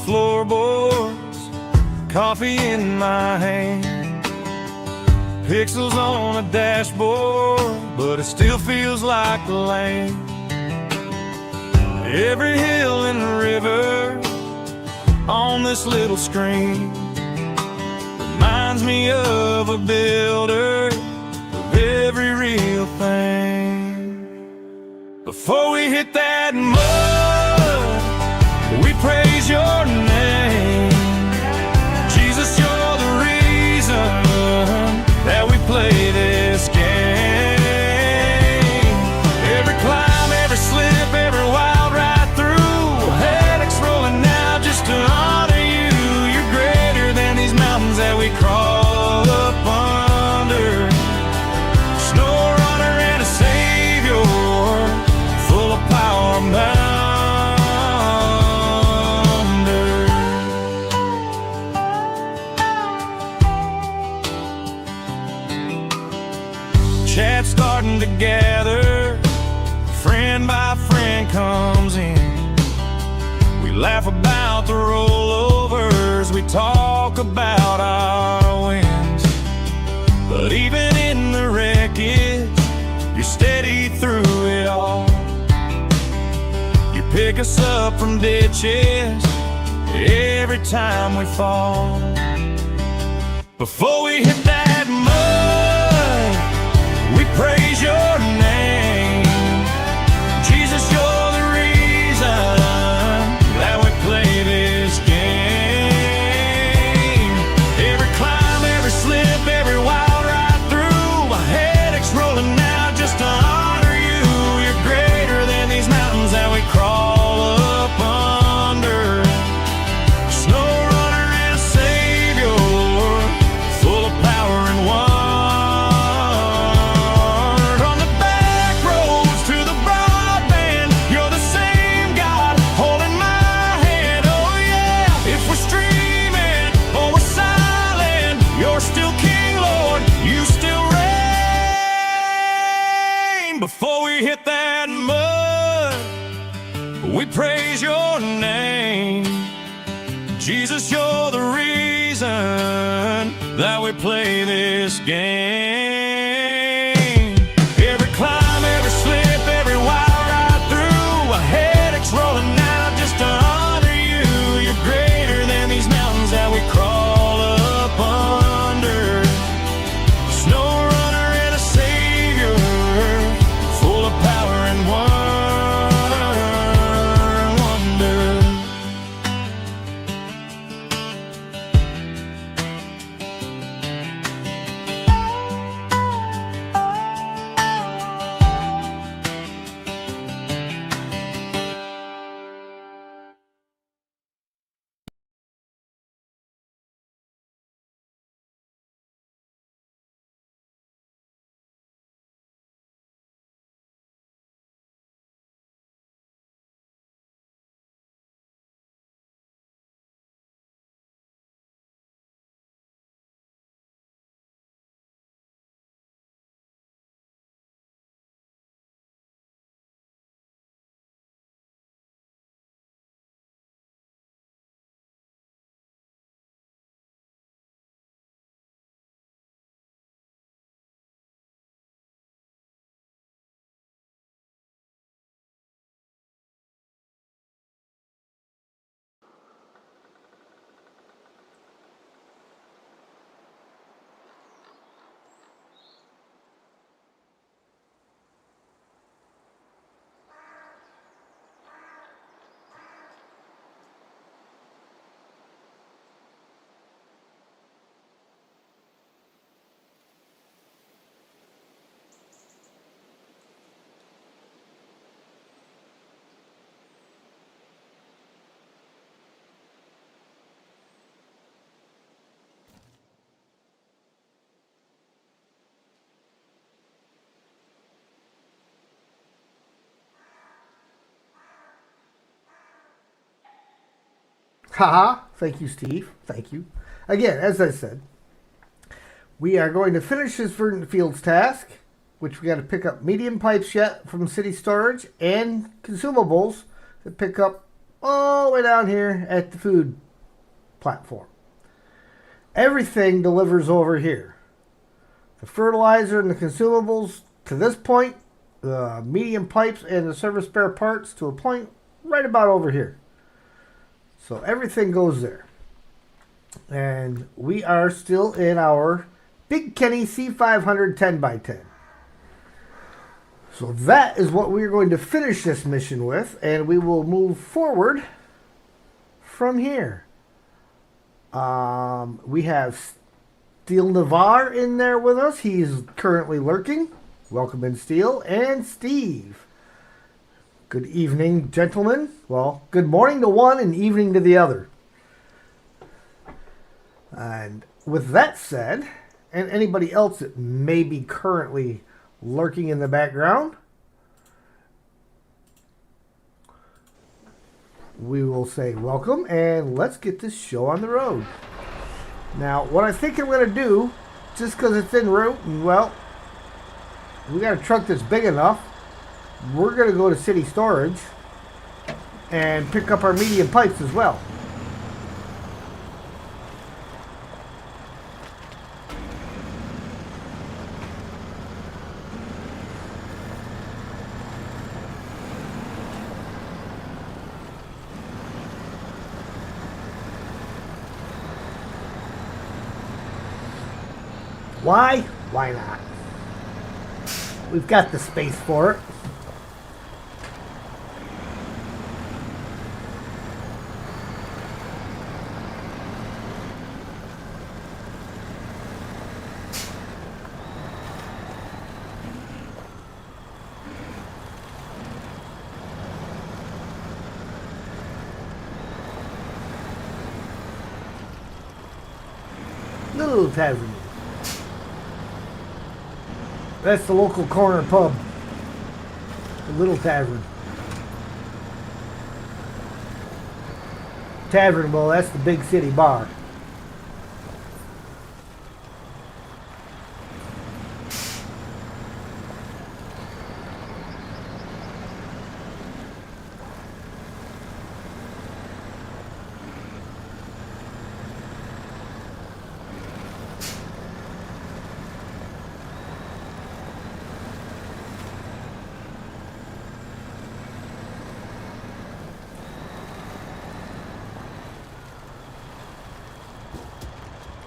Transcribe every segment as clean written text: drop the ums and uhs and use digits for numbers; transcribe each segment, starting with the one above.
floorboards, coffee in my hand, pixels on a dashboard, but it still feels like the land. Every hill and river on this little screen reminds me of a builder of every real thing. Before we hit that mud, we praise your name. Jesus, you're the reason that we play this game. Every climb, every slip, every wild ride through, headaches rolling now just to honor you. You're greater than these mountains that we crawl up under. Snowrunner and a Savior, full of power under. Chat starting to gather, friend by friend comes in. We laugh about the rollovers, we talk about our wins. But even in the wreckage, you're steady through it all. You pick us up from ditches every time we fall. Before we hit that mud, we praise your name. Jesus, you're the reason that we play this game. Every climb, every slip, every wild ride through, my headache's rolling now just to honor you. You're greater than these mountains that we crawl up under. Snowrunner and a Savior, full of power and wonder. Before we hit that mud, we praise your name. Jesus, you're the reason that we play this game. Every climb, every slip, every wild ride through, a headache's rolling now just to honor you. You're greater than these mountains that we crawl up under. Snowrunner and a Savior, full of power and wonder. Haha, thank you, Steve. Thank you. Again, as I said, we are going to finish this Verdant Fields task, which we got to pick up medium pipes yet from city storage and consumables to pick up all the way down here at the food platform. Everything delivers over here. The fertilizer and the consumables to this point, the medium pipes and the service spare parts to a point right about over here. So everything goes there. And we are still in our Big Kenny C500 10x10. So that is what we're going to finish this mission with, and we will move forward from here. We have Steel Navarre in there with us. He's currently lurking. Welcome in, Steel. And Steve. Good evening, gentlemen. Well, good morning to one and evening to the other. And with that said, and anybody else that may be currently lurking in the background, we will say welcome and let's get this show on the road. Now, what I think I'm going to do, just because it's en route, and well, we got a truck that's big enough, we're going to go to city storage and pick up our medium pipes as well. Why? Why not? We've got the space for it. Little tavern. That's the local corner pub. The Little Tavern. Tavern, well, that's the big city bar.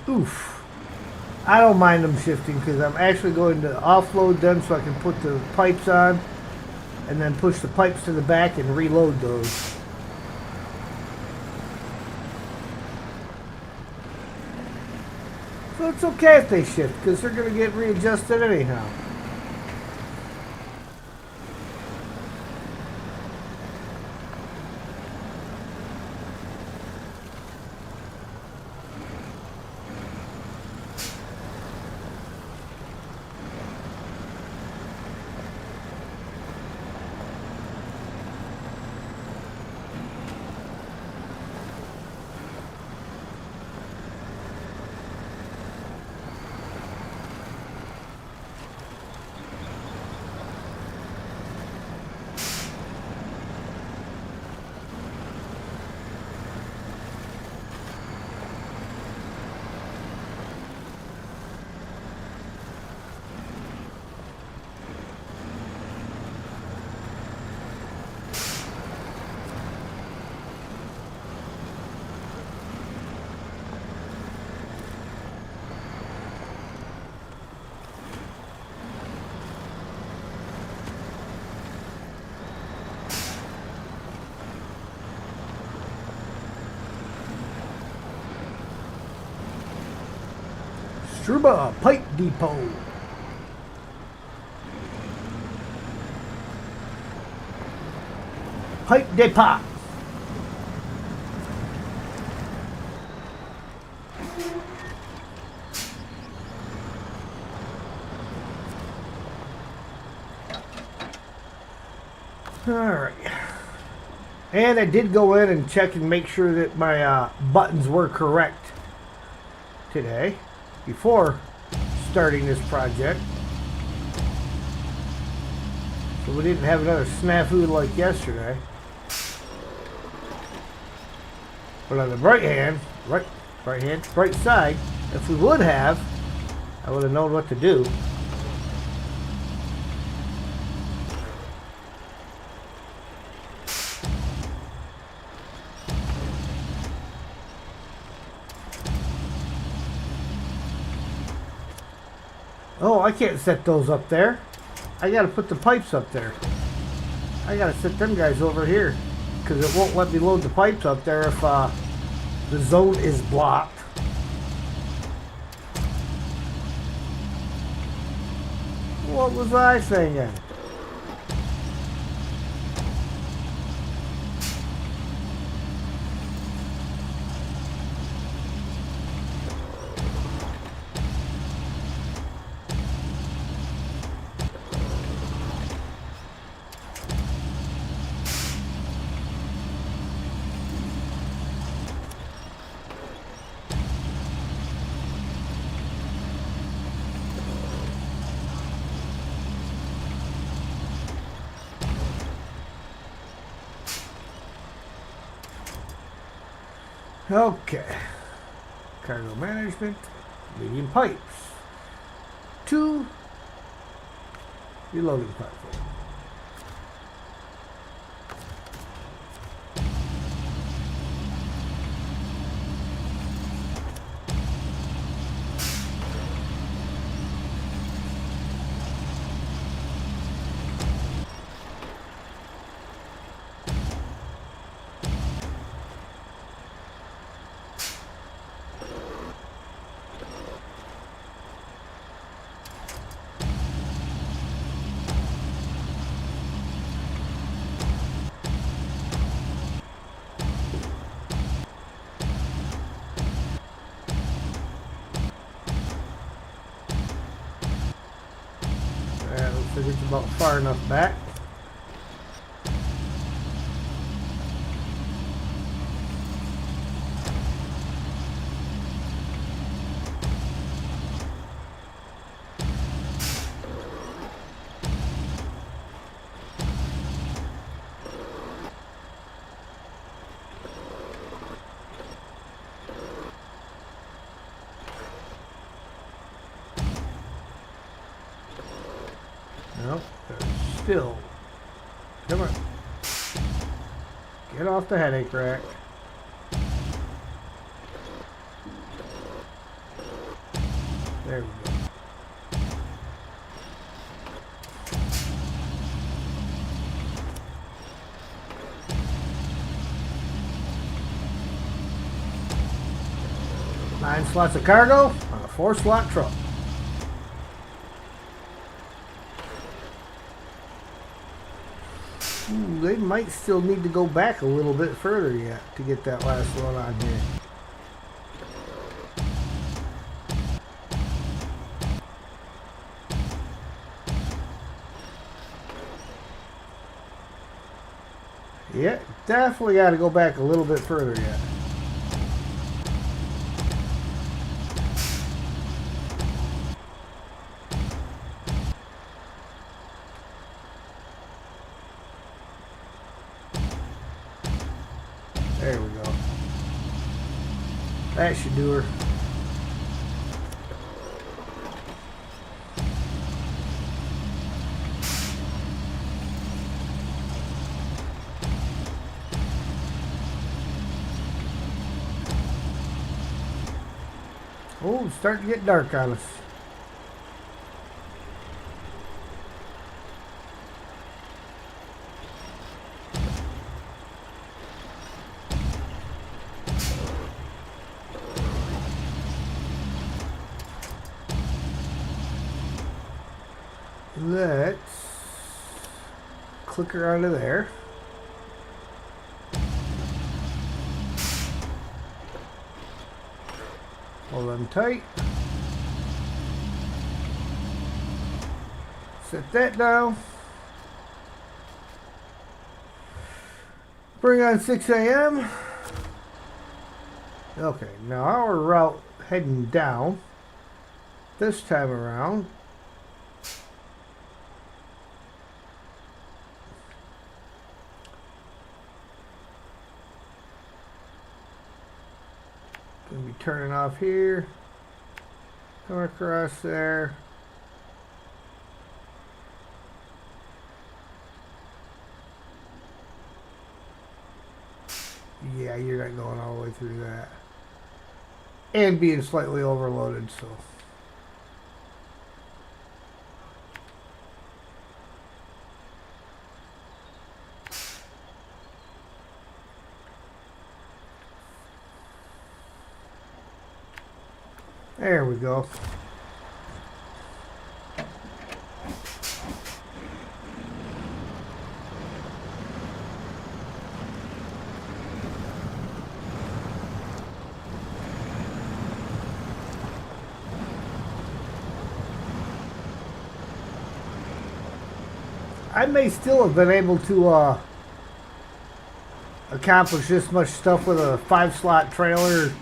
Oof. I don't mind them shifting because I'm actually going to offload them so I can put the pipes on and then push the pipes to the back and reload those. So it's okay if they shift because they're going to get readjusted anyhow. Struba Pipe Depot. Pipe Depot. Alright. And I did go in and check and make sure that my buttons were correct today before starting this project. So we didn't have another snafu like yesterday. But on the right side, if we would have, I would have known what to do. Oh, I can't set those up there. I gotta put the pipes up there. I gotta set them guys over here, because it won't let me load the pipes up there if the zone is blocked. What was I thinking? Okay. Cargo management, medium pipes. 2 reloading platform. Looks like it's about far enough back. Nope, there's still. Come on. Get off the headache rack. There we go. Nine slots of cargo on a 4-slot truck. Ooh, they might still need to go back a little bit further yet to get that last one on here. Yeah, definitely got to go back a little bit further yet. There we go. That should do her. Oh, it's starting to get dark on us. Let's click her onto there. Hold them tight. Set that down. Bring on 6 a.m. Okay, now our route heading down this time around. Gonna be turning off here. Coming across there. Yeah, you're not going all the way through that. And being slightly overloaded, so. There we go. I may still have been able to accomplish this much stuff with a 5-slot trailer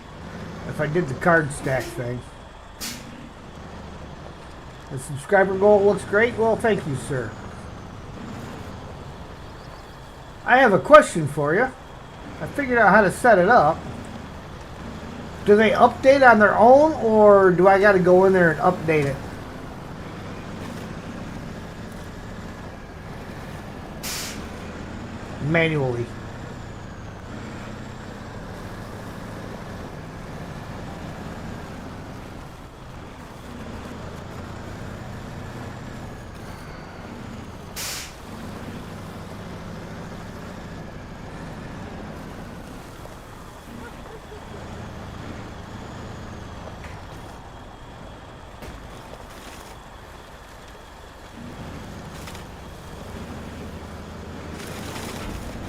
if I did the card stack thing. The subscriber goal looks great. Well, thank you, sir. I have a question for you. I figured out how to set it up. Do they update on their own, or do I got to go in there and update it? Manually.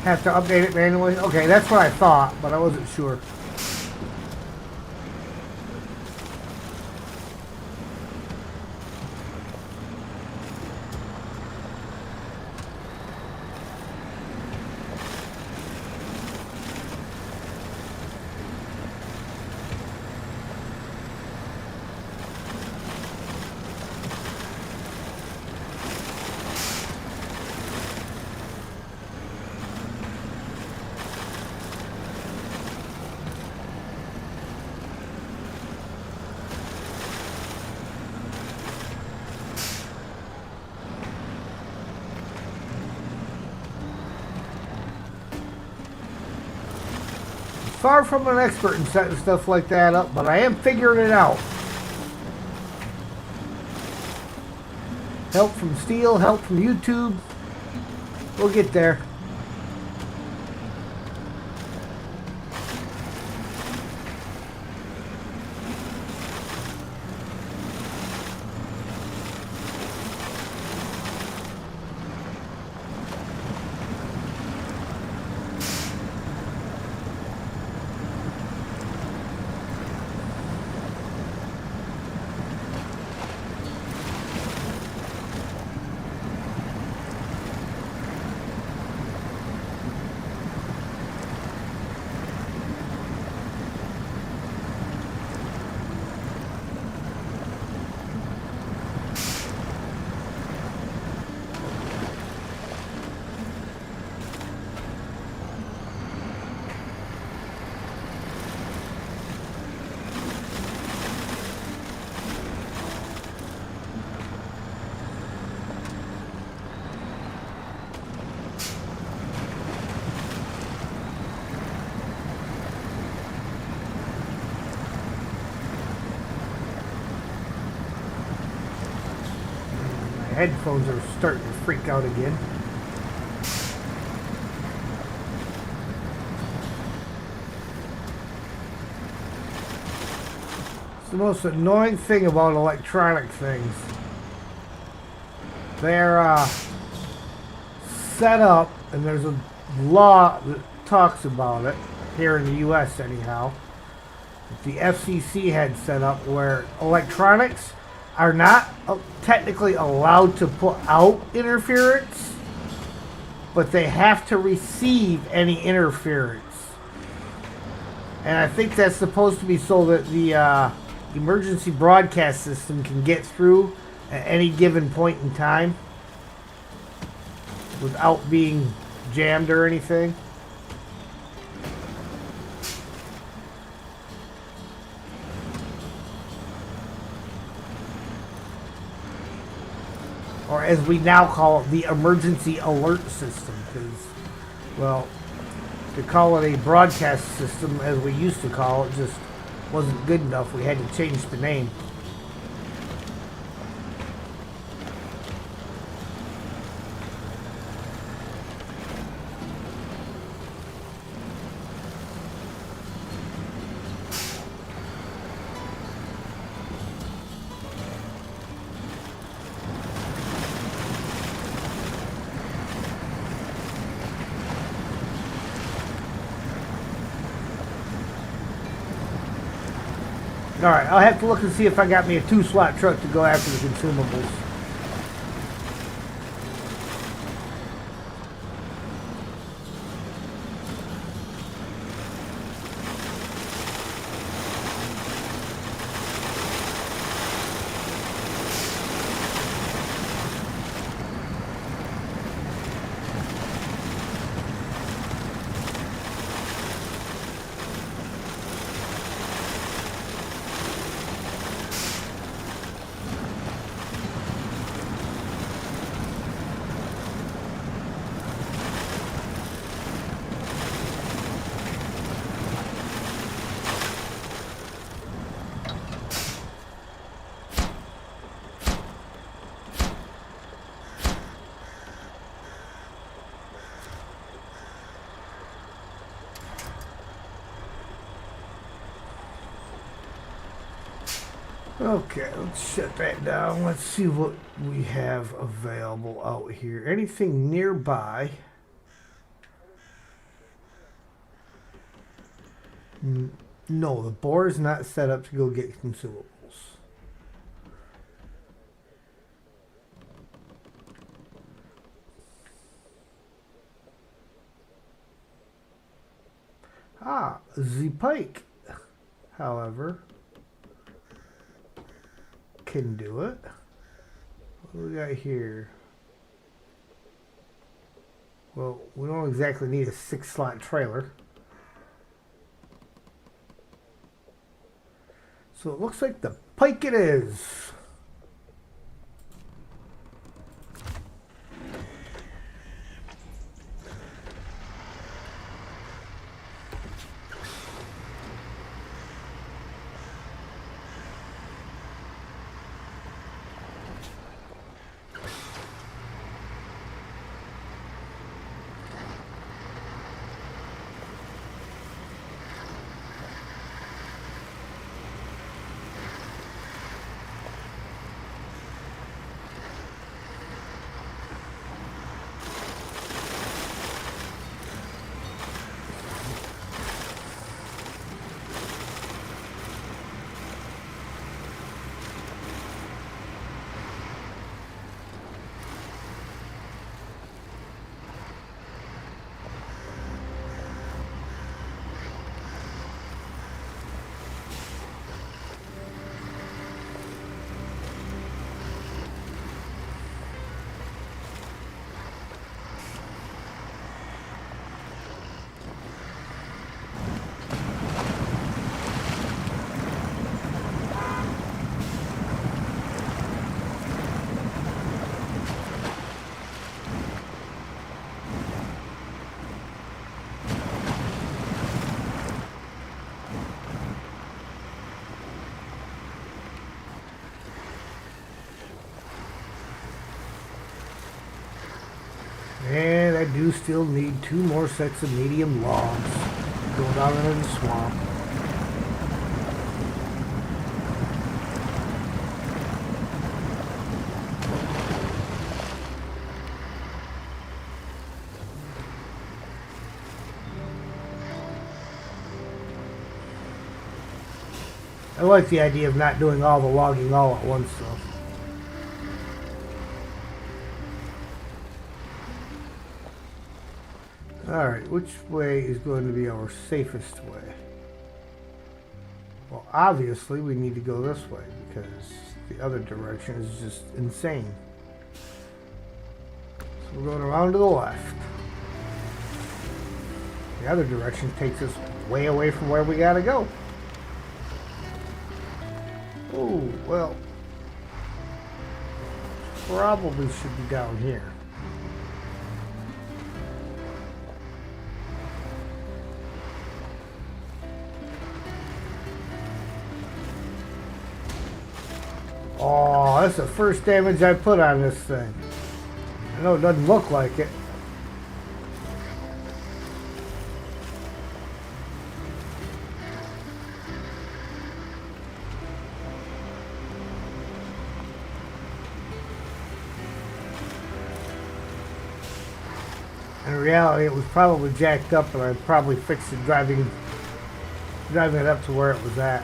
Have to update it manually? Okay, that's what I thought, but I wasn't sure. Far from an expert in setting stuff like that up, but I am figuring it out. Help from Steel, help from YouTube. We'll get there. Headphones are starting to freak out again. It's the most annoying thing about electronic things. They're set up, and there's a law that talks about it, here in the US anyhow, that the FCC had set up where electronics are not technically allowed to put out interference, but they have to receive any interference. And I think that's supposed to be so that the emergency broadcast system can get through at any given point in time without being jammed or anything. as we now call it, the emergency alert system. Because, well, to call it a broadcast system, as we used to call it, just wasn't good enough. We had to change the name. Alright, I'll have to look and see if I got me a 2-slot truck to go after the consumables. Okay, let's shut that down. Let's see what we have available out here. Anything nearby? No, the boar is not set up to go get consumables. Ah, the pike, however, can do it. What do we got here? Well, we don't exactly need a 6-slot trailer. So it looks like the pike it is. And I do still need 2 more sets of medium logs. Go down into the swamp. I like the idea of not doing all the logging all at once though. Alright, which way is going to be our safest way? Well, obviously we need to go this way because the other direction is just insane. So we're going around to the left. The other direction takes us way away from where we gotta go. Oh, well. probably should be down here. Oh, that's the first damage I put on this thing. I know it doesn't look like it. In reality, it was probably jacked up, and I probably fixed it driving it up to where it was at.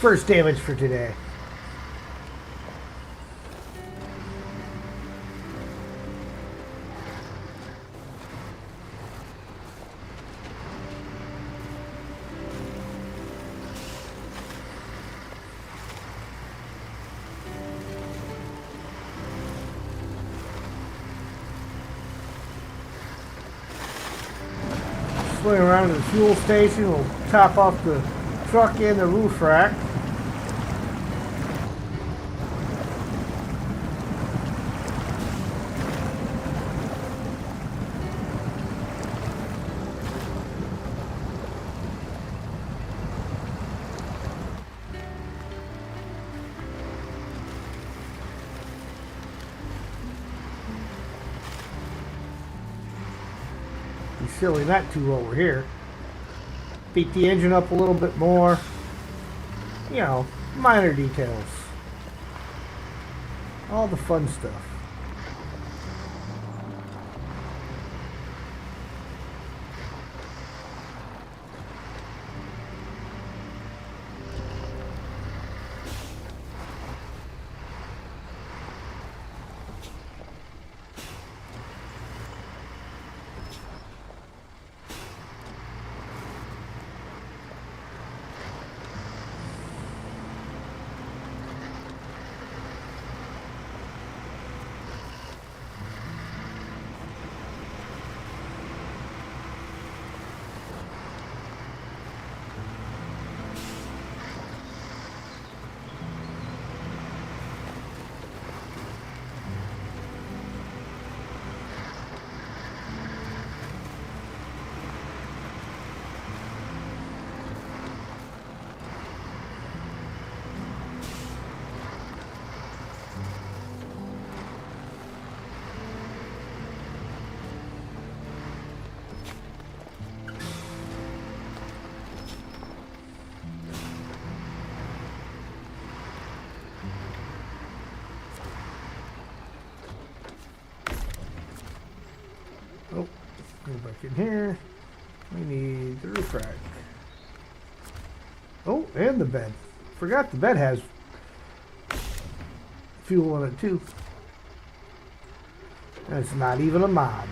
First damage for today. Swing around to the fuel station. We'll top off the truck and the roof rack. Silly not too over here. Beat the engine up a little bit more. You know, minor details. All the fun stuff. Oh, go back in here. We need the roof rack. Oh, and the bed. Forgot the bed has fuel in it too. And it's not even a mod.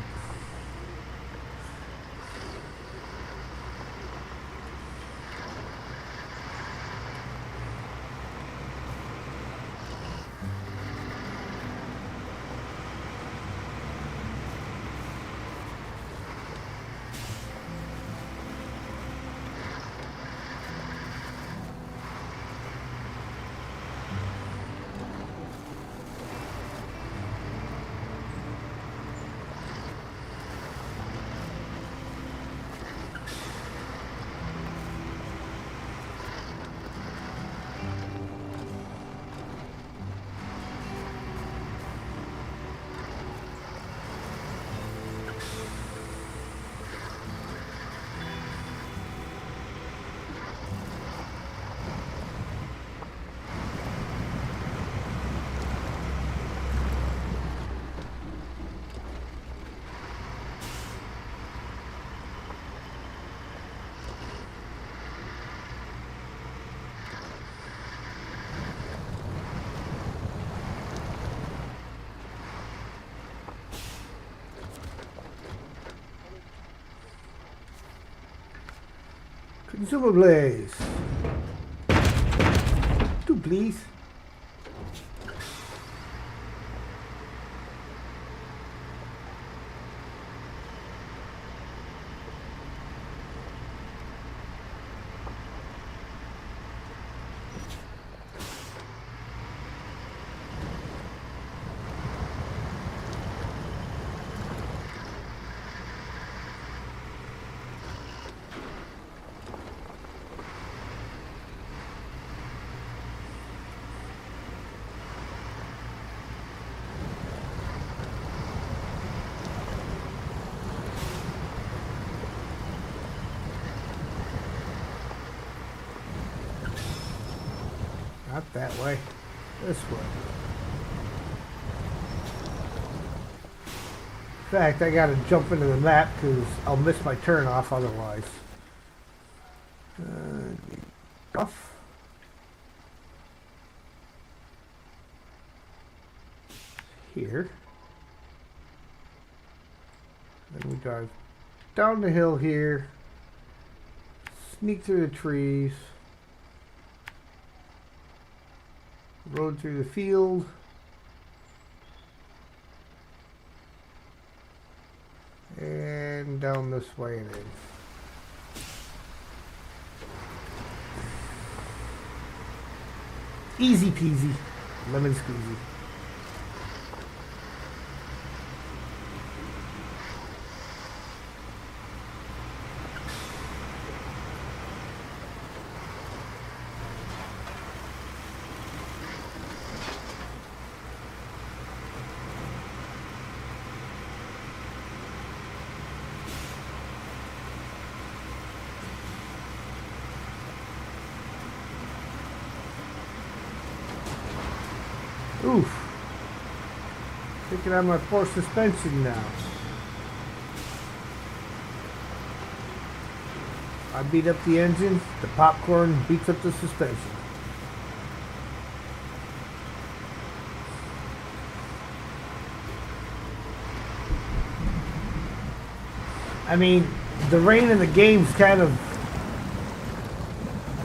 Consumables. Two, please. Not that way. This way. In fact, I gotta jump into the map because I'll miss my turn off otherwise. Off. Here. Then we drive down the hill here. Sneak through the trees. Road through the field. And down this way it is. Easy peasy. Lemon squeezy. Oof. Taking out my forced suspension now. I beat up the engine, the popcorn beats up the suspension. I mean, the rain in the game's kind of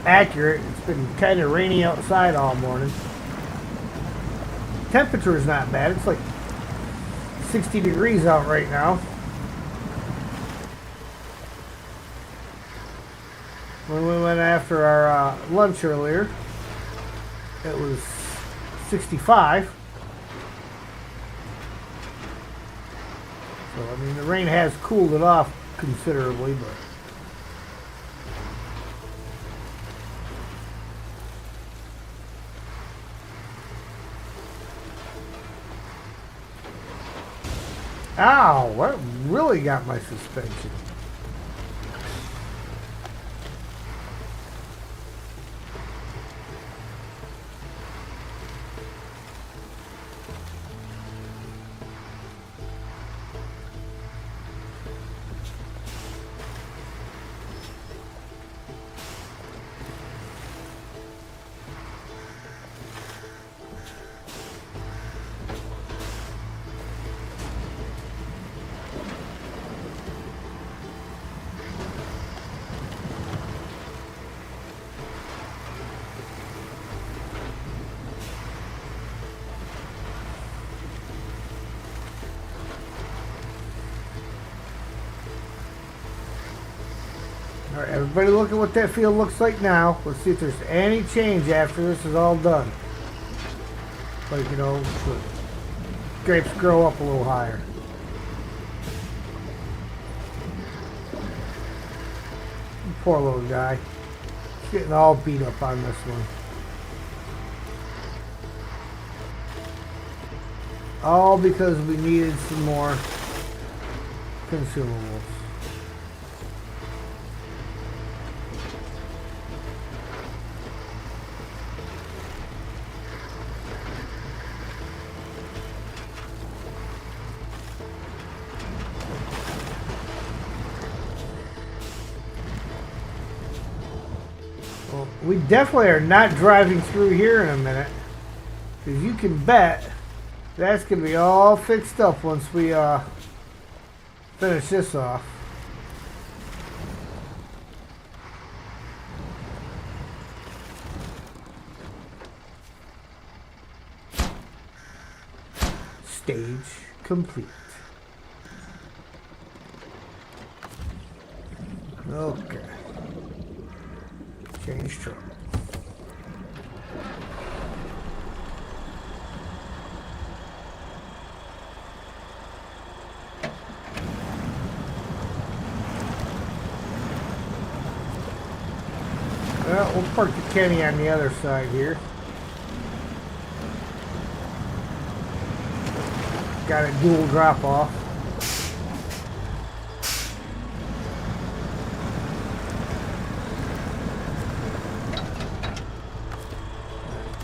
accurate. It's been kind of rainy outside all morning. Temperature is not bad. It's like 60 degrees out right now. When we went after our lunch earlier, it was 65. So, I mean, the rain has cooled it off considerably, but ow, that really got my suspension. Alright, everybody look at what that field looks like now. Let's see if there's any change after this is all done. Like, you know, the grapes grow up a little higher. Poor little guy. He's getting all beat up on this one. All because we needed some more consumables. Well, we definitely are not driving through here in a minute, because you can bet that's going to be all fixed up once we finish this off. stage complete. Okay. Change truck. Well, we'll park the Kenny on the other side here. Got a dual drop off.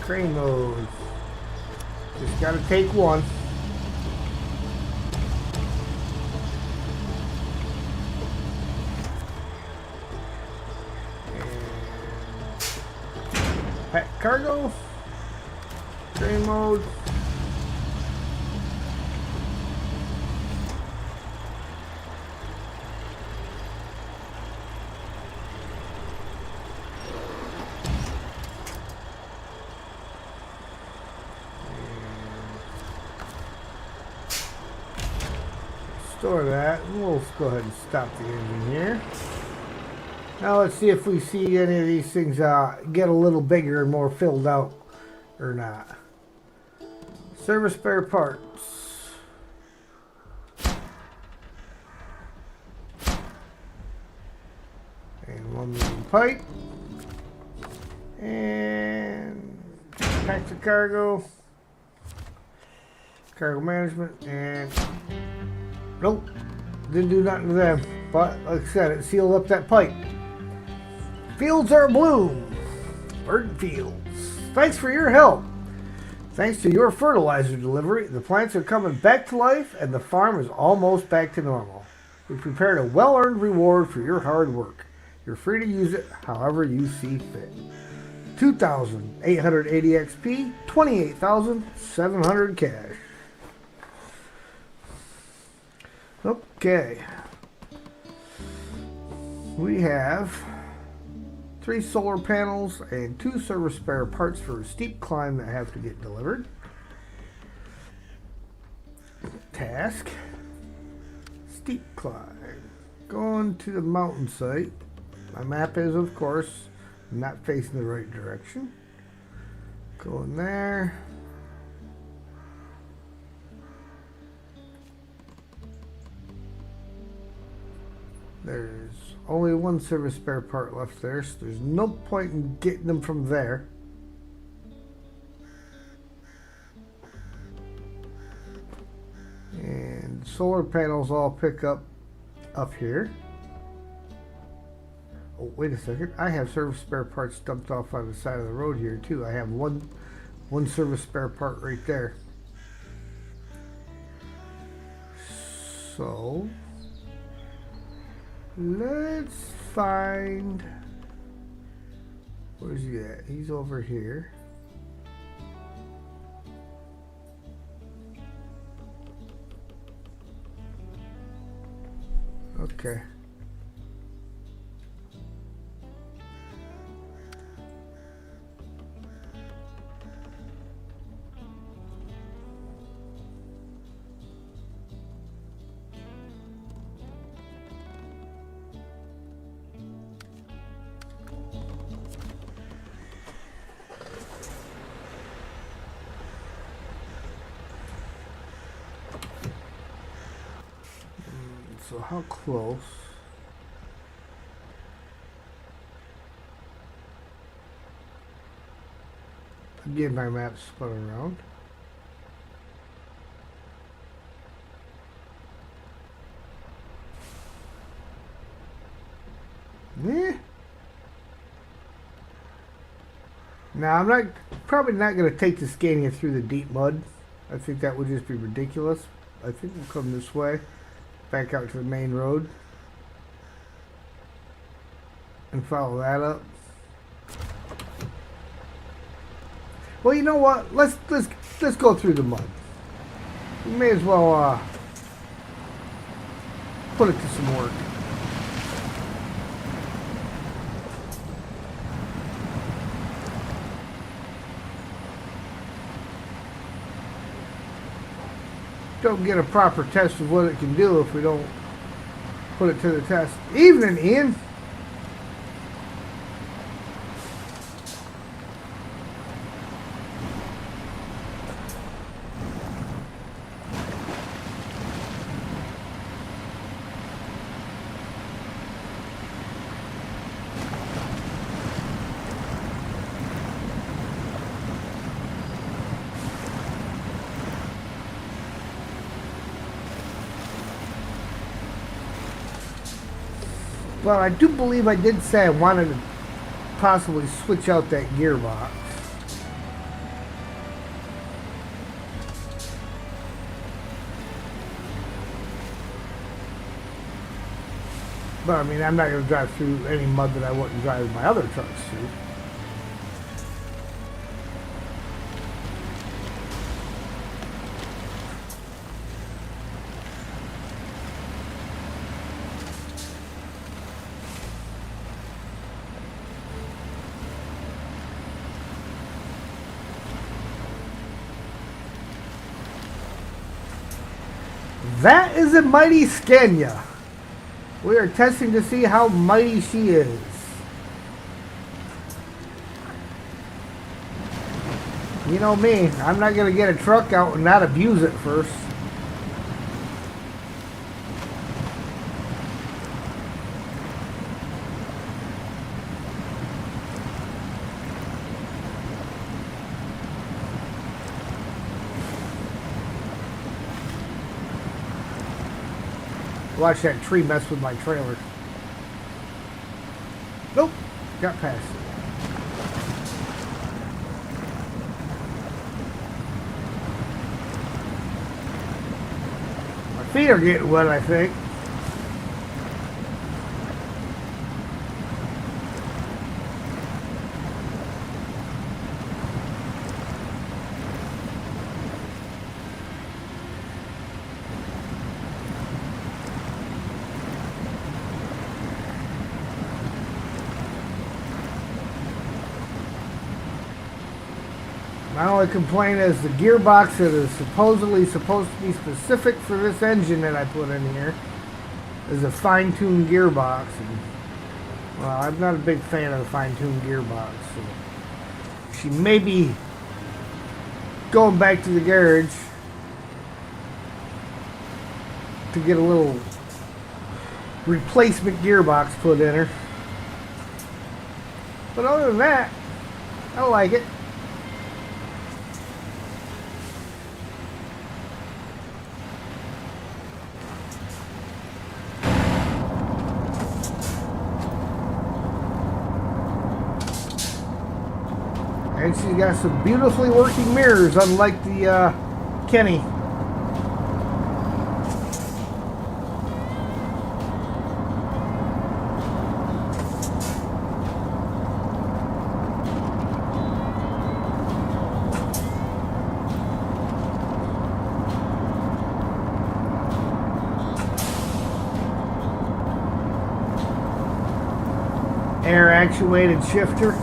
Crane mode. Just gotta take one. Pack cargo. Crane mode. Store that, and we'll go ahead and stop the engine here. Now let's see if we see any of these things get a little bigger and more filled out or not. Service spare parts. And 1 million pipe. And packs of cargo. Cargo management and nope, didn't do nothing to them. But like I said, it sealed up that pipe. Fields are bloom. Bird fields. Thanks for your help. Thanks to your fertilizer delivery, the plants are coming back to life and the farm is almost back to normal. We prepared a well-earned reward for your hard work. You're free to use it however you see fit. 2,880 XP, 28,700 cash. Okay. We have 3 solar panels and 2 service spare parts for a steep climb that have to get delivered. Task. Steep climb. Going to the mountain site. My map is, of course, not facing the right direction. Going there. There's only 1 service spare part left there, so there's no point in getting them from there. And solar panels all pick up here. Oh, wait a second. I have service spare parts dumped off on the side of the road here too. I have one service spare part right there. So let's find, where's he at? He's over here. Okay. So how close? Again, my map spun around. Now I'm probably not going to take the Scania through the deep mud. I think that would just be ridiculous. I think we'll come this way. Back out to the main road and follow that up. Well, you know what? Let's go through the mud. We may as well put it to some work. don't get a proper test of what it can do if we don't put it to the test. Evening, Ian. Well, I do believe I did say I wanted to possibly switch out that gearbox. But I mean, I'm not going to drive through any mud that I wouldn't drive my other trucks through. That is a mighty Scania. We are testing to see how mighty she is. You know me, I'm not going to get a truck out and not abuse it first. Watch that tree mess with my trailer. Nope, got past it. My feet are getting wet, I think. My only complaint is the gearbox that is supposedly supposed to be specific for this engine that I put in here is a fine-tuned gearbox. And, well, I'm not a big fan of the fine-tuned gearbox. So she may be going back to the garage to get a little replacement gearbox put in her. But other than that, I like it. And she's got some beautifully working mirrors, unlike the Kenny. Air actuated shifter.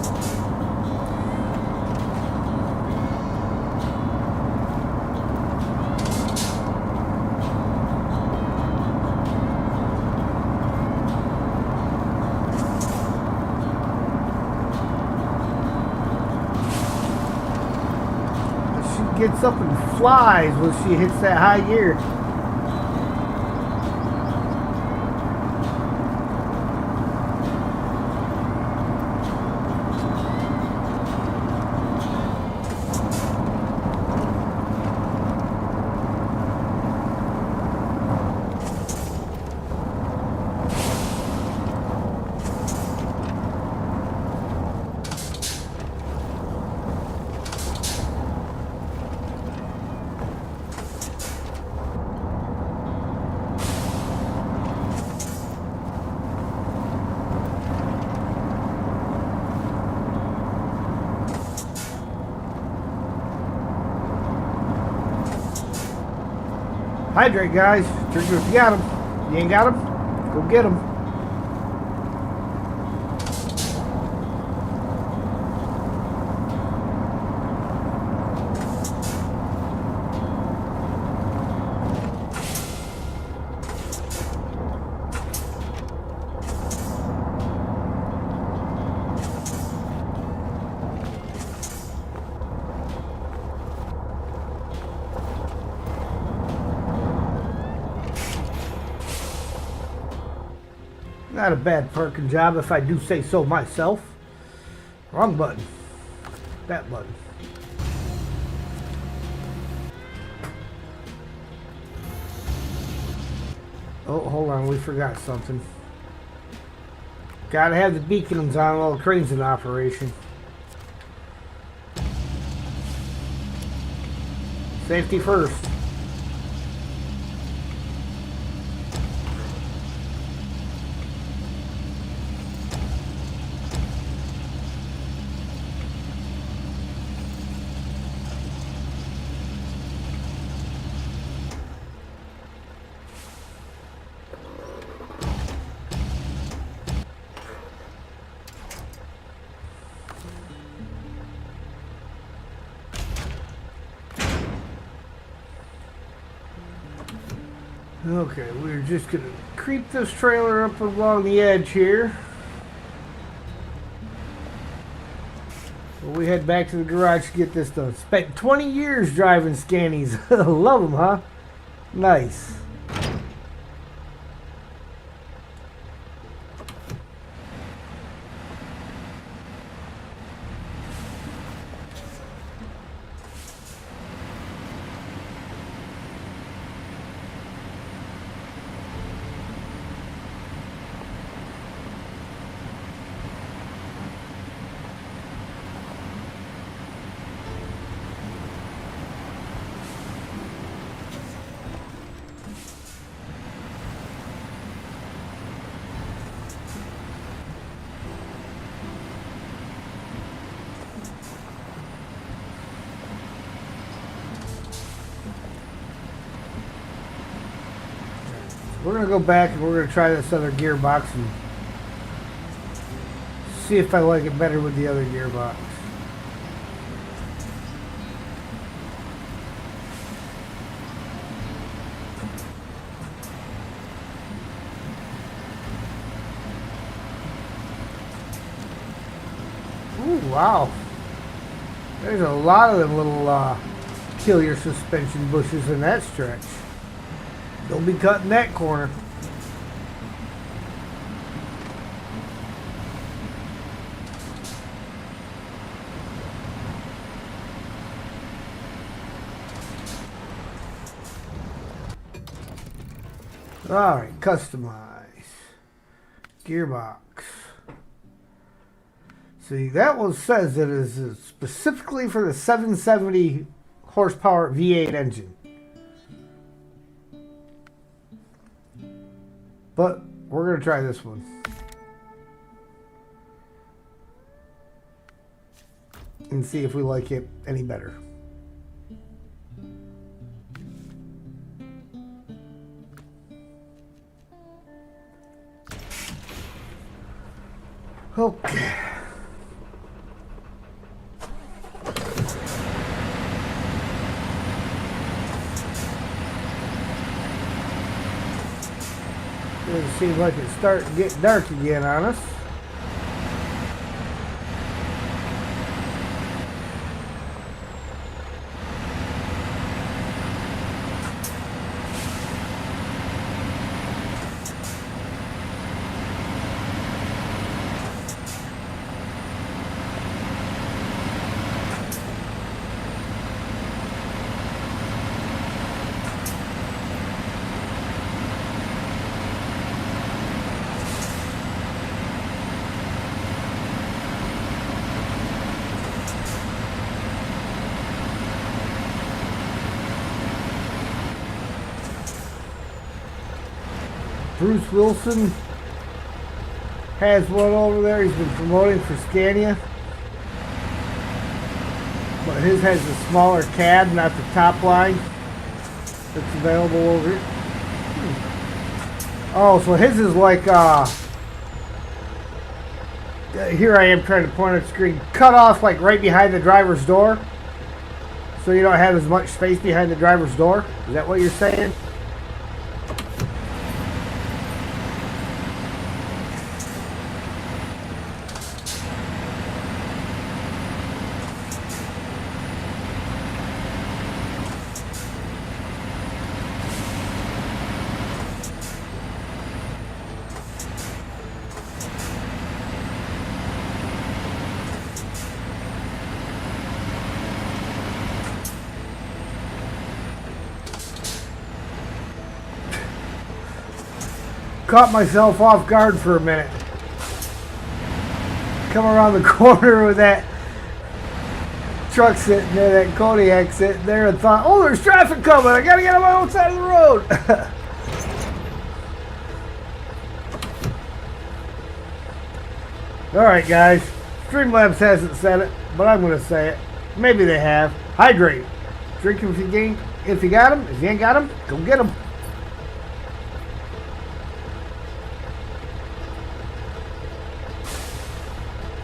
Gets up and flies when she hits that high gear. Hydrate, guys. If you got them. You ain't got them? Go get them. Not a bad parking job if I do say so myself. Wrong button. That button. Oh, hold on, we forgot something. Gotta have the beacons on while the crane's in operation. Safety first. Okay, we're just gonna creep this trailer up along the edge here. Well, we head back to the garage to get this done. Spent 20 years driving Scannies. Love them, huh? Nice. We're going to go back and we're going to try this other gearbox and see if I like it better with the other gearbox. Ooh, wow. There's a lot of them little kill your suspension bushes in that stretch. Don't be cutting that corner. Alright, customize. Gearbox. See, that one says it is specifically for the 770 horsepower V8 engine. But we're going to try this one. And see if we like it any better. Okay. It seems like it's starting to get dark again on us. Bruce Wilson has one over there. He's been promoting for Scania. But his has a smaller cab, not the top line that's available over here. Oh, so his is like, here I am trying to point at the screen, cut off like right behind the driver's door. So you don't have as much space behind the driver's door. Is that what you're saying? caught myself off guard for a minute. Come around the corner with that truck sitting there, that Kodiak sitting there, and thought, oh, there's traffic coming. I gotta get on my own side of the road. Alright, guys. Streamlabs hasn't said it, but I'm going to say it. Maybe they have. Hydrate. Drink if you got them. If you ain't got them, go get them.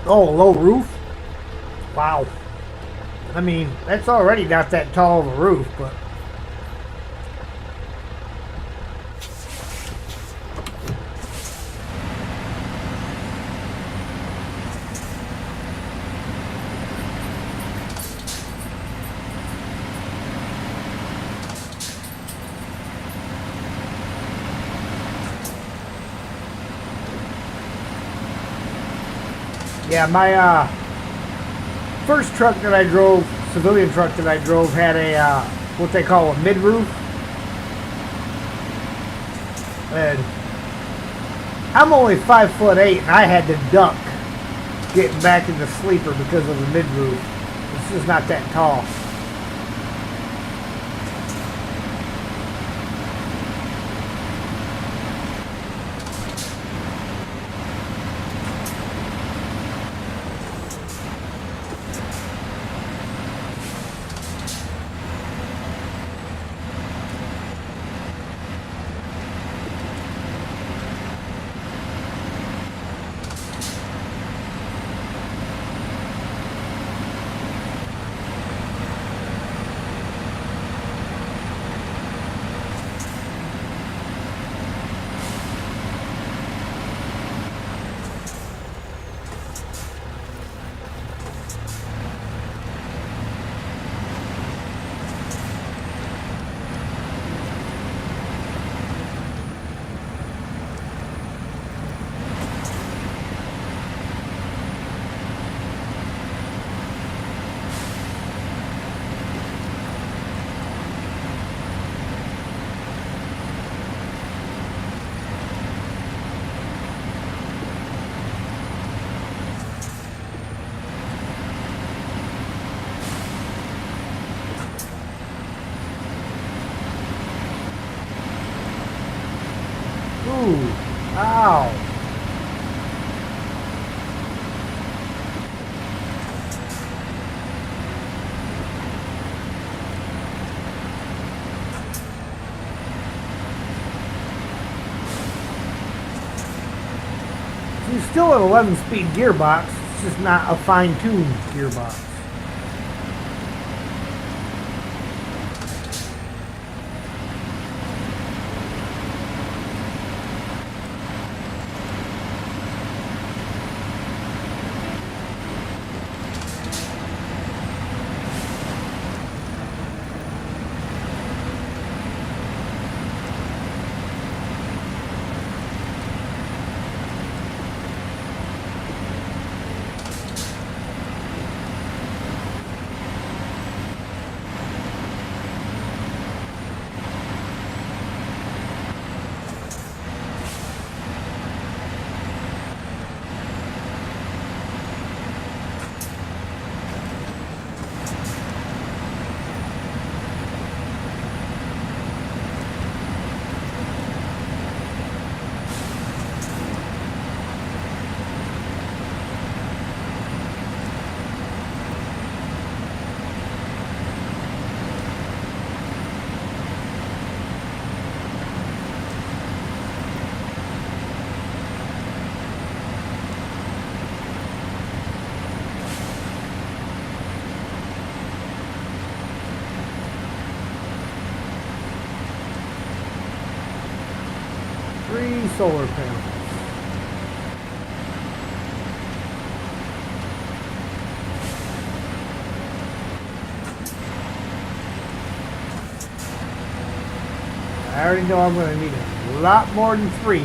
Oh, low roof? Wow. I mean, that's already not that tall of a roof, but... Yeah, my first truck that I drove, civilian truck that I drove, had a what they call a mid-roof. And I'm only 5'8", and I had to duck getting back in the sleeper because of the mid-roof. It's just not that tall. Ooh, ow. She's still an 11-speed gearbox, it's just not a fine-tuned gearbox. Solar panels. I already know I'm going to need a lot more than 3.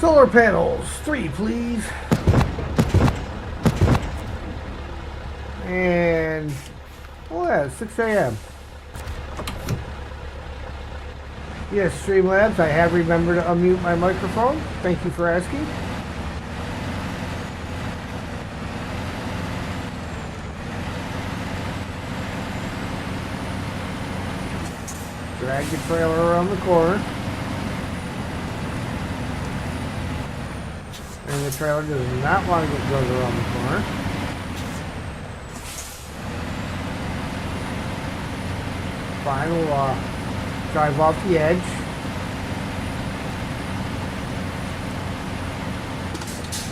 Solar panels, 3 please. And, oh yeah, 6 a.m. Yes, Streamlabs, I have remembered to unmute my microphone. Thank you for asking. Drag the trailer around the corner. And the trailer does not want to get drugged around the corner. Fine, we'll drive off the edge.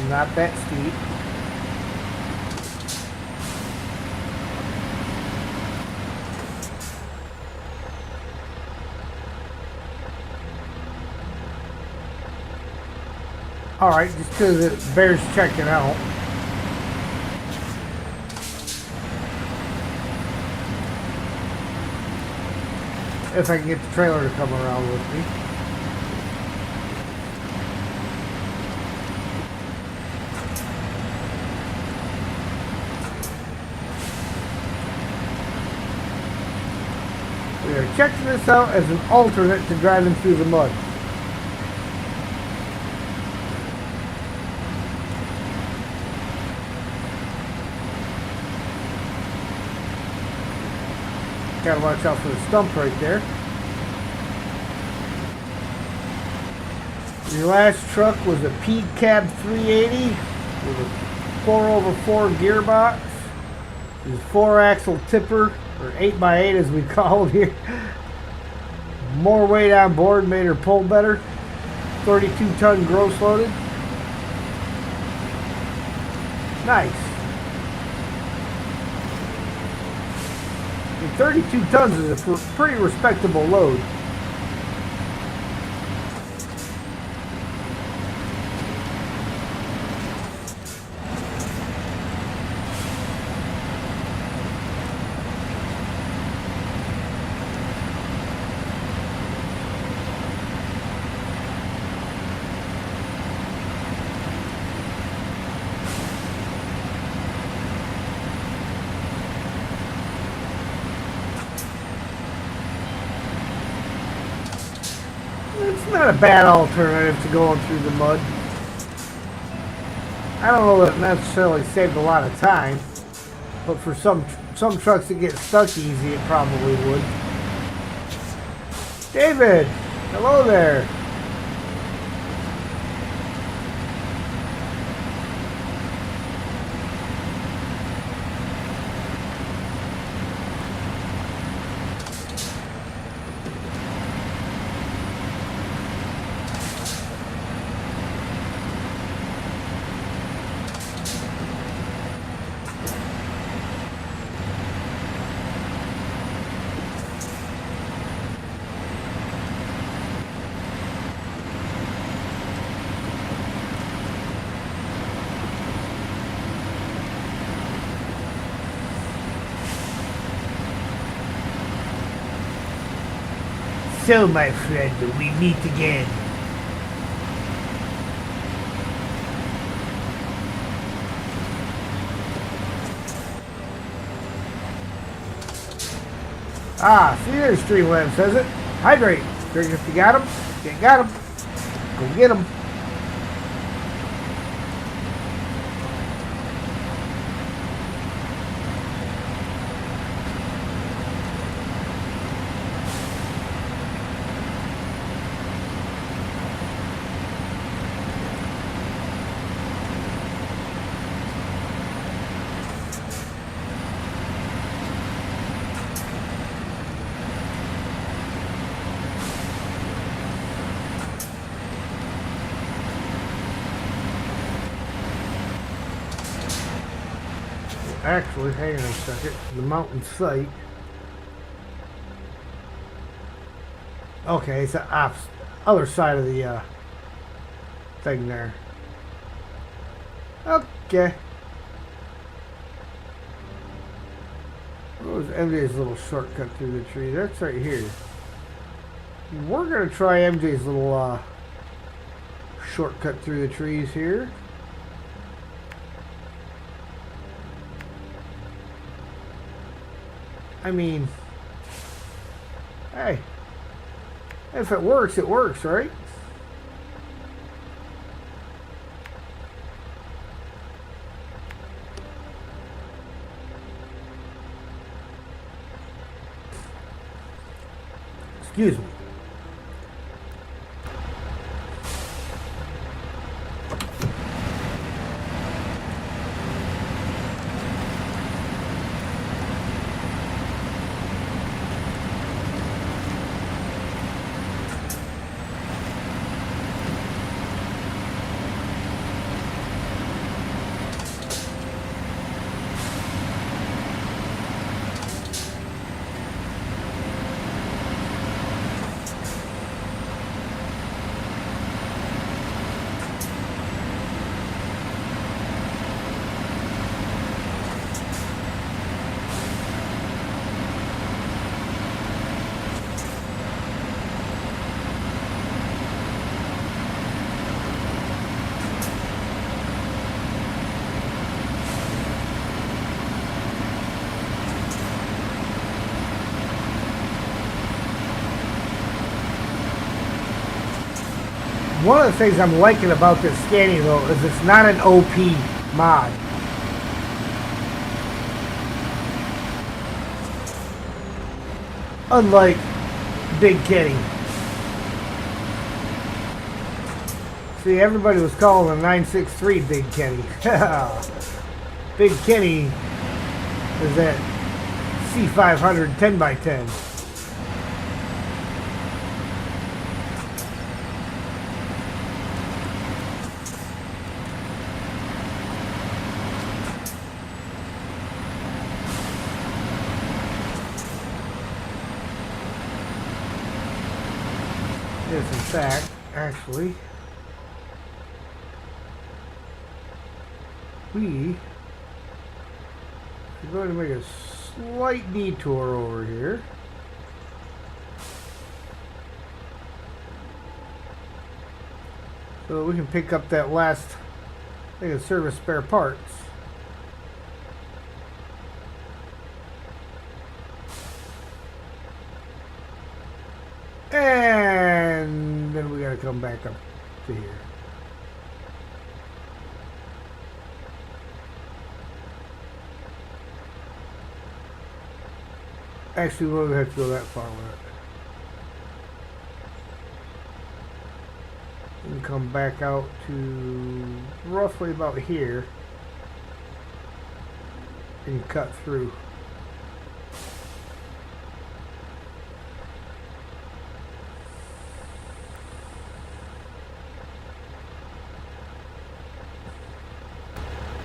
Not that steep. Alright, just because it bears checking out. If I can get the trailer to come around with me. We are checking this out as an alternate to driving through the mud. Gotta watch out for the stump right there. Your last truck was a P Cab 380 with a 4x4 gearbox. This is 4-axle tipper, or 8x8 as we call it here. More weight on board made her pull better. 32-ton gross loaded. Nice. 32 tons is a pretty respectable load. It's not a bad alternative to going through the mud. I don't know that it necessarily saved a lot of time, but for some trucks that get stuck easy, it probably would. David, hello there. So, my friend, we meet again. Ah, see there, Streamlabs says it. Hydrate. Drink if you got them. If you ain't got them, go get them. Actually, hang on a second. The mountain site. Okay, it's the other side of the thing there. Okay. What was MJ's little shortcut through the tree? That's right here. We're gonna try MJ's little shortcut through the trees here. I mean, hey, if it works, right? Excuse me. One of the things I'm liking about this scanning though is it's not an OP mod. Unlike Big Kenny. See, everybody was calling the 963 Big Kenny. Big Kenny is that C500 10x10. Yes, in fact, actually, we are going to make a slight detour over here. So we can pick up that last thing of service spare parts. And then we gotta come back up to here. Actually, we don't have to go that far with it. And come back out to roughly about here and cut through.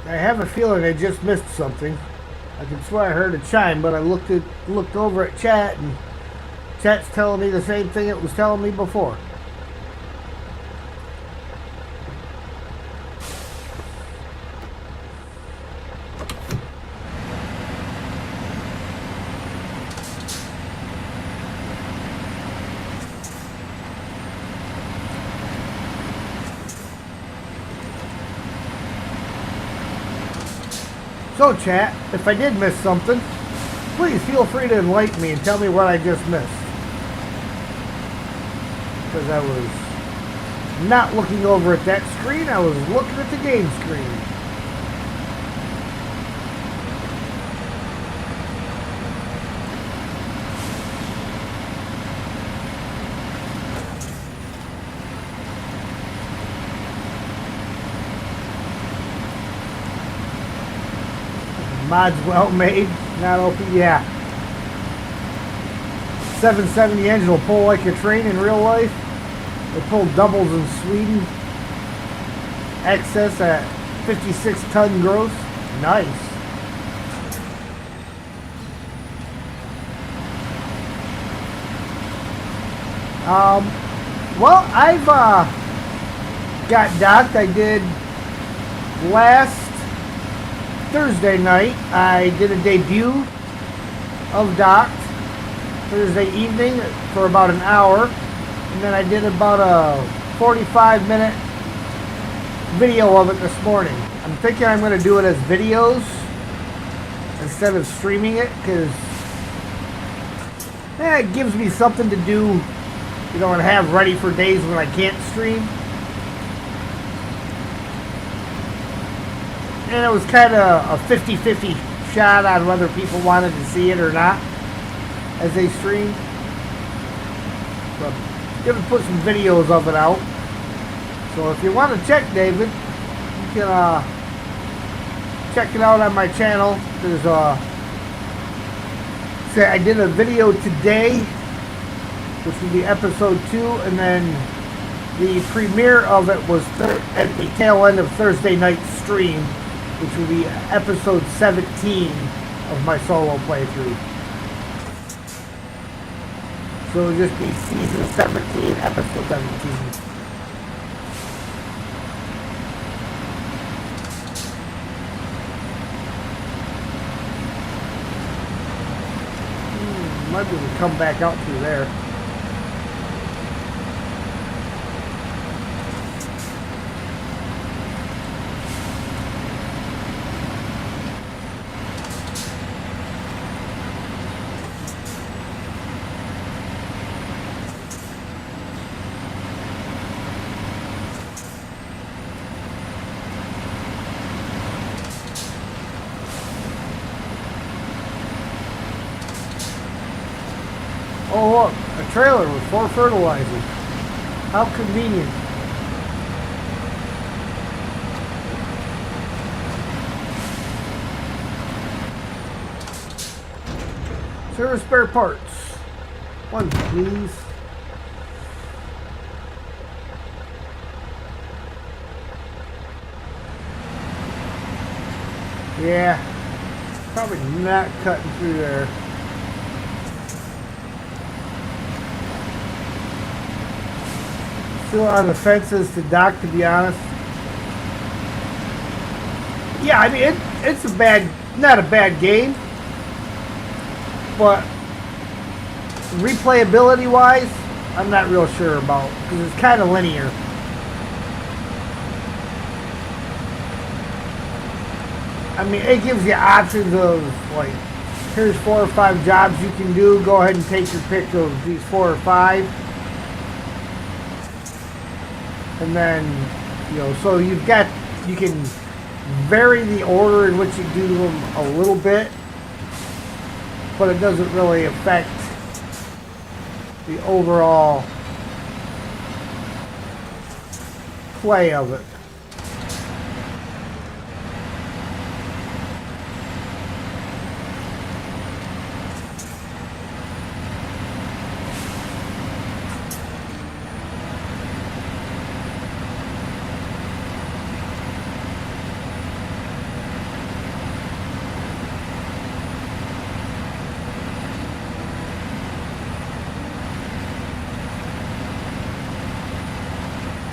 I have a feeling I just missed something. I can swear I heard a chime, but I looked over at chat, and chat's telling me the same thing it was telling me before. So chat, if I did miss something, please feel free to enlighten me and tell me what I just missed. Because I was not looking over at that screen, I was looking at the game screen. Mod's well made, not open. Yeah. 770 engine will pull like a train in real life. They pull doubles in Sweden. Excess at 56 ton gross. Nice. Well, I've got docked. I did last Thursday night. I did a debut of Docked Thursday evening for about an hour, and then I did about a 45-minute video of it this morning. I'm thinking I'm going to do it as videos instead of streaming it, because it gives me something to do, you know, and have ready for days when I can't stream. And it was kind of a 50-50 shot on whether people wanted to see it or not as they stream. So I'm going to put some videos of it out. So if you want to check David, you can check it out on my channel. There's say I did a video today, which will be episode 2, and then the premiere of it was at the tail end of Thursday night's stream, which will be episode 17 of my solo playthrough. So it'll just be season 17, episode 17. Might be able to come back out through there. Oh look, a trailer with 4 fertilizers. How convenient. Service spare parts. 1 please. Yeah, probably not cutting through there. Still on the fence as to Doc, to be honest. Yeah, I mean it's not a bad game, but replayability wise, I'm not real sure about, because it's kind of linear. I mean, it gives you options of like, here's 4 or 5 jobs you can do. Go ahead and take your pick of these 4 or 5. And then, you know, so you can vary the order in which you do them a little bit, but it doesn't really affect the overall play of it.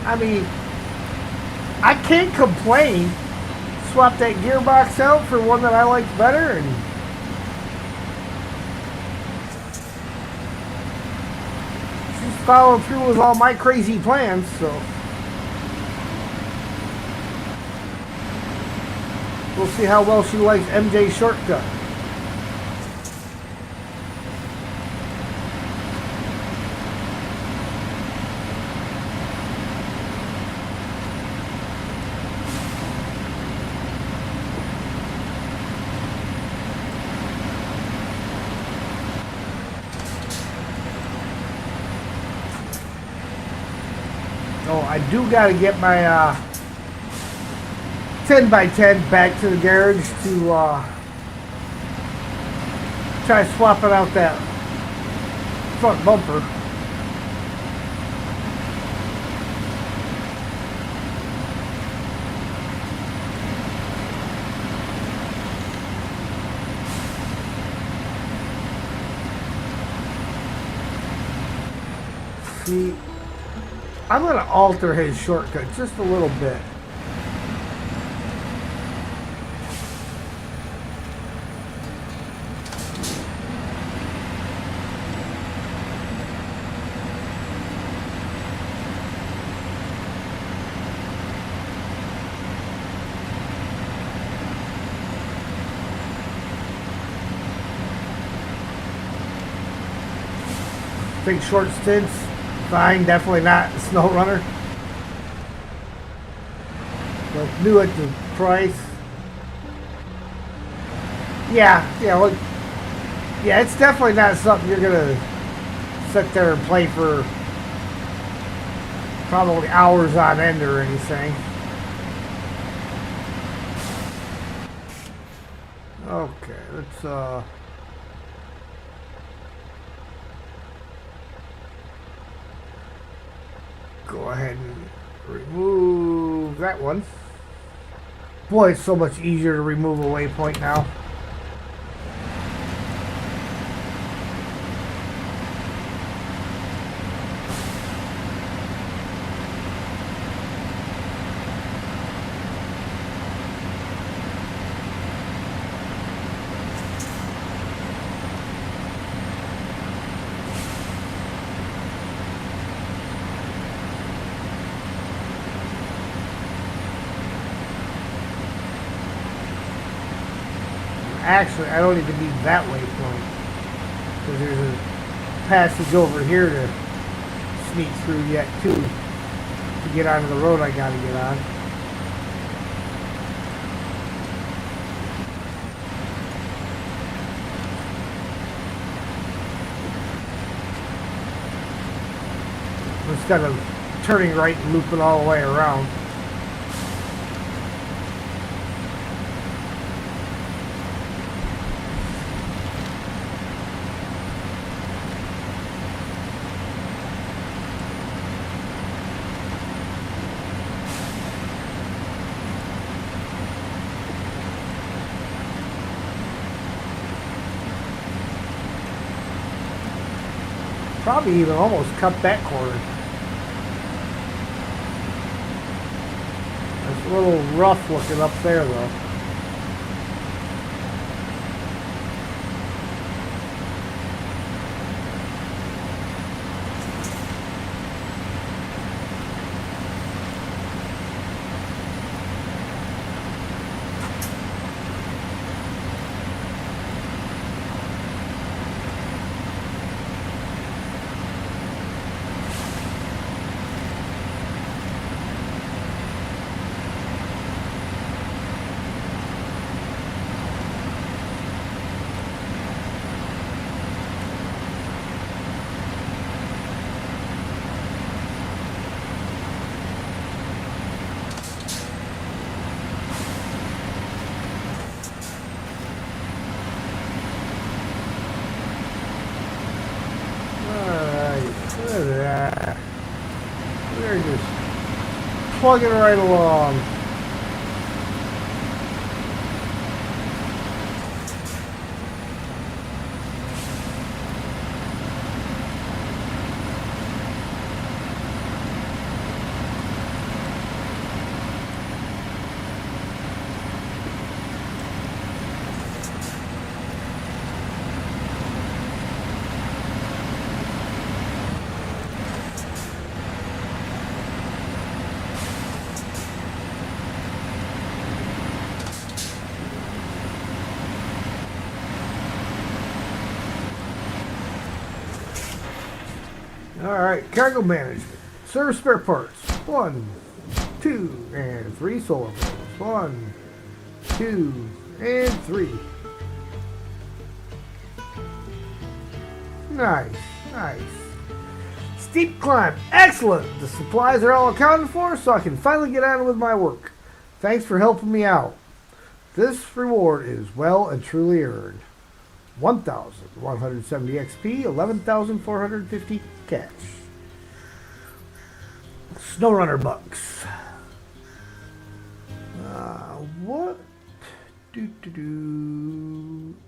I mean, I can't complain. Swap that gearbox out for one that I liked better, and she's followed through with all my crazy plans, so we'll see how well she likes MJ's shortcut. Oh, I do got to get my 10x10 back to the garage to try swapping out that front bumper. See, I'm going to alter his shortcut just a little bit. think short stints, fine. Definitely not Snowrunner. But new at the price. Yeah, look. Yeah, it's definitely not something you're gonna sit there and play for probably hours on end or anything. Okay, let's go ahead and remove that one. Boy, it's so much easier to remove a waypoint now. Actually, I don't even need that waypoint because there's a passage over here to sneak through yet too to get onto the road I gotta get on. Instead of turning right and looping all the way around. Probably even almost cut that corner. It's a little rough looking up there though. We're just plugging right along. Alright, cargo management. Service spare parts. 1, 2, and 3 solar panels. 1, 2, and 3. Nice. Steep climb. Excellent. The supplies are all accounted for, so I can finally get on with my work. Thanks for helping me out. This reward is well and truly earned. 1,170 XP, 11,450 cash. Snowrunner bucks. What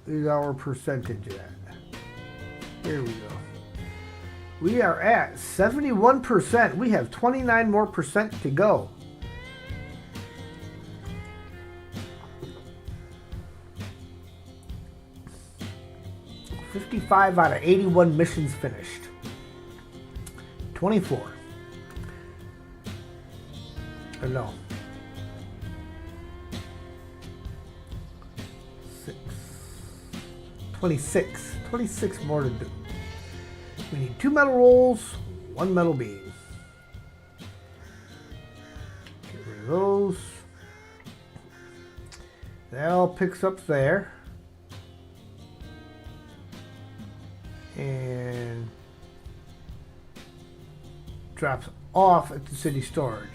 is our percentage at? Here we go. We are at 71%. We have 29 more percent to go. $55 out of 81 missions finished. 24. Or no. 6. 26. 26 more to do. We need 2 metal rolls, 1 metal beam. Get rid of those. That all picks up there. And drops off at the city storage.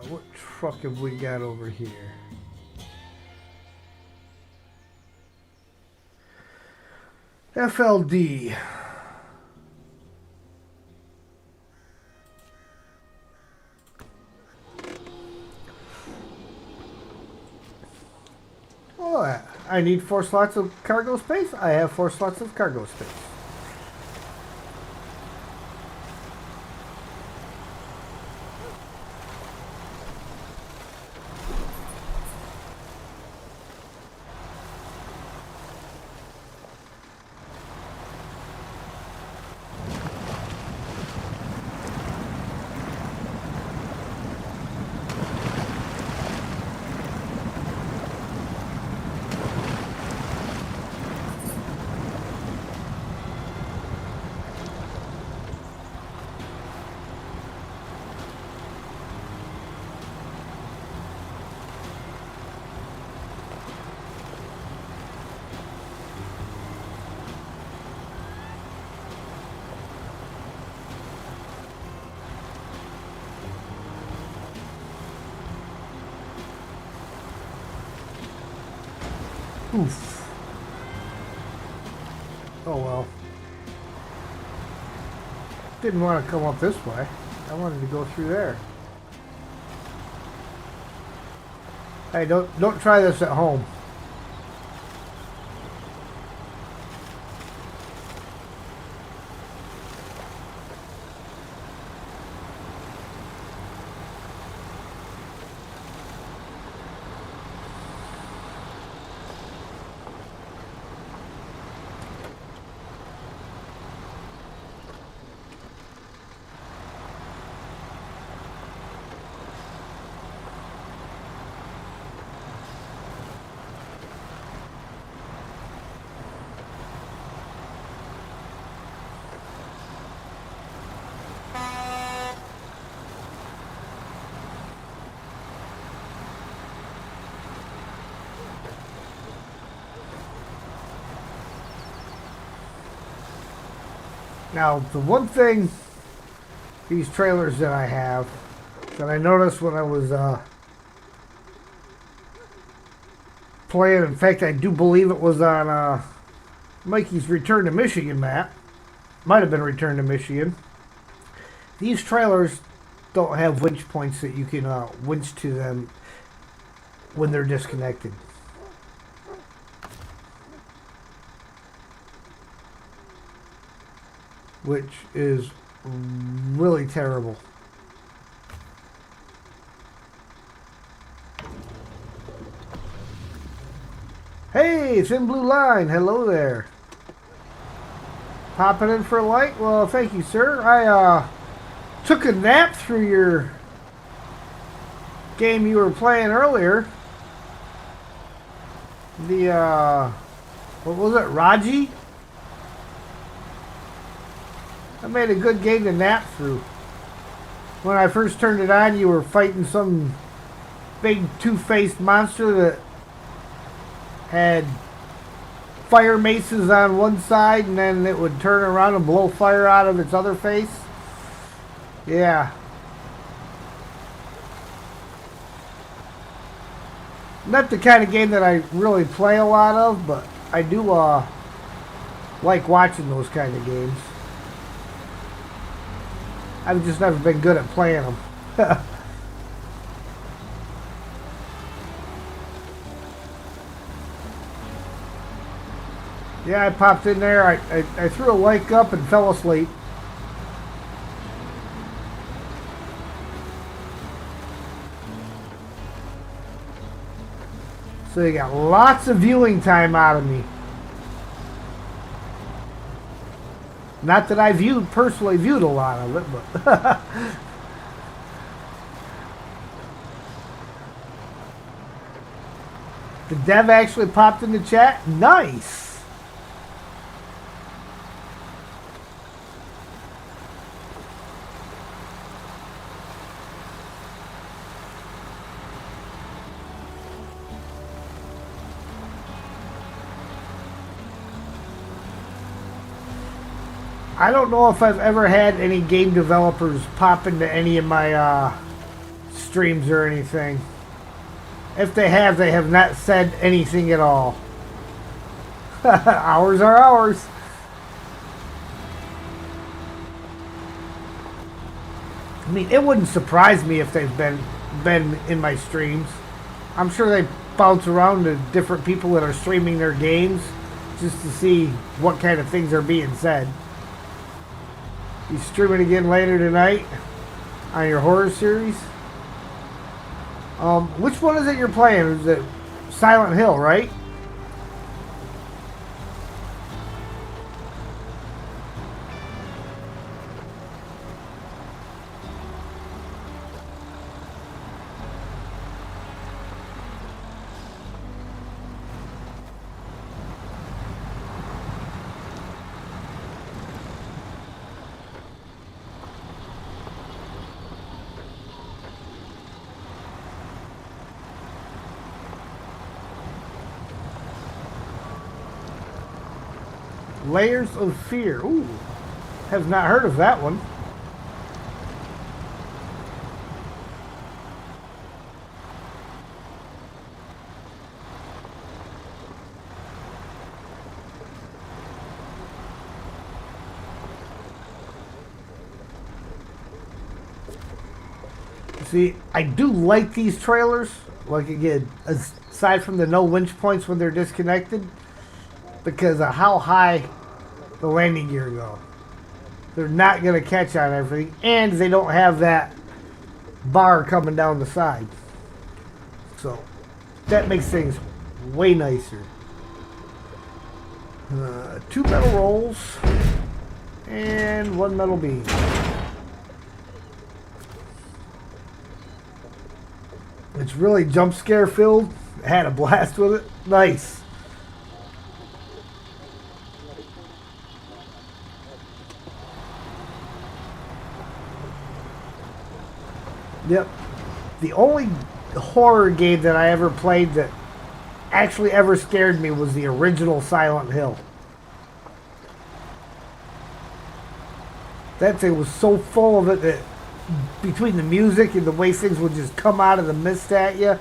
What truck have we got over here? FLD. Oh, I need 4 slots of cargo space. I have 4 slots of cargo space. Oof. Oh well. Didn't want to come up this way. I wanted to go through there. Hey, don't try this at home. Now, the one thing, these trailers that I have, that I noticed when I was playing, in fact, I do believe it was on Mikey's Return to Michigan map, might have been Return to Michigan, these trailers don't have winch points that you can winch to them when they're disconnected. Which is really terrible. Hey, Thin Blue Line, hello there. Popping in for a light? Well, thank you, sir. I took a nap through your game you were playing earlier. The, what was it, Raji? I made a good game to nap through. When I first turned it on, you were fighting some big two-faced monster that had fire maces on one side, and then it would turn around and blow fire out of its other face. Yeah. Not the kind of game that I really play a lot of, but I do like watching those kind of games. I've just never been good at playing them. Yeah, I popped in there. I threw a wake up and fell asleep. So you got lots of viewing time out of me. Not that I personally viewed a lot of it, but The dev actually popped in the chat. Nice. I don't know if I've ever had any game developers pop into any of my streams or anything. If they have not said anything at all. Ours are ours. I mean, it wouldn't surprise me if they've been in my streams. I'm sure they bounce around to different people that are streaming their games just to see what kind of things are being said. You streaming again later tonight on your horror series? Which one is it you're playing? Is it Silent Hill, right? Layers of Fear. Ooh, have not heard of that one. See, I do like these trailers. Like, again, aside from the no winch points when they're disconnected, because of how high the landing gear go. They're not going to catch on everything, and they don't have that bar coming down the side. So that makes things way nicer. 2 metal rolls and 1 metal beam. It's really jump scare filled. Had a blast with it. Nice. Yep. The only horror game that I ever played that actually ever scared me was the original Silent Hill. That thing was so full of it that between the music and the way things would just come out of the mist at you.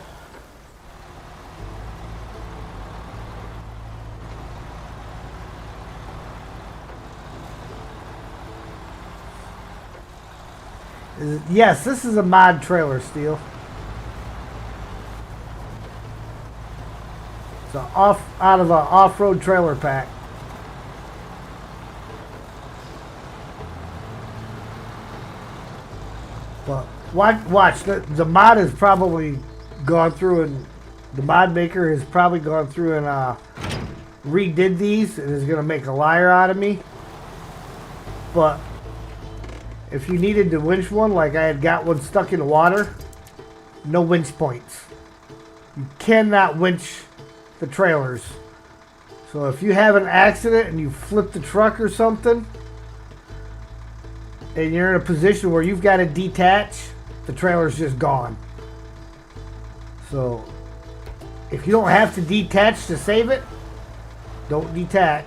Yes, this is a mod trailer, Steel. It's out of an off-road trailer pack. But watch the mod has probably gone through, and the mod maker has probably gone through and redid these and is going to make a liar out of me. But if you needed to winch one, like I had got one stuck in the water, no winch points. You cannot winch the trailers. So if you have an accident and you flip the truck or something, and you're in a position where you've got to detach, the trailer's just gone. So if you don't have to detach to save it, don't detach.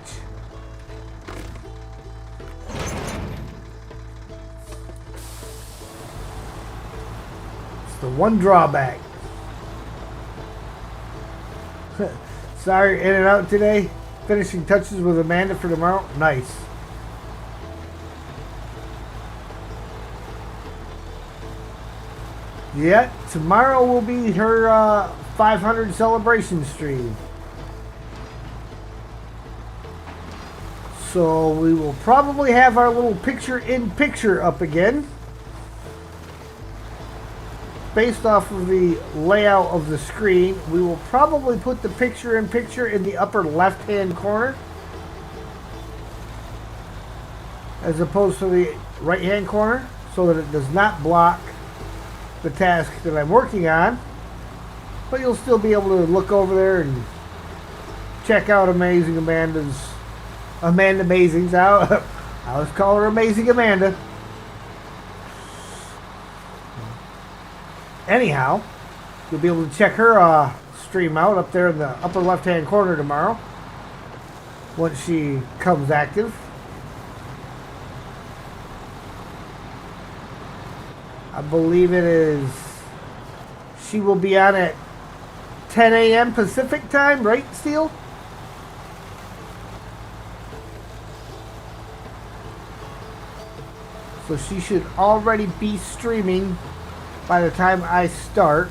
The one drawback. Sorry, in and out today. Finishing touches with Amanda for tomorrow. Nice. Yeah, tomorrow will be her 500 celebration stream. So we will probably have our little picture-in-picture up again. Based off of the layout of the screen, we will probably put the picture-in-picture in the upper left-hand corner as opposed to the right-hand corner, so that it does not block the task that I'm working on. But you'll still be able to look over there and check out Amanda Amazing's out. I always call her Amazing Amanda. Anyhow, you'll be able to check her stream out up there in the upper left-hand corner tomorrow once she comes active. I believe it is. She will be on at 10 a.m. Pacific time, right, Steel? So she should already be streaming by the time I start.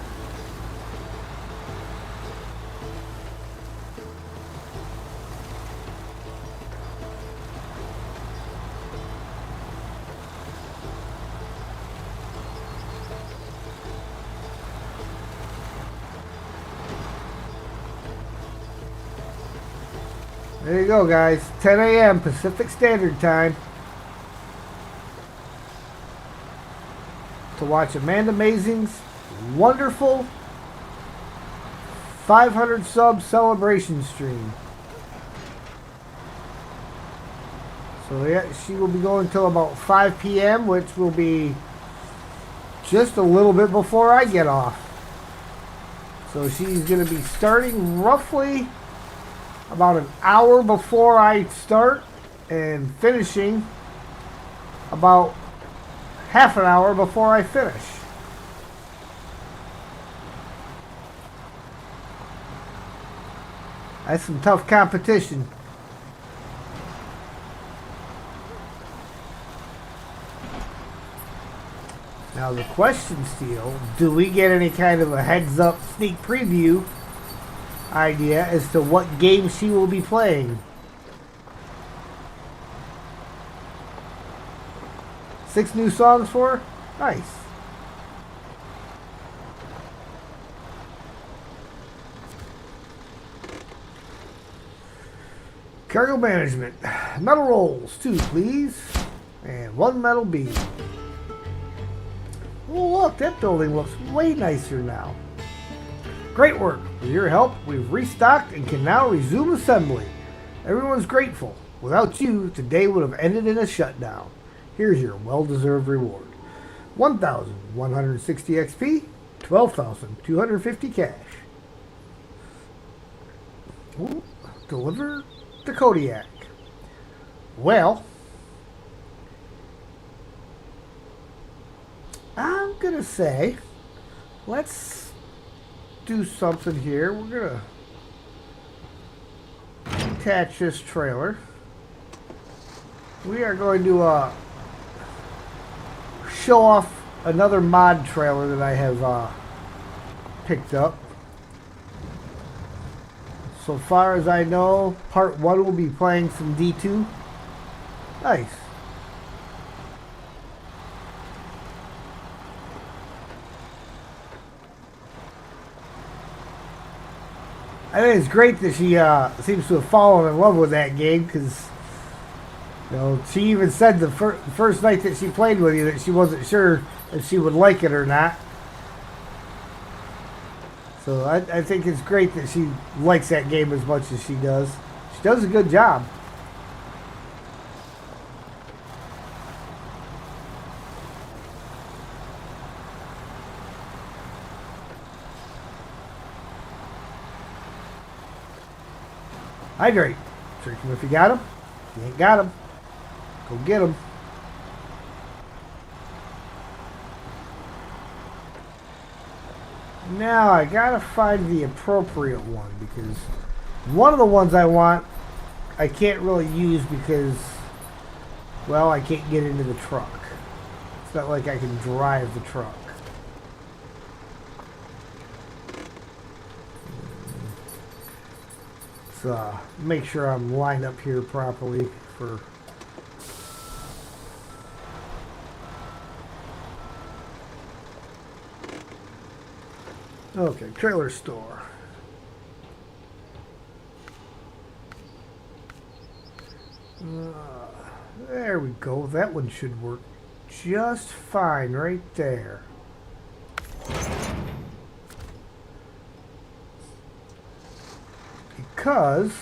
There you go, guys. 10 a.m. Pacific Standard Time to watch Amanda Amazing's wonderful 500 sub celebration stream. So yeah, she will be going till about 5 p.m., which will be just a little bit before I get off. So she's going to be starting roughly about an hour before I start and finishing about half an hour before I finish. That's some tough competition. Now the question, Steel, do we get any kind of a heads up sneak preview idea as to what game she will be playing? 6 new songs for her? Nice. Cargo management. Metal rolls, 2 please. And 1 metal beam. Oh look, that building looks way nicer now. Great work. With your help, we've restocked and can now resume assembly. Everyone's grateful. Without you, today would have ended in a shutdown. Here's your well-deserved reward. 1,160 XP, 12,250 cash. Ooh, deliver to Kodiak. Well, I'm going to say, let's do something here. We're going to attach this trailer. We are going to show off another mod trailer that I have picked up. So far as I know, part 1 will be playing some D2. Nice. I think it's great that she seems to have fallen in love with that game, because you know, she even said the first night that she played with you that she wasn't sure if she would like it or not. So I think it's great that she likes that game as much as she does. She does a good job. Hydrate. Drink them if you got them. If you ain't got them, go get them. Now I gotta find the appropriate one, because one of the ones I want I can't really use because, well, I can't get into the truck. It's not like I can drive the truck. Let's make sure I'm lined up here properly for... Okay, trailer store. There we go. That one should work just fine right there. because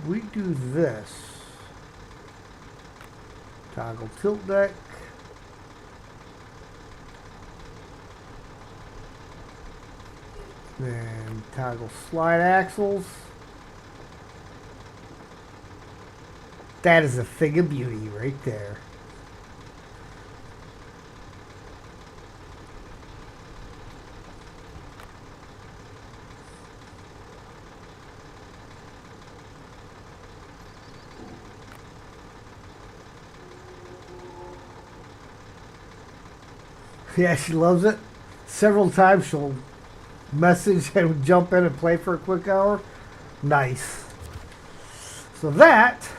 we do this. Toggle tilt deck. Then toggle slide axles. That is a thing of beauty right there. Yeah, she loves it. Several times she'll message and jump in and play for a quick hour. Nice. So that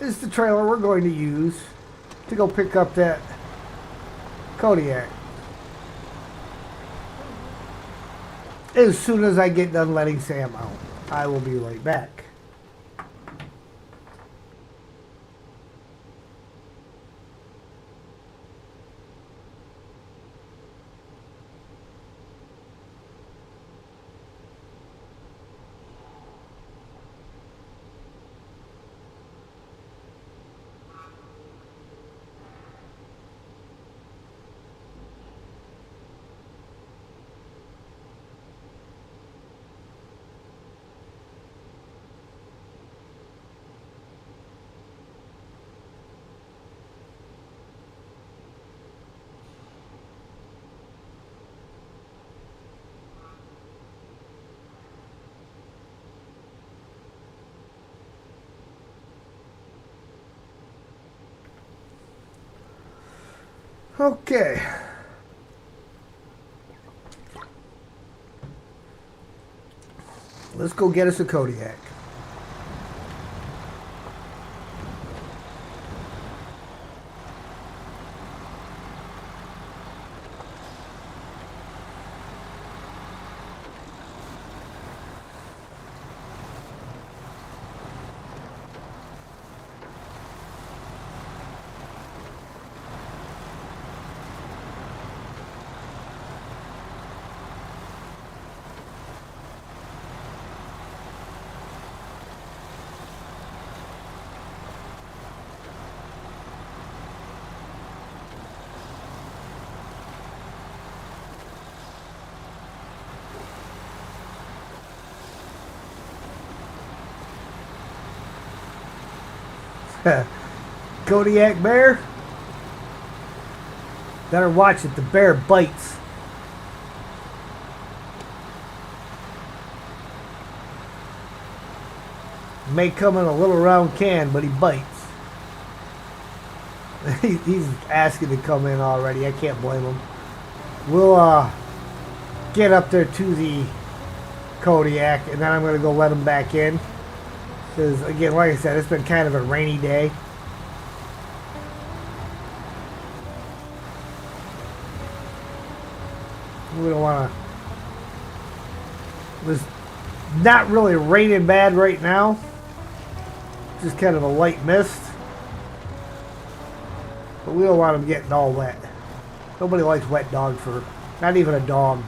is the trailer we're going to use to go pick up that Kodiak. As soon as I get done letting Sam out, I will be right back. Okay. Let's go get us a Kodiak. Kodiak bear. Better watch it. The bear bites. May come in a little round can, but he bites. He's asking to come in already. I can't blame him. We'll get up there to the Kodiak, and then I'm going to go let him back in. Because, again, like I said, it's been kind of a rainy day. We don't want to... It's not really raining bad right now. Just kind of a light mist. But we don't want them getting all wet. Nobody likes wet dog fur. Not even a dog.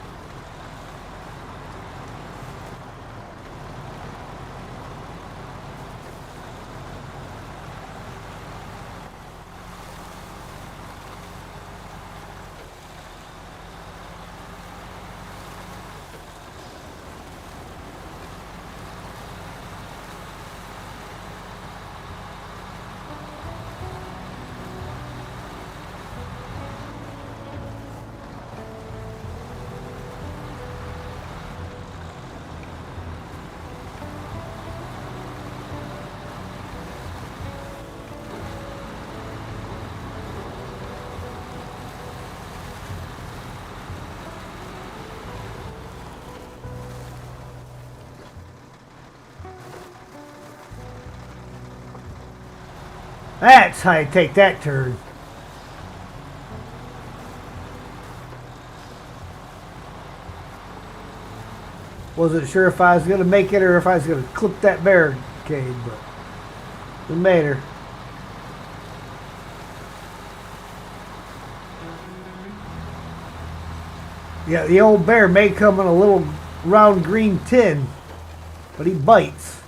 That's how you take that turn. Wasn't sure if I was going to make it or if I was going to clip that barricade, but we made her. Yeah, the old bear may come in a little round green tin. but he bites.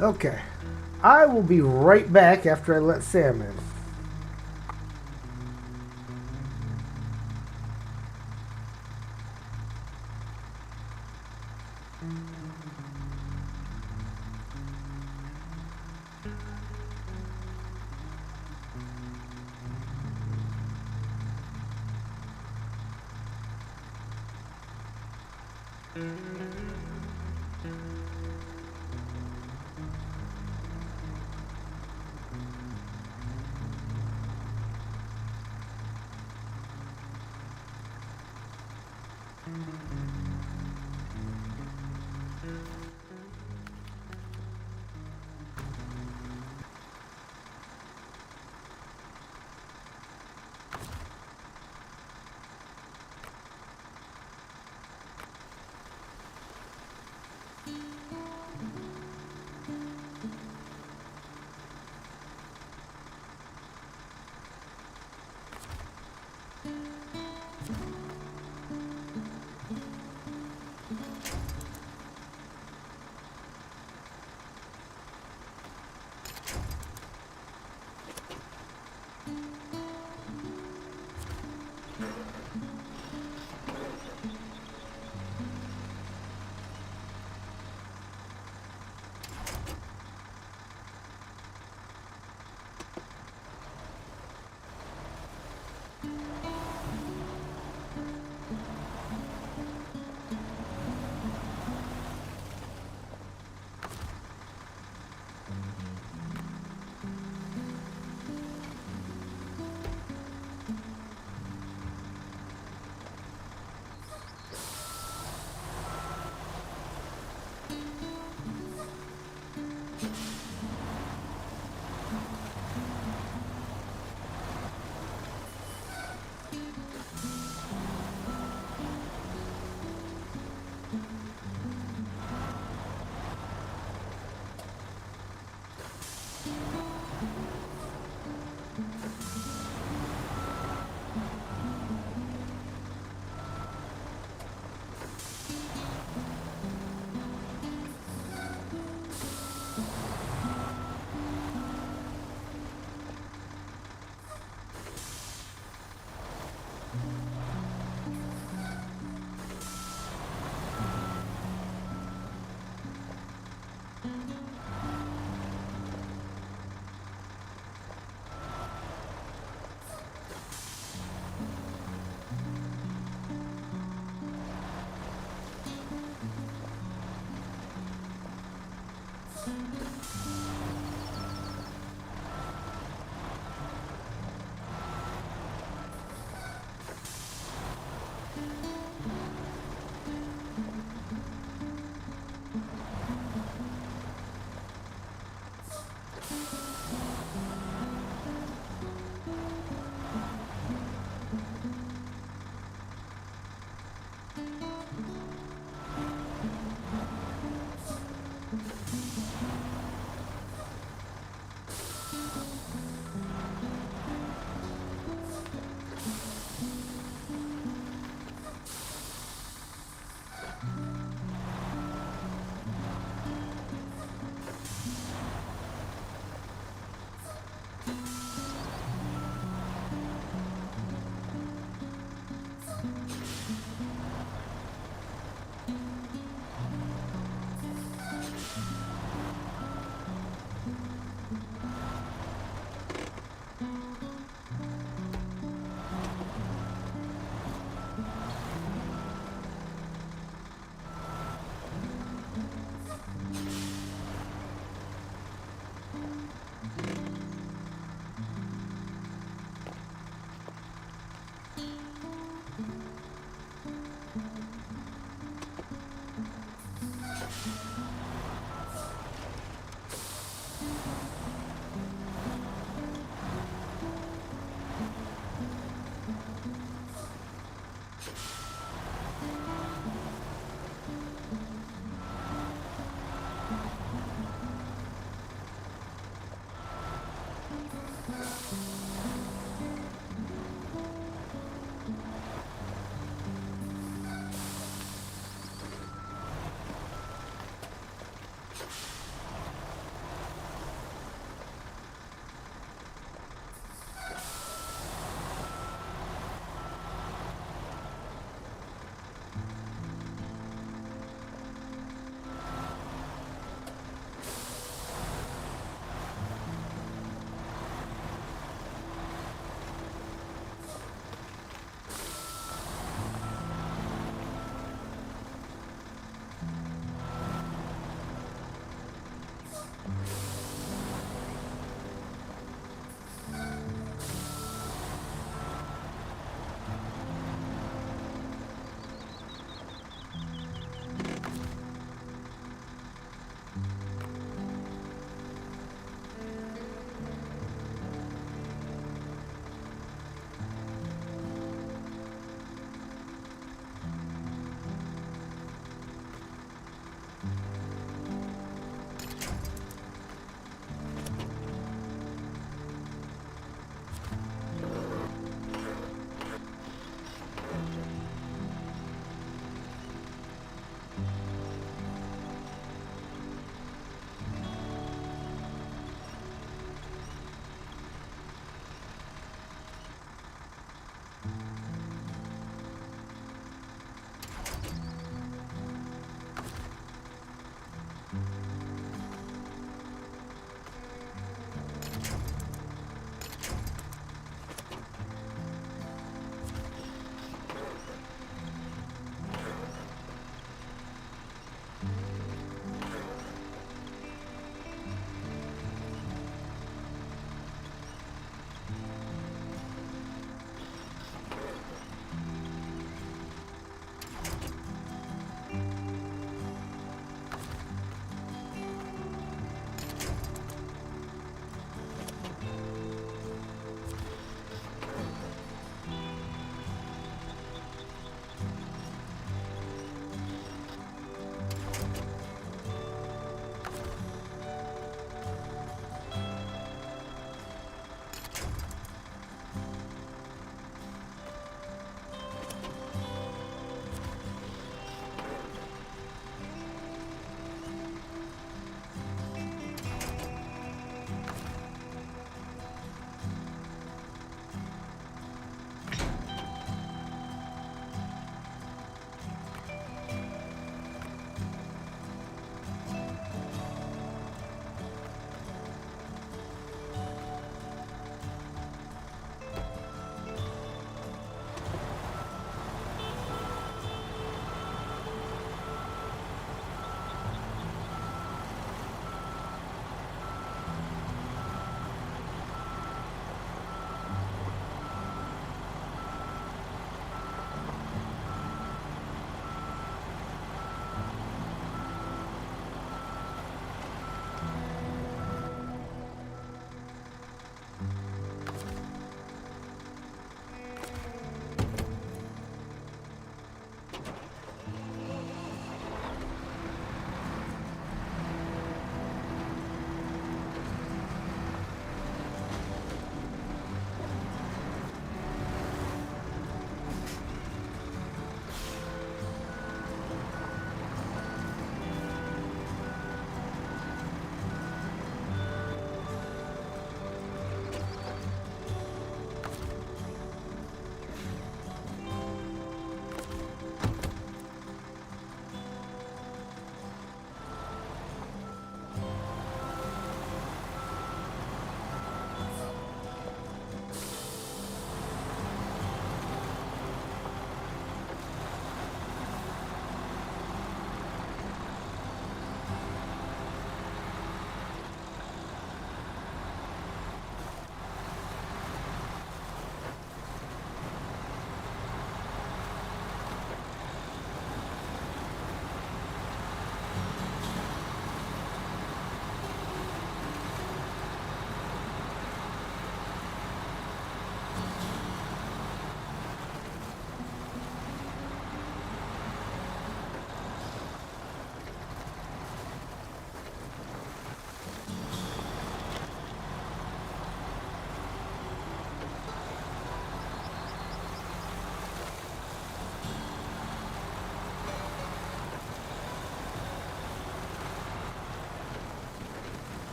Okay, I will be right back after I let Sam in.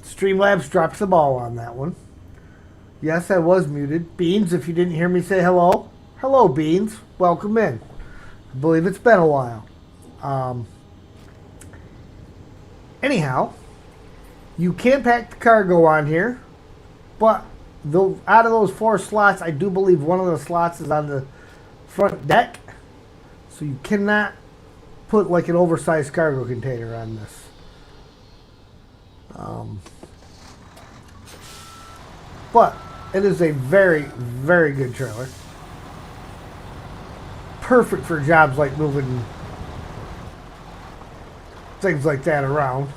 Streamlabs dropped the ball on that one. Yes, I was muted. Beans, if you didn't hear me say hello. Hello, Beans. Welcome in. I believe it's been a while. Anyhow, you can pack the cargo on here, but out of those 4 slots, I do believe one of the slots is on the front deck, so you cannot put like an oversized cargo container on this. But it is a very, very good trailer. Perfect for jobs like moving things like that around.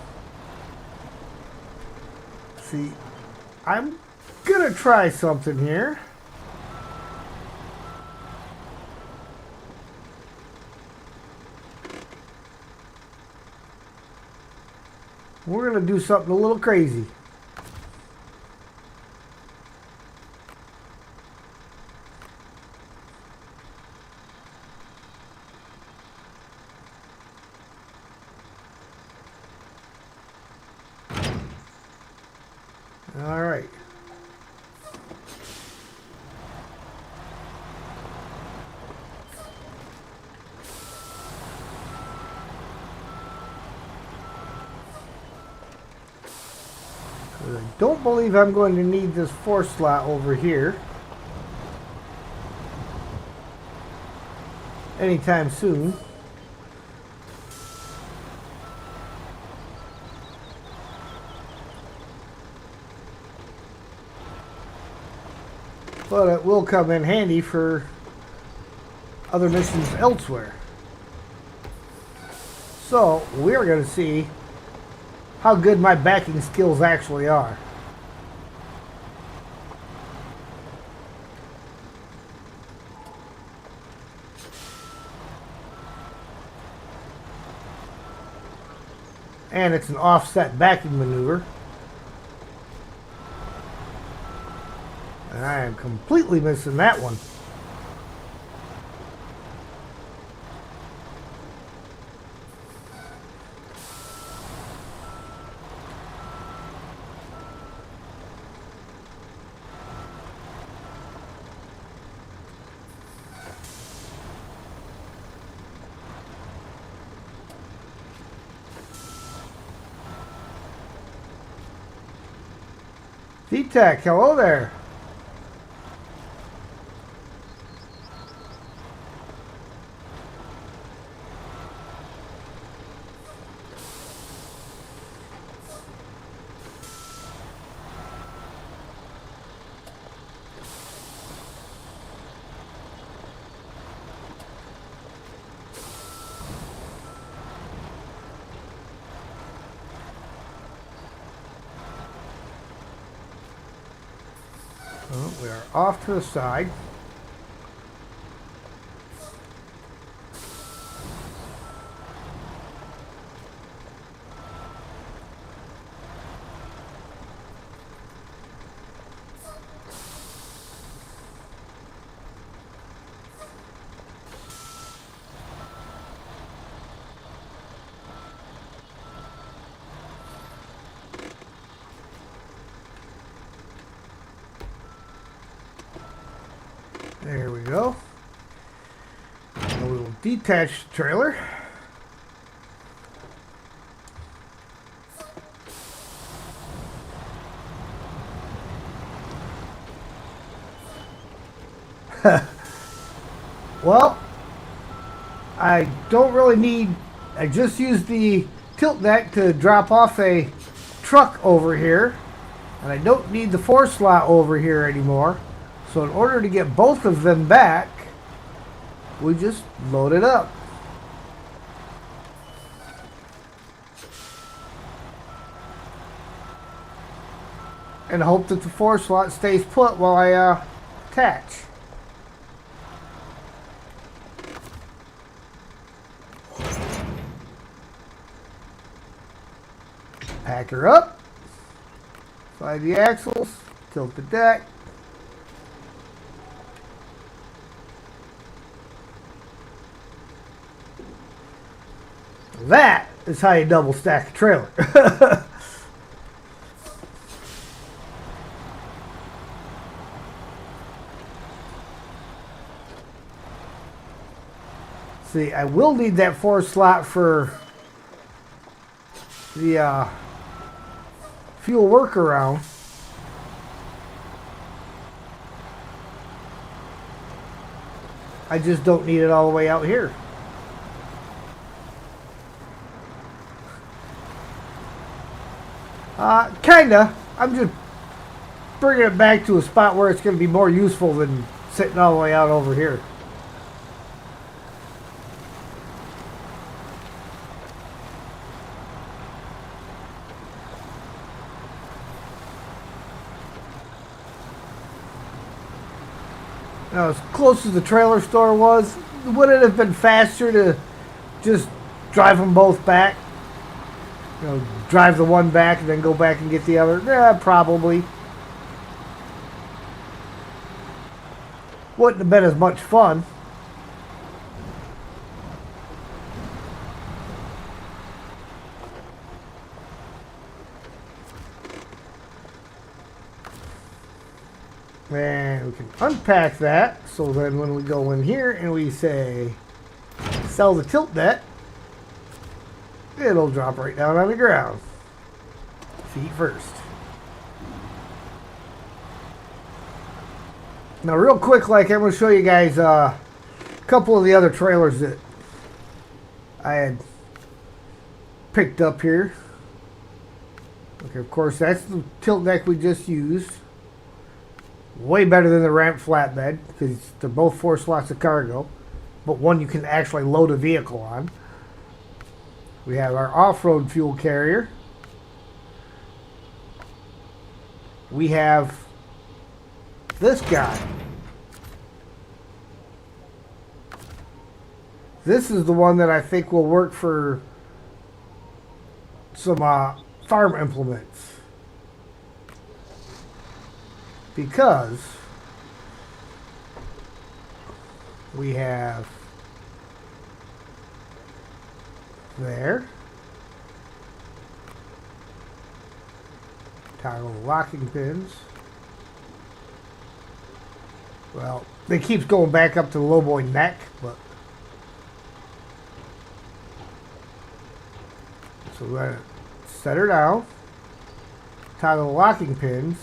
See, I'm gonna try something here. We're gonna do something a little crazy. All right. I don't believe I'm going to need this 4 slot over here anytime soon. But it will come in handy for other missions elsewhere. So we're going to see how good my backing skills actually are. And it's an offset backing maneuver. And I am completely missing that one. D-Tech, hello there. Oh, we are off to the side. There we go. Now we will detach the trailer. Well, I don't really need, I just used the tilt deck to drop off a truck over here, and I don't need the 4 slot over here anymore. So in order to get both of them back, we just load it up. And hope that the 4 slot stays put while I attach. Pack her up. Slide the axles. Tilt the deck. That is how you double stack a trailer. See, I will need that 4 slot for the fuel workaround. I just don't need it all the way out here. Kinda. I'm just bringing it back to a spot where it's going to be more useful than sitting all the way out over here. Now, as close as the trailer store was, would it have been faster to just drive them both back? You know, drive the one back and then go back and get the other? Yeah, probably. Wouldn't have been as much fun. And we can unpack that. So then when we go in here and we say sell the tilt deck, it'll drop right down on the ground. Feet first. Now real quick, I'm going to show you guys a couple of the other trailers that I had picked up here. Okay, of course that's the tilt deck we just used. Way better than the ramp flatbed because they're both 4 slots of cargo, but one you can actually load a vehicle on. We have our off-road fuel carrier. We have this guy. This is the one that I think will work for some farm implements. Because we have there toggle locking pins. Well, they keep going back up to the lowboy neck, but so we're gonna set her down, toggle the locking pins.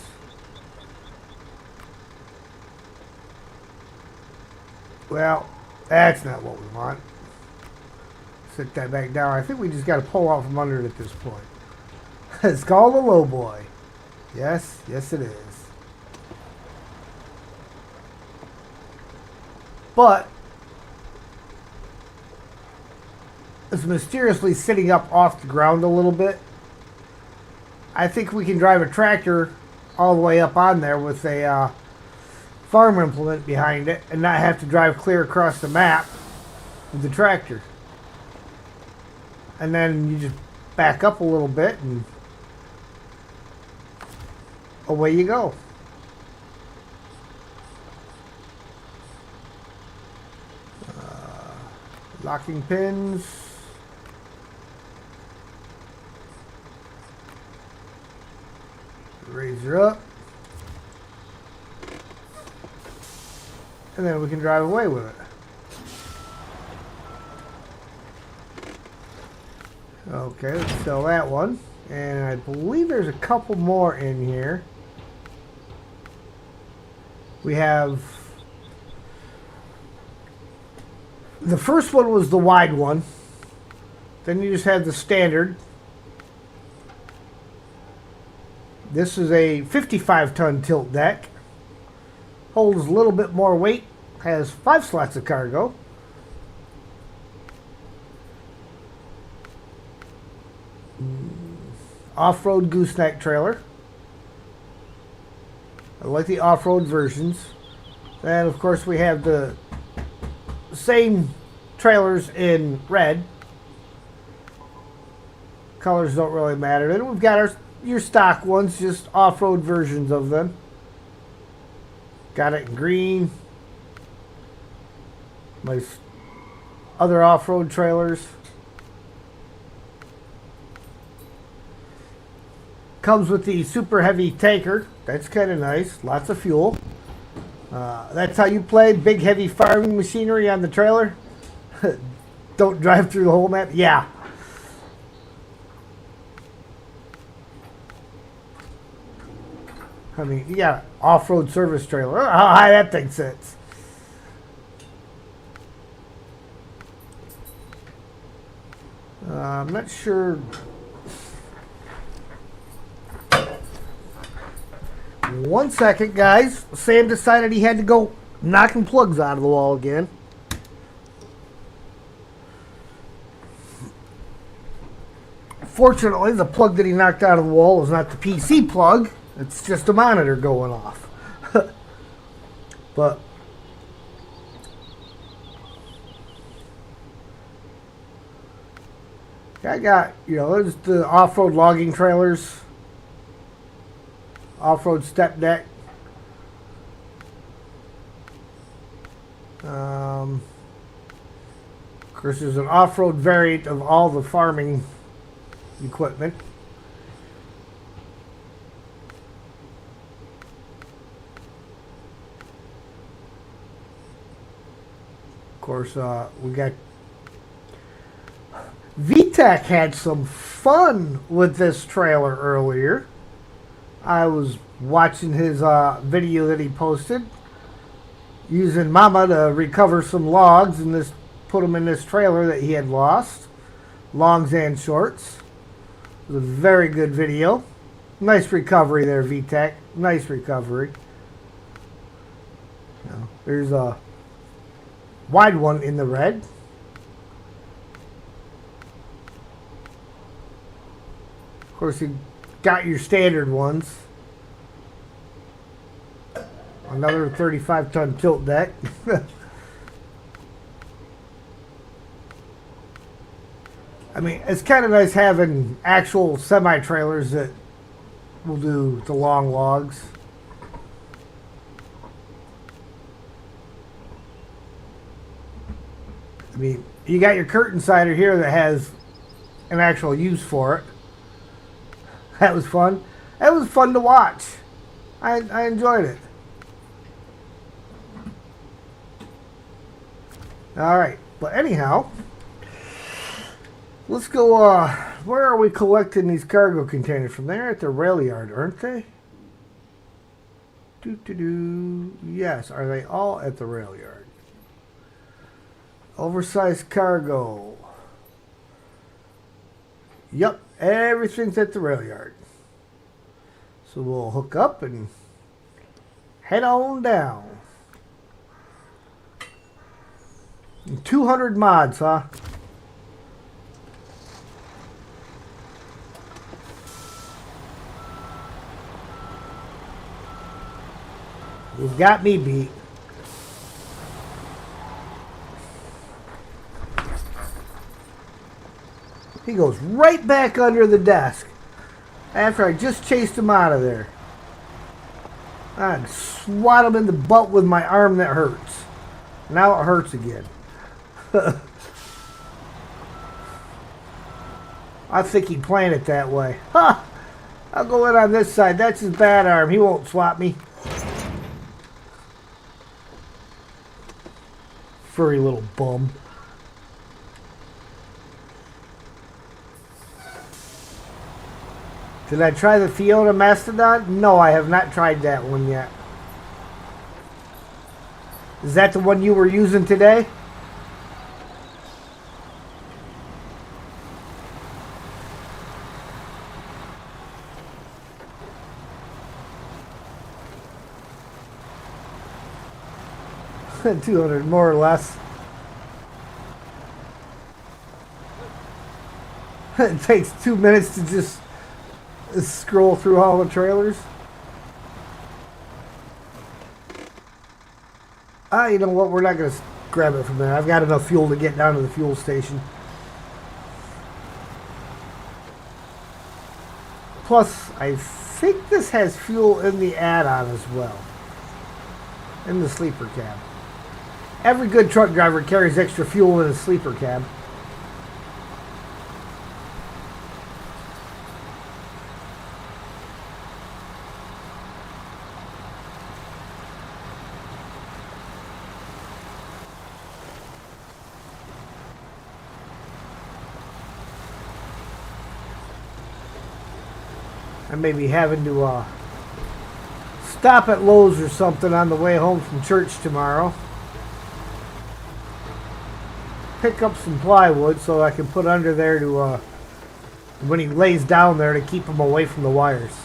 Well, that's not what we want. Set that back down. I think we just got to pull out from under it at this point. It's called a lowboy. Yes, yes it is. But it's mysteriously sitting up off the ground a little bit. I think we can drive a tractor all the way up on there with a farm implement behind it and not have to drive clear across the map with the tractor. And then you just back up a little bit and away you go. Locking pins. Raise her up. And then we can drive away with it. Okay, let's sell that one. And I believe there's a couple more in here. We have... The first one was the wide one. Then you just have the standard. This is a 55-ton tilt deck. Holds a little bit more weight. Has 5 slots of cargo. Off-road gooseneck trailer. I like the off-road versions. And of course we have the same trailers in red. Colors don't really matter. Then we've got your stock ones, just off-road versions of them. Got it in green. My other off-road trailers. Comes with the super heavy tanker. That's kind of nice. Lots of fuel. That's how you play big heavy farming machinery on the trailer. Don't drive through the whole map? Yeah. I mean, you got an off-road service trailer. Look how high that thing sits. I'm not sure. One second, guys. Sam decided he had to go knocking plugs out of the wall again. Fortunately, the plug that he knocked out of the wall is not the PC plug. It's just a monitor going off. But I got, there's the off-road logging trailers, off-road step deck. Of course, there's an off-road variant of all the farming equipment. Of course, we got VTech had some fun with this trailer earlier. I was watching his video that he posted using Mama to recover some logs and put them in this trailer that he had lost, longs and shorts. It was a very good video. Nice recovery there, VTech. Nice recovery. There's a wide one in the red. Of course, you got your standard ones. Another 35-ton tilt deck. I mean, it's kind of nice having actual semi-trailers that will do the long logs. I mean, you got your curtain sider here that has an actual use for it. That was fun. That was fun to watch. I enjoyed it. Alright, but anyhow, let's go, where are we collecting these cargo containers from? They're at the rail yard, aren't they? Yes, are they all at the rail yard? Oversized cargo. Yep, everything's at the rail yard. So we'll hook up and head on down. 200 mods, huh? You've got me beat. He goes right back under the desk after I just chased him out of there. I'd swat him in the butt with my arm that hurts. Now it hurts again. I think he planned it that way. Ha! I'll go in on this side. That's his bad arm. He won't swap me. Furry little bum. Did I try the Fiona Mastodon? No, I have not tried that one yet. Is that the one you were using today? $200 more or less. It takes 2 minutes to just scroll through all the trailers. You know what? We're not going to grab it from there. I've got enough fuel to get down to the fuel station. Plus, I think this has fuel in the add-on as well. In the sleeper cab. Every good truck driver carries extra fuel in his sleeper cab. I may be having to stop at Lowe's or something on the way home from church tomorrow. Pick up some plywood so I can put under there to when he lays down there to keep him away from the wires.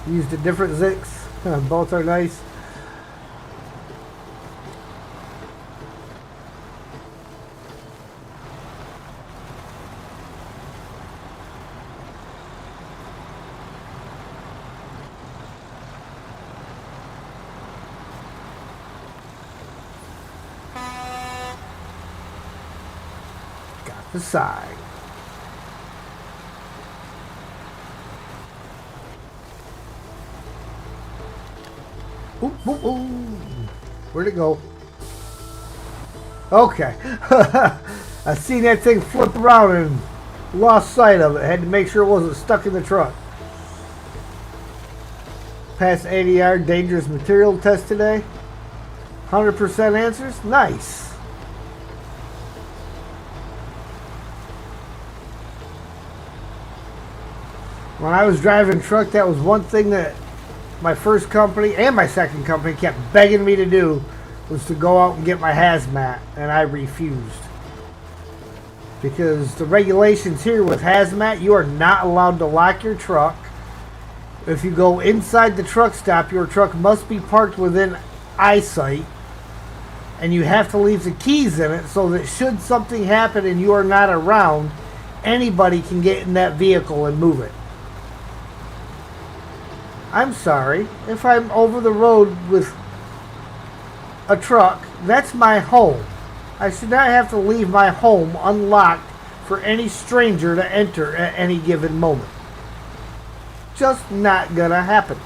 Used a different Zix. Both are nice. Got the side. Ooh, ooh, ooh. Where'd it go? Okay. I seen that thing flip around and lost sight of it. Had to make sure it wasn't stuck in the truck. Passed 80-yard dangerous material test today. 100% answers. Nice. When I was driving a truck, that was one thing that my first company and my second company kept begging me to do, was to go out and get my hazmat, and I refused. Because the regulations here with hazmat, you are not allowed to lock your truck. If you go inside the truck stop, your truck must be parked within eyesight, and you have to leave the keys in it so that should something happen and you are not around, anybody can get in that vehicle and move it. I'm sorry, if I'm over the road with a truck, that's my home. I should not have to leave my home unlocked for any stranger to enter at any given moment. Just not gonna happen.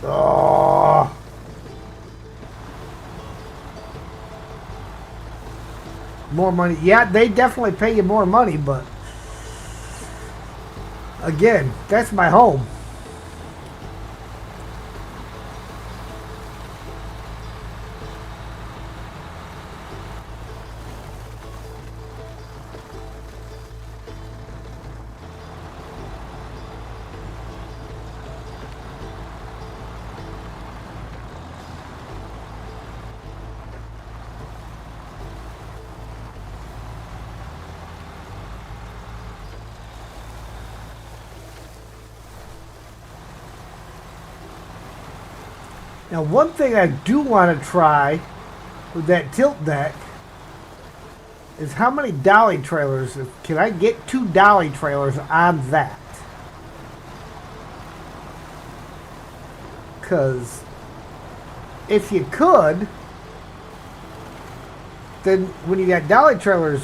Oh. More money. Yeah, they definitely pay you more money, but again, that's my home. Now, one thing I do want to try with that tilt deck is how many dolly trailers, can I get 2 dolly trailers on that? Because if you could, then when you got dolly trailers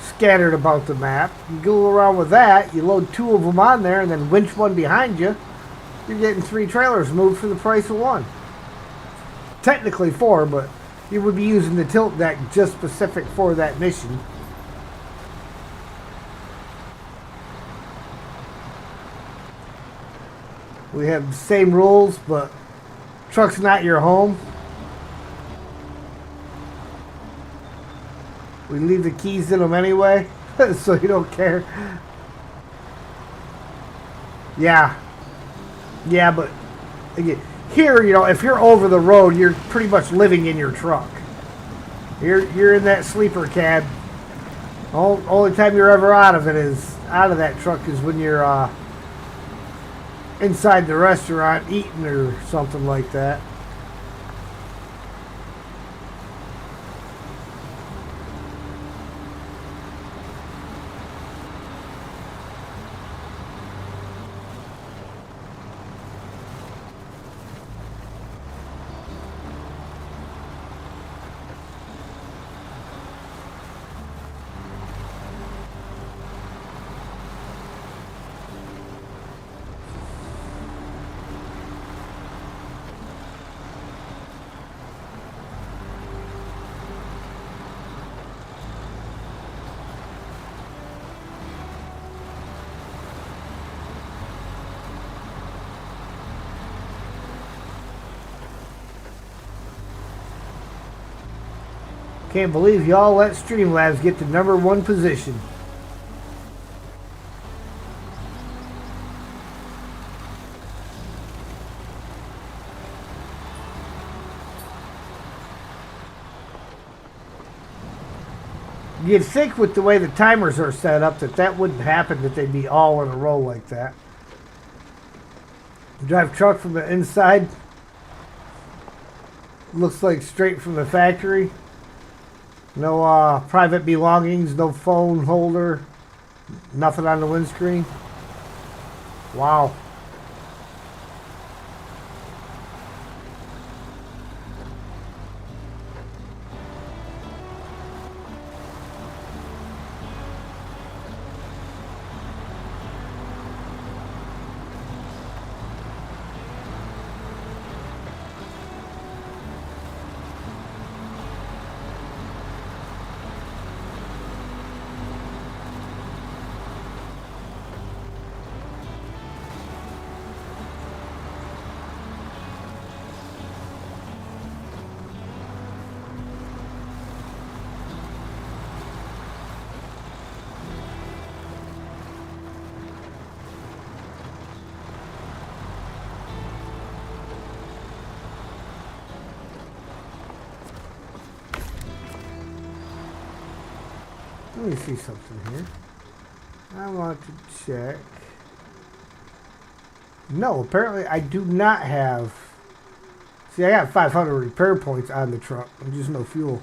scattered about the map, you go around with that, you load 2 of them on there and then winch one behind you, you're getting 3 trailers moved for the price of 1. Technically 4, but you would be using the tilt deck just specific for that mission. We have the same rules, but truck's not your home. We leave the keys in them anyway, so you don't care. Yeah, but again, here, you know, if you're over the road, you're pretty much living in your truck. You're in that sleeper cab. Only time you're ever out of that truck is when you're inside the restaurant eating or something like that. Can't believe y'all let Streamlabs get to #1 position. You'd think with the way the timers are set up that wouldn't happen, that they'd be all in a row like that. Drive truck from the inside. Looks like straight from the factory. No private belongings, no phone holder, nothing on the windscreen. Wow. Let me see something here. I want to check. No, apparently I do not have. See, I got 500 repair points on the truck. And just no fuel.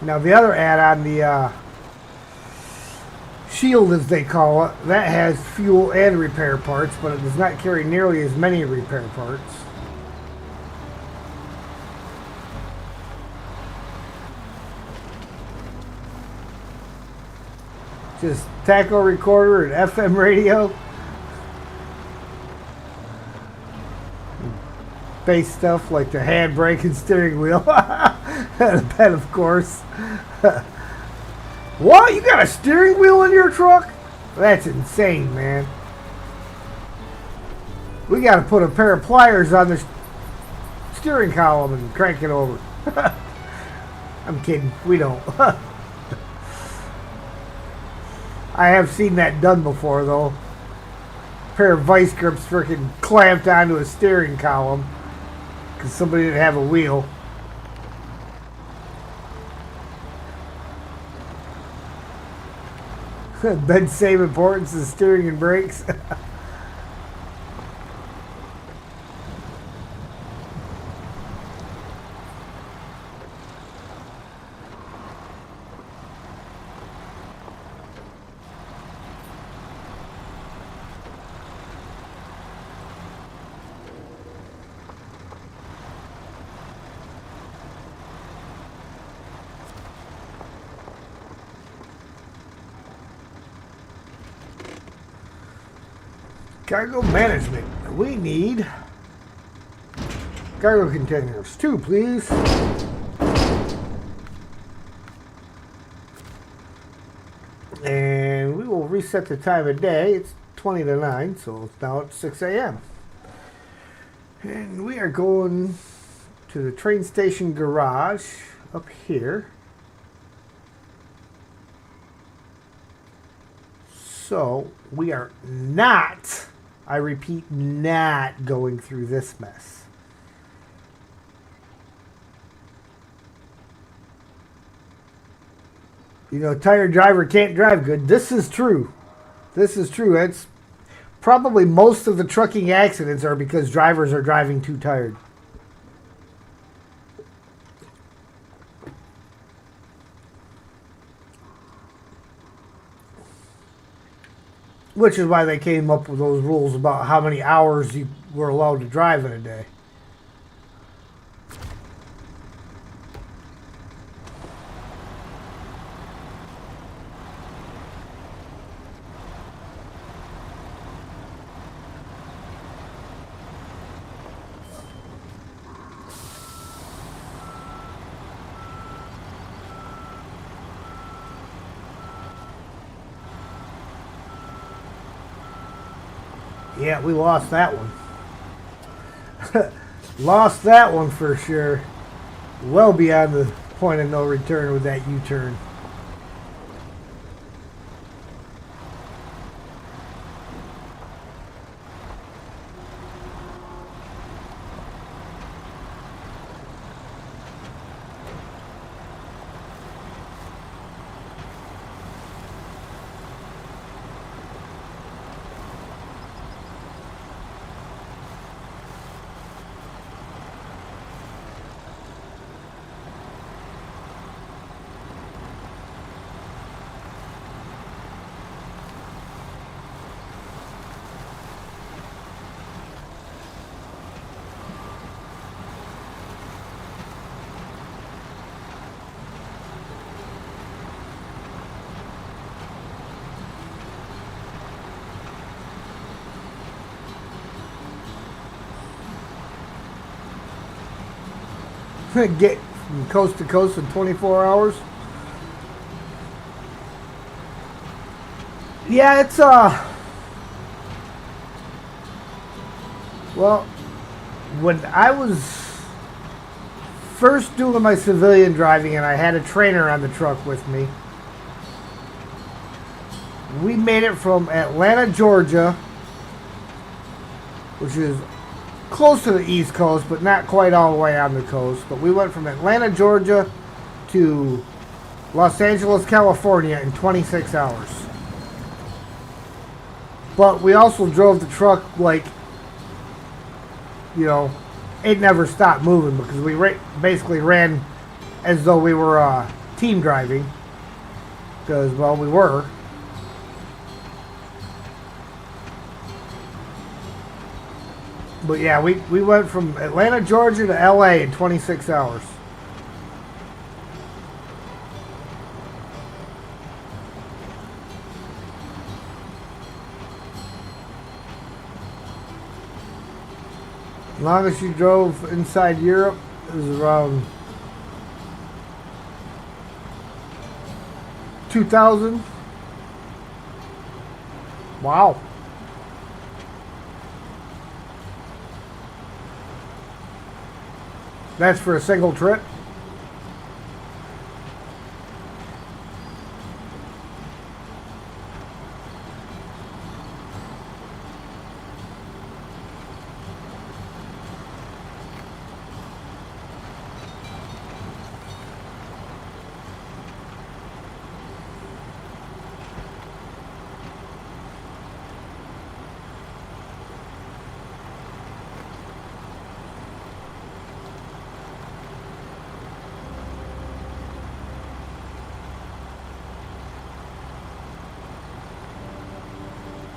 Now the other add-on, the Shield, as they call it, that has fuel and repair parts, but it does not carry nearly as many repair parts. Just tacho recorder and FM radio. Base stuff like the handbrake and steering wheel. And a pen, of course. What? You got a steering wheel in your truck? That's insane, man. We got to put a pair of pliers on the steering column and crank it over. I'm kidding. We don't. I have seen that done before, though. A pair of vice grips freaking clamped onto a steering column because somebody didn't have a wheel. Bed same importance as steering and brakes. Cargo management. We need cargo containers. 2, please. And we will reset the time of day. It's 20 to 9, so it's now at 6 a.m. And we are going to the train station garage up here. So we are not, I repeat, not going through this mess. You know, tired driver can't drive good. This is true. This is true. It's probably most of the trucking accidents are because drivers are driving too tired. Which is why they came up with those rules about how many hours you were allowed to drive in a day. Yeah, we lost that one. Lost that one for sure. Well beyond the point of no return with that U-turn. Get from coast to coast in 24 hours. Yeah, it's well, when I was first doing my civilian driving and I had a trainer on the truck with me, we made it from Atlanta, Georgia, which is close to the East Coast, but not quite all the way on the coast. But we went from Atlanta, Georgia to Los Angeles, California in 26 hours. But we also drove the truck like, you know, it never stopped moving because we basically ran as though we were team driving. Because, well, we were. But yeah, we went from Atlanta, Georgia to LA in 26 hours. Longest you drove inside Europe is around 2,000. Wow. That's for a single trip?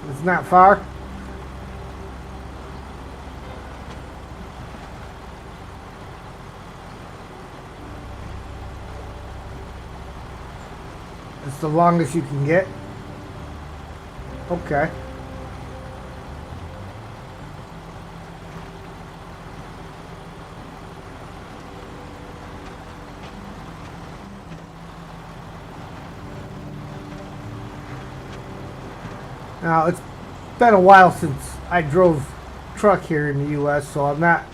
It's not far. It's the longest you can get. Okay. Now, it's been a while since I drove truck here in the U.S., so I'm not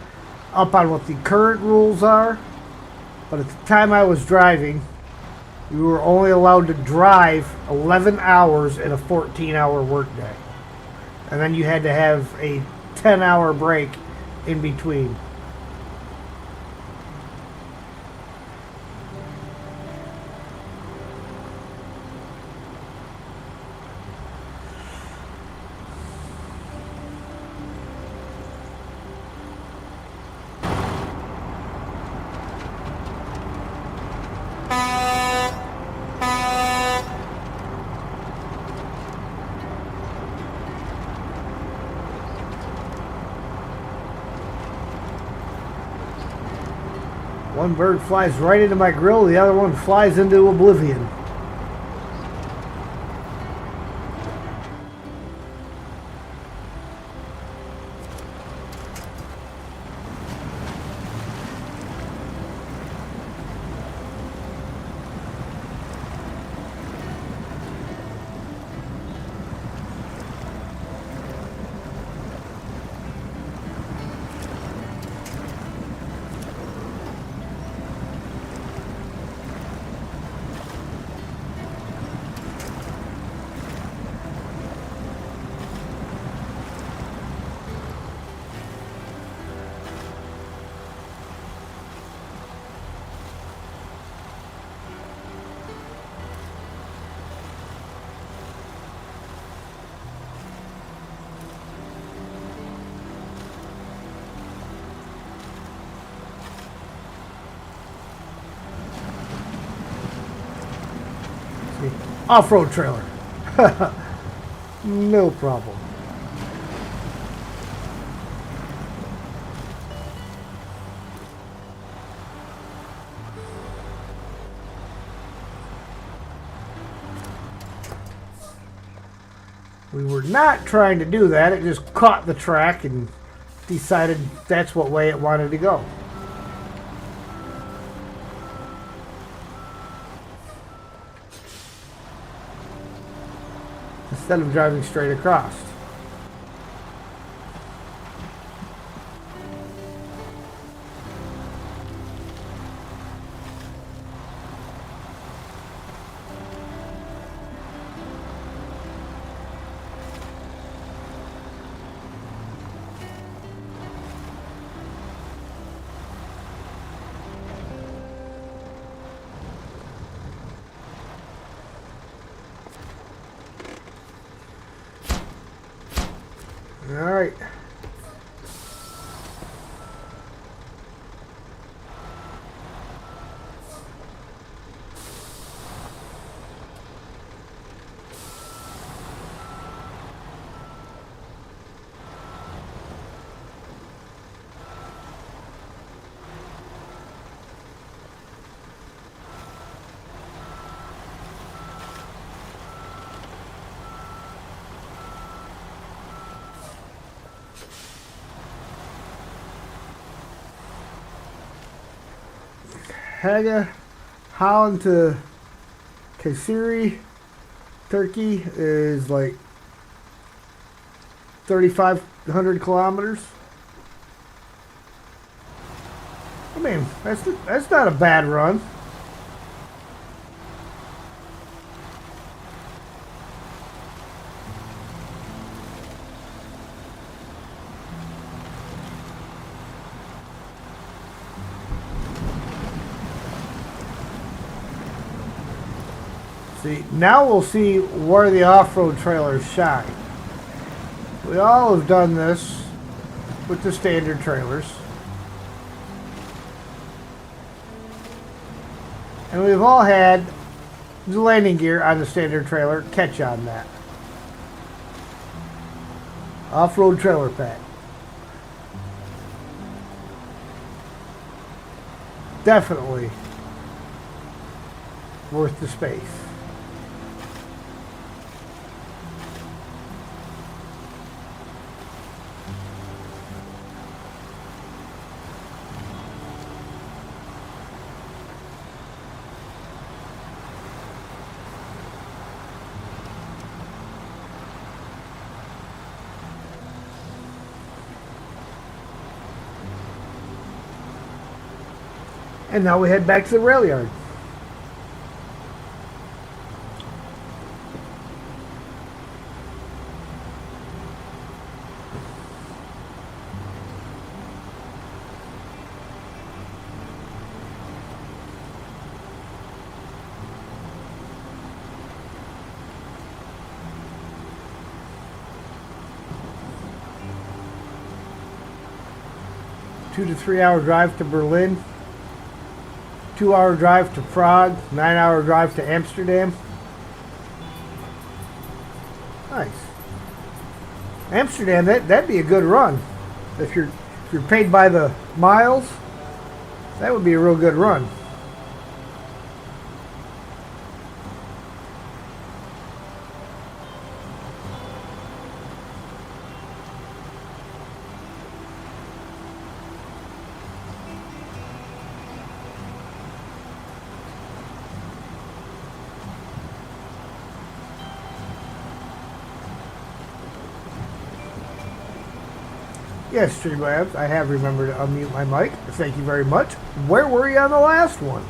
up on what the current rules are. But at the time I was driving, you were only allowed to drive 11 hours in a 14-hour workday. And then you had to have a 10-hour break in between. One bird flies right into my grill, the other one flies into oblivion. off-road trailer. No problem. We were not trying to do that. It just caught the track and decided that's what way it wanted to go. Instead of driving straight across. All right. Haga, Holland to Kayseri, Turkey is like 3,500 kilometers. I mean, that's not a bad run. See, now we'll see where the off-road trailers shine. We all have done this with the standard trailers. And we've all had the landing gear on the standard trailer catch on that. Off-road trailer pack. Definitely worth the space. And now we head back to the rail yard. Two to 3 hour drive to Berlin. 2 hour drive to Prague, 9 hour drive to Amsterdam. Nice. Amsterdam, that'd be a good run. If you're paid by the miles, that would be a real good run. Yes, Streamlabs, I have remembered to unmute my mic. Thank you very much. Where were you on the last one?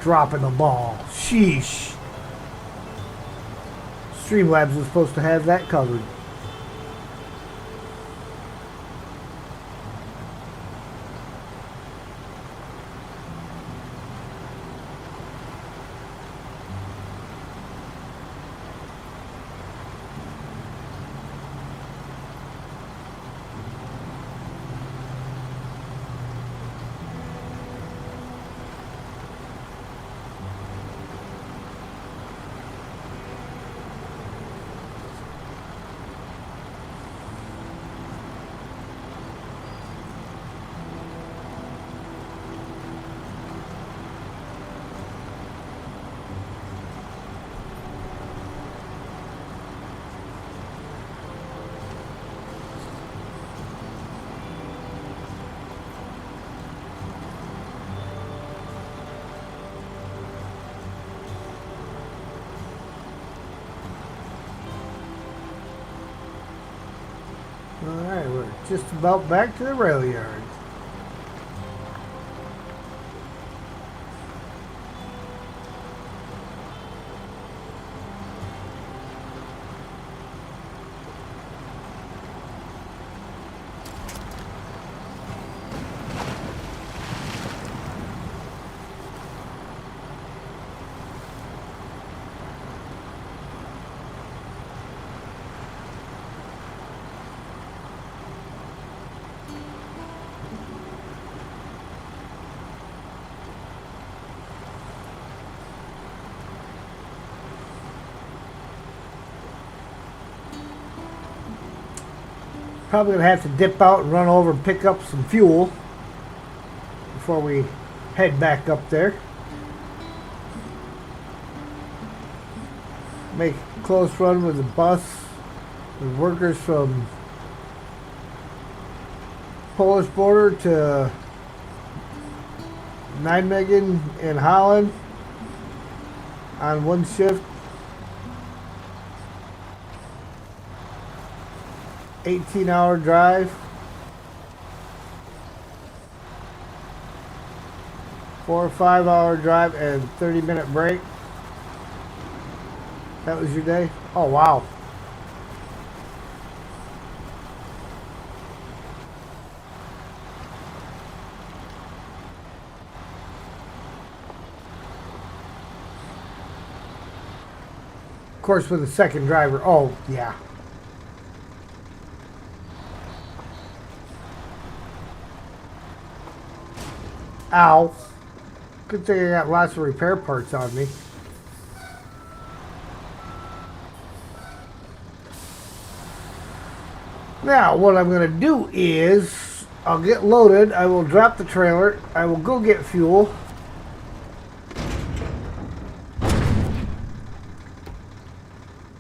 Dropping the ball. Sheesh. Streamlabs was supposed to have that covered. Alright, we're just about back to the rail yard. Probably gonna have to dip out and run over and pick up some fuel before we head back up there. Make a close run with the bus with workers from Polish border to Nijmegen in Holland on one shift. 18-hour drive. 4 or 5 hour drive and 30-minute break. That was your day? Oh, wow. Of course, with a second driver. Oh, yeah. Ow. Good thing I got lots of repair parts on me. Now, what I'm going to do is, I'll get loaded, I will drop the trailer, I will go get fuel.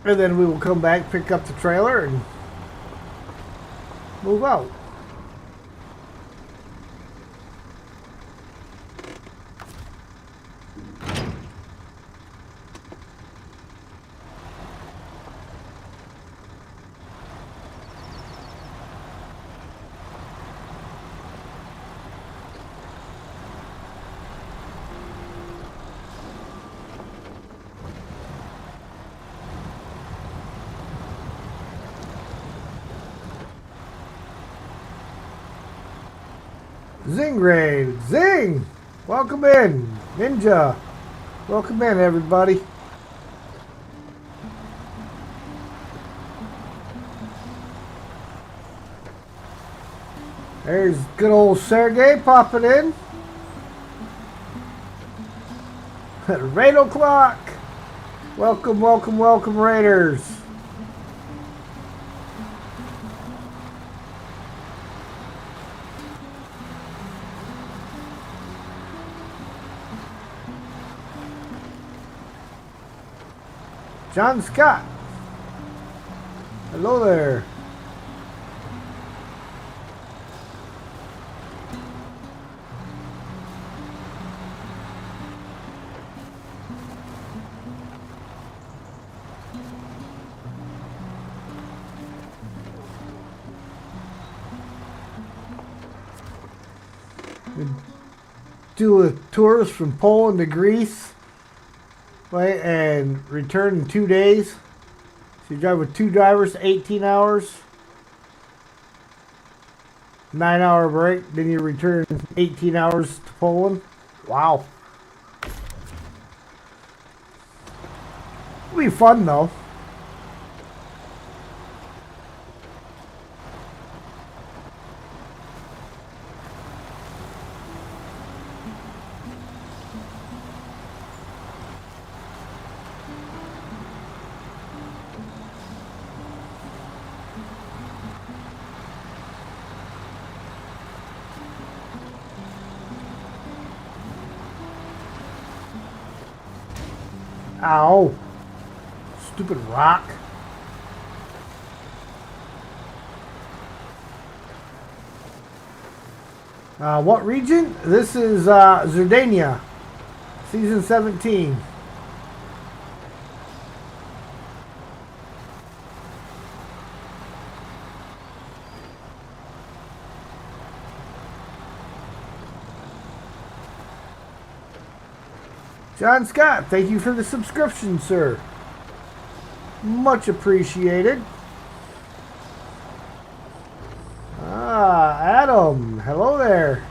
And then we will come back, pick up the trailer, and move out. Zing Raid, Zing! Welcome in, Ninja. Welcome in, everybody. There's good old Sergey popping in. At 8 o'clock. Welcome, welcome, welcome, Raiders. John Scott. Hello there. We do a tours from Poland to Greece. And return in 2 days. So you drive with 2 drivers, 18 hours. 9-hour break. Then you return 18 hours to Poland. Wow. It'll be fun though. Ow. Stupid rock. What region? This is Zardania. Season 17. John Scott, thank you for the subscription, sir. Much appreciated. Ah, Adam, hello there.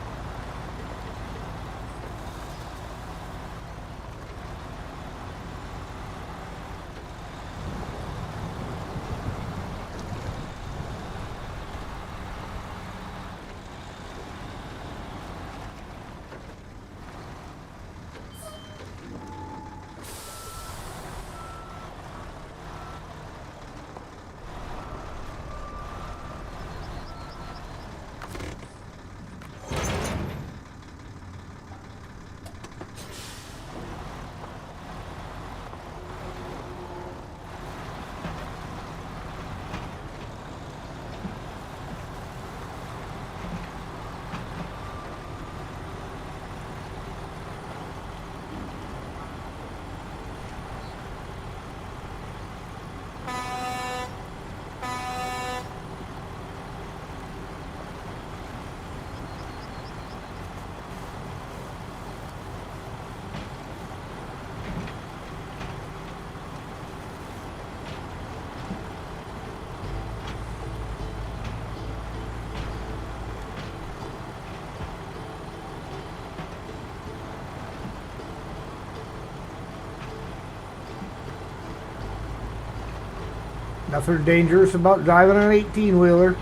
Nothing dangerous about driving an 18-wheeler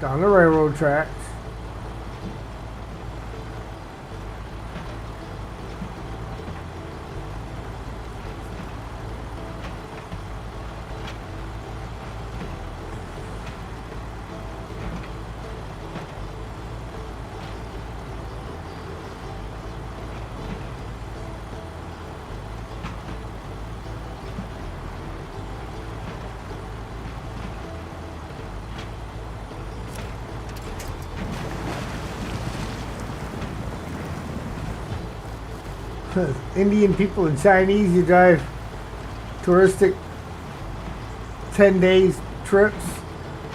down the railroad tracks. Indian people and Chinese, you drive touristic 10 days trips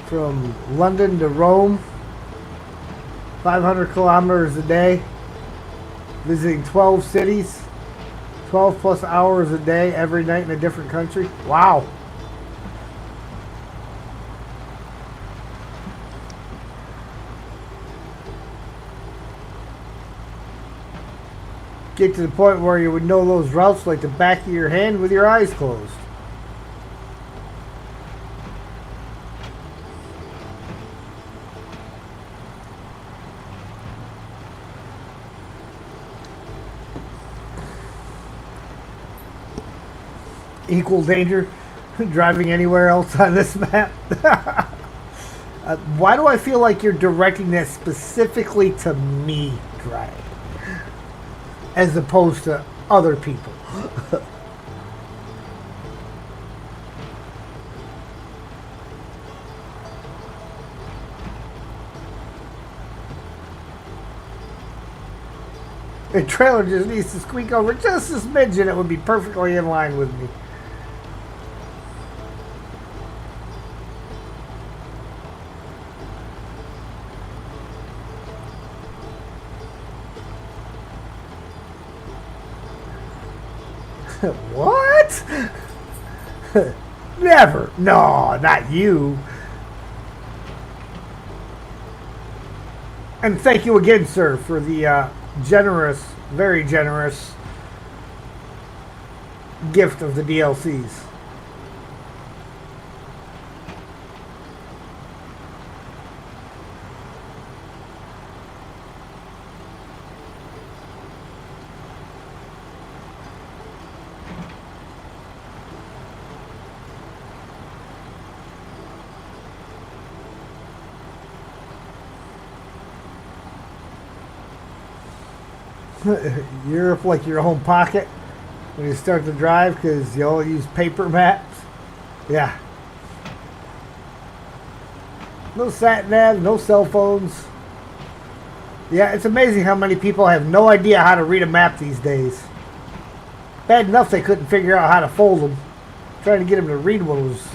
from London to Rome, 500 kilometers a day, visiting 12 cities, 12 plus hours a day, every night in a different country. Wow. Get to the point where you would know those routes like the back of your hand with your eyes closed. Equal danger driving anywhere else on this map. Why do I feel like you're directing that specifically to me driving, as opposed to other people? The trailer just needs to squeak over just a smidge and it would be perfectly in line with me. What? Never. No, not you. And thank you again, sir, for the generous, very generous gift of the DLCs. Europe like your home pocket when you start to drive because you all use paper maps. Yeah. No sat nav, no cell phones. Yeah, it's amazing how many people have no idea how to read a map these days. Bad enough they couldn't figure out how to fold them. Trying to get them to read one was...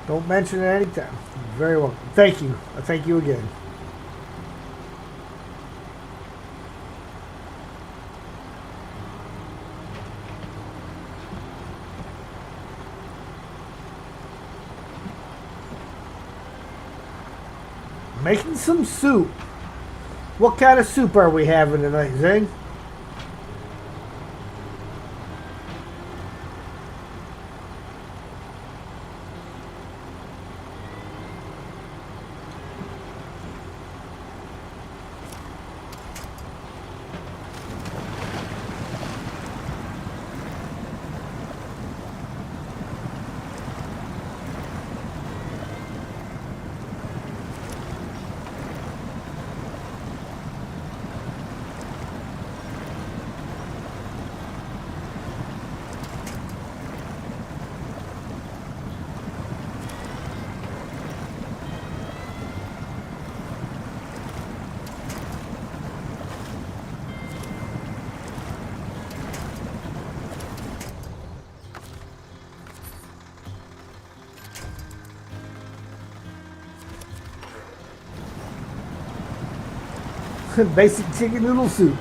Don't mention it anytime. Very welcome. Thank you. I thank you again. Making some soup. What kind of soup are we having tonight, Zing? Basic chicken noodle soup.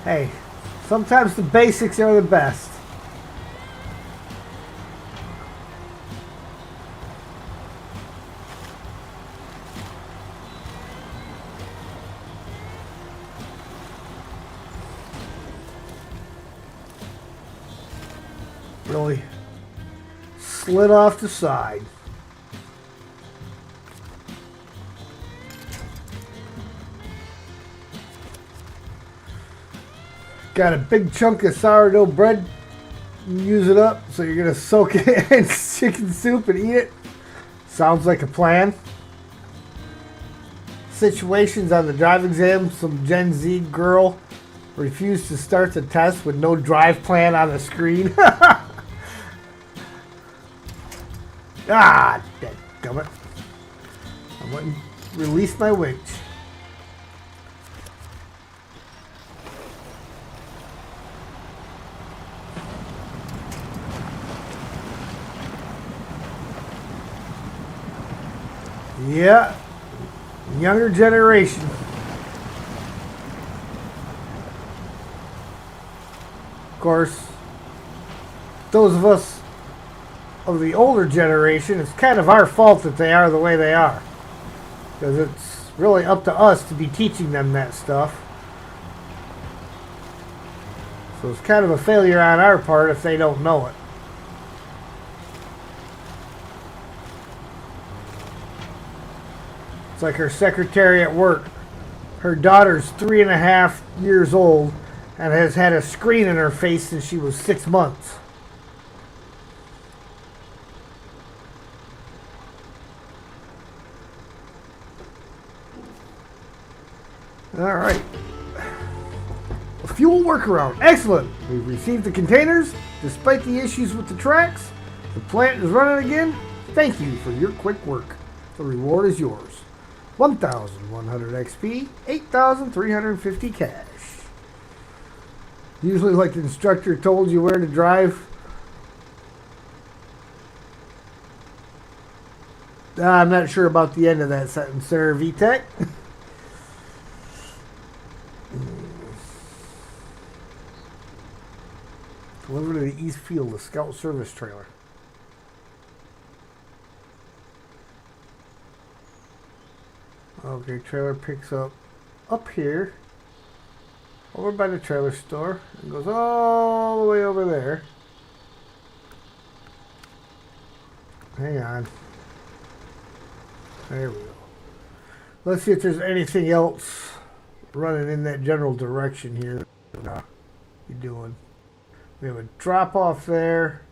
Hey, sometimes the basics are the best. Really slid off the side. Got a big chunk of sourdough bread. Use it up, so you're gonna soak it in chicken soup and eat it. Sounds like a plan. Situations on the drive exam. Some Gen Z girl refused to start the test with no drive plan on the screen. Ah, dadgummit. I went and released my winch. Yeah, younger generation. Of course, those of us of the older generation, it's kind of our fault that they are the way they are. Because it's really up to us to be teaching them that stuff. So it's kind of a failure on our part if they don't know it. It's like her secretary at work. Her daughter's 3.5 years old and has had a screen in her face since she was 6 months. All right. A fuel workaround. Excellent. We've received the containers. Despite the issues with the tracks, the plant is running again. Thank you for your quick work. The reward is yours. 1,100 XP, 8,350 cash. Usually like the instructor told you where to drive. I'm not sure about the end of that sentence, sir, VTech. Delivered to the East Field, the Scout Service Trailer. Okay, trailer picks up here, over by the trailer store, and goes all the way over there. Hang on. There we go. Let's see if there's anything else running in that general direction here. Be doing. We have a drop off there.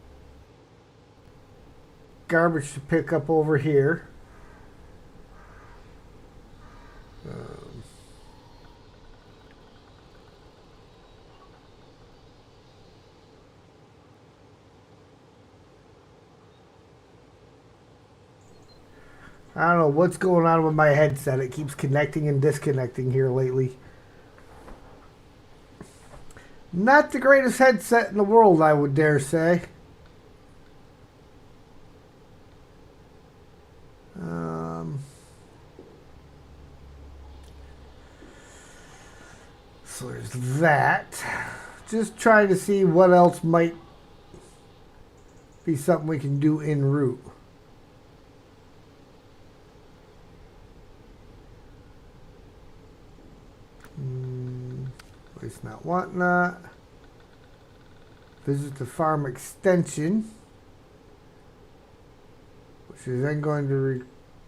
Garbage to pick up over here. I don't know what's going on with my headset. It keeps connecting and disconnecting here lately. Not the greatest headset in the world, I would dare say. So there's that. Just trying to see what else might be something we can do en route. Place not want not. Visit the farm extension, which is then going to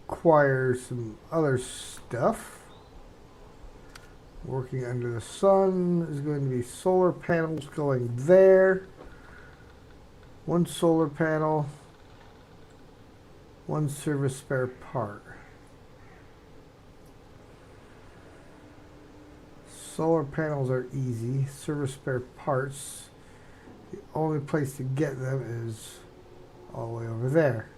require some other stuff. Working under the sun is going to be solar panels going there. One solar panel, one service spare part. Solar panels are easy. Service spare parts, the only place to get them is all the way over there.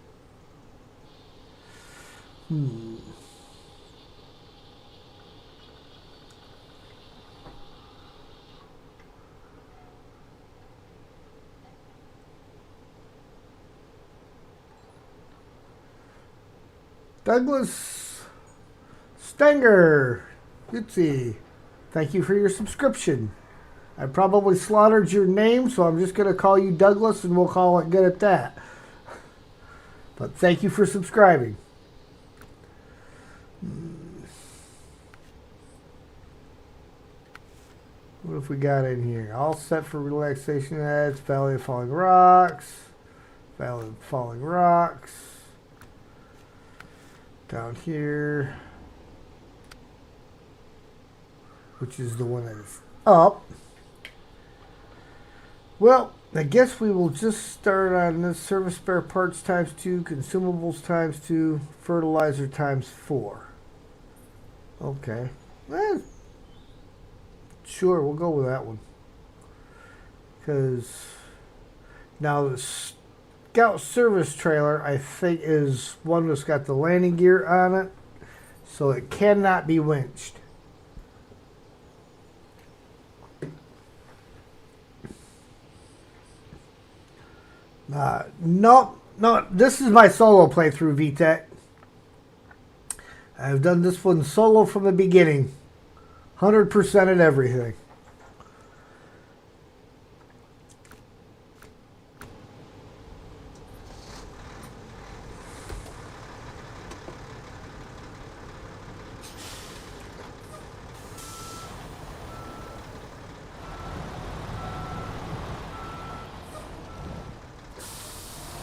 Douglas Stenger, Yutzi, thank you for your subscription. I probably slaughtered your name, so I'm just going to call you Douglas and we'll call it good at that. But thank you for subscribing. What have we got in here? All set for relaxation ads, Valley of Falling Rocks, Valley of Falling Rocks. Down here, which is the one that is up. Well, I guess we will just start on this. Service spare parts times 2, consumables times 2, fertilizer times 4. Okay. Sure, we'll go with that one. Because now the Scout service trailer, I think, is one that's got the landing gear on it, so it cannot be winched. No, this is my solo playthrough, VTech. I've done this one solo from the beginning. 100% at everything.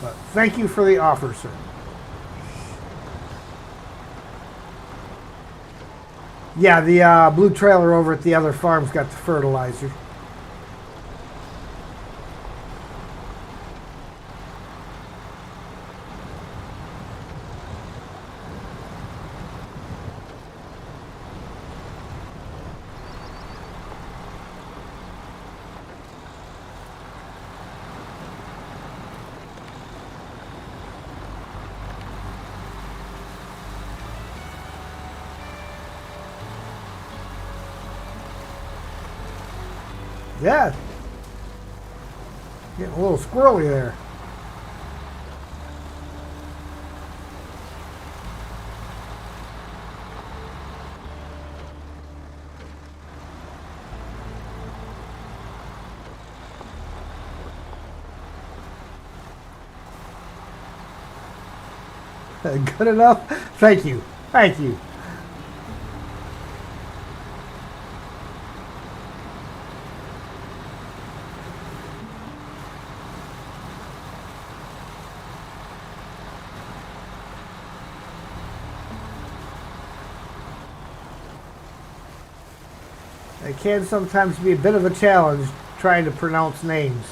But thank you for the offer, sir. Yeah, the blue trailer over at the other farm's got the fertilizer. Yeah. Getting a little squirrely there. Good enough? Thank you. Thank you. It can sometimes be a bit of a challenge trying to pronounce names.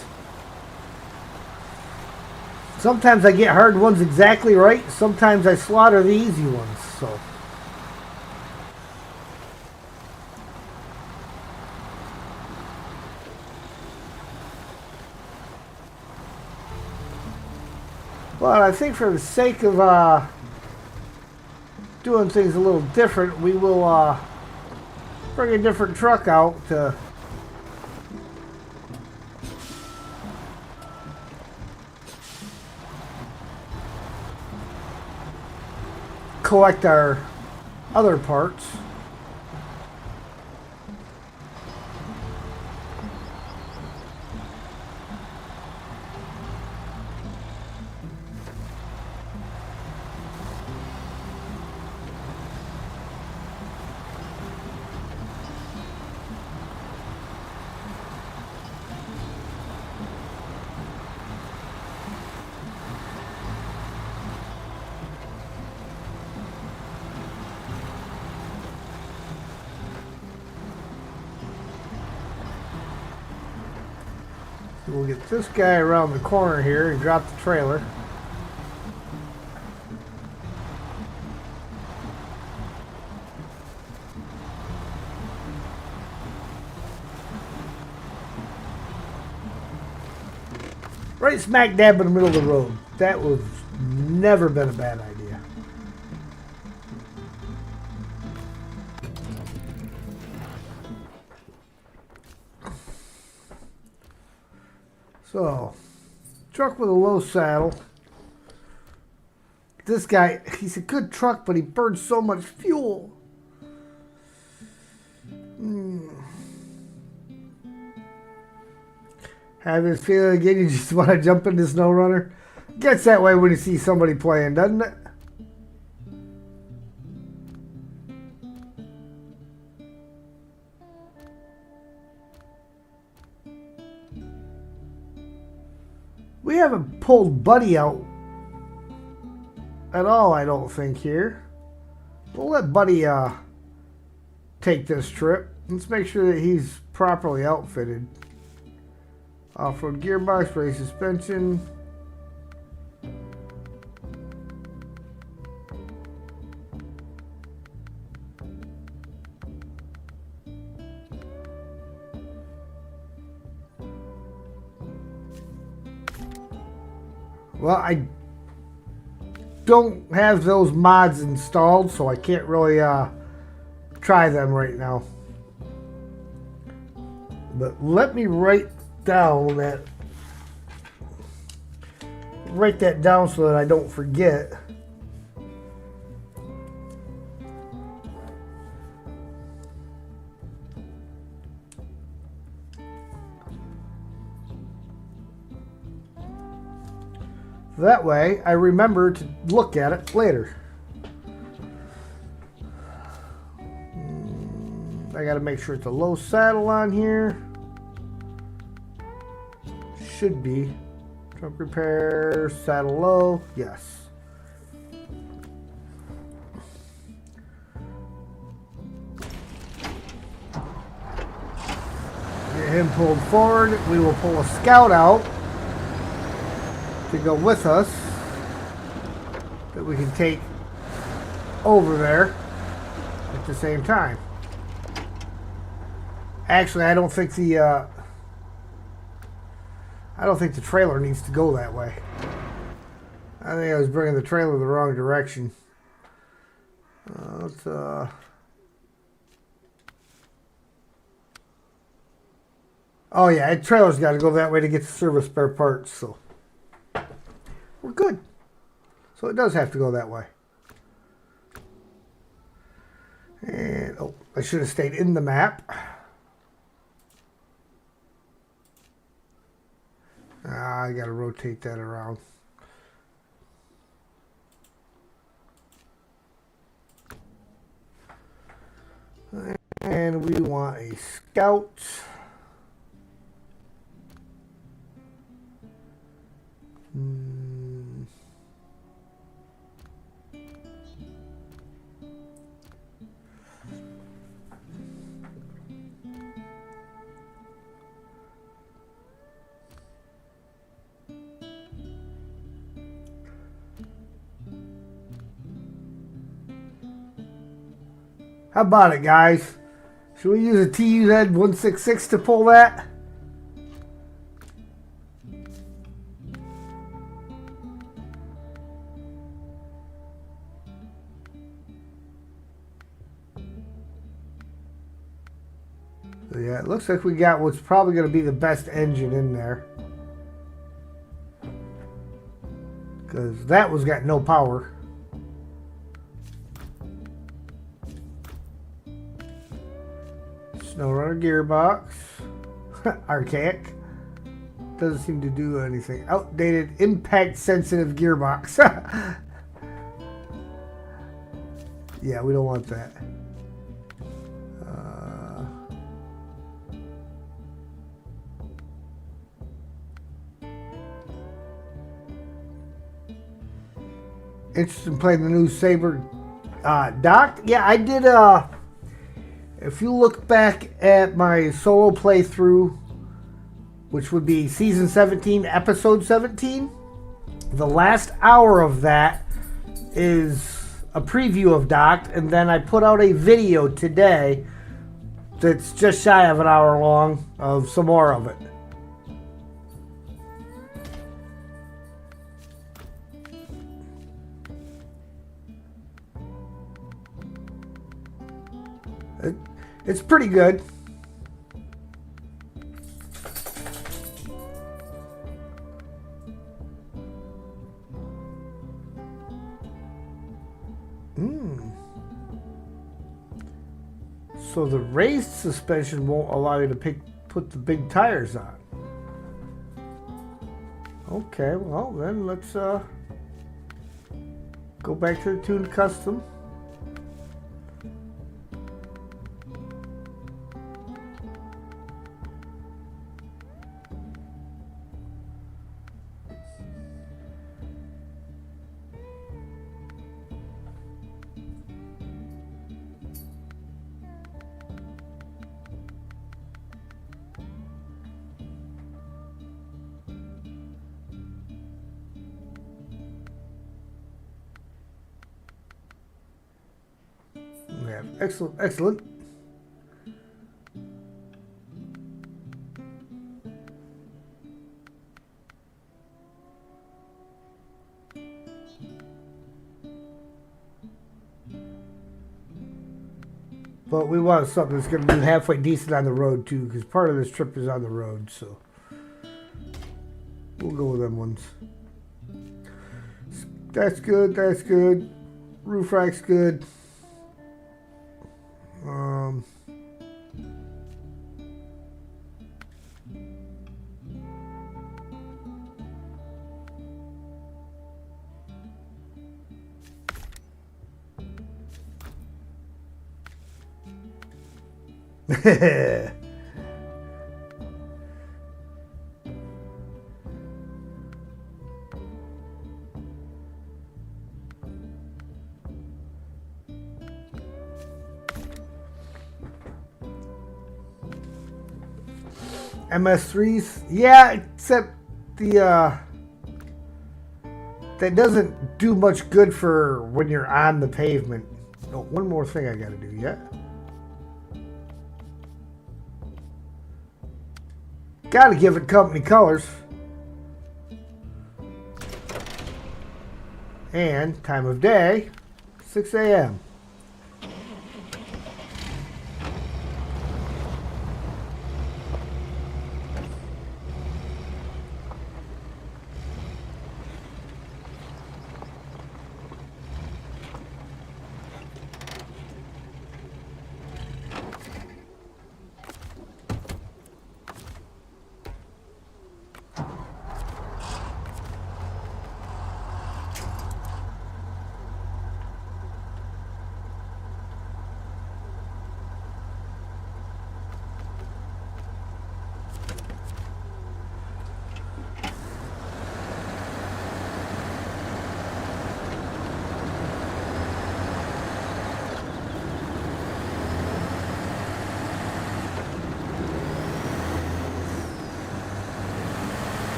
Sometimes I get hard ones exactly right. Sometimes I slaughter the easy ones. So. But I think for the sake of doing things a little different, we will bring a different truck out to collect our other parts. We'll get this guy around the corner here and drop the trailer. Right smack dab in the middle of the road. That was never been a bad idea. So, truck with a low saddle. This guy, he's a good truck, but he burns so much fuel. Have this feeling again, you just want to jump into Snowrunner? Gets that way when you see somebody playing, doesn't it? We haven't pulled Buddy out at all, I don't think, here. We'll let Buddy take this trip. Let's make sure that he's properly outfitted. Off-road gearbox, brake suspension. Well, I don't have those mods installed, so I can't really try them right now. But let me write that down so that I don't forget. That way I remember to look at it later. I got to make sure it's a low saddle on here. Should be. Trunk repair, saddle low, yes. Get him pulled forward. We will pull a scout out to go with us that we can take over there at the same time. Actually, I don't think the trailer needs to go that way. I think I was bringing the trailer the wrong direction. Oh yeah, the trailer's got to go that way to get the service spare parts, so we're good. So it does have to go that way. And oh, I should have stayed in the map. I got to rotate that around. And we want a scout. How about it, guys? Should we use a TUZ-166 to pull that? So yeah, it looks like we got what's probably going to be the best engine in there. Because that one's got no power. Snowrunner gearbox. Archaic. Doesn't seem to do anything. Outdated, impact sensitive gearbox. Yeah, we don't want that. Interested in playing the new Saber dock? Yeah, I did. If you look back at my solo playthrough which would be season 17, episode 17. The last hour of that is a preview of Docked, and then I put out a video today that's just shy of an hour long of some more of it. It's pretty good. So the raised suspension won't allow you to put the big tires on. Okay, well then let's go back to the tuned custom. Yeah, excellent, excellent. But we want something that's going to be halfway decent on the road too, because part of this trip is on the road, so we'll go with them ones. That's good, that's good. Roof rack's good. MS3s, yeah, except the that doesn't do much good for when you're on the pavement. Oh, one more thing I gotta do, yeah. Gotta give it company colors. And time of day, 6 a.m.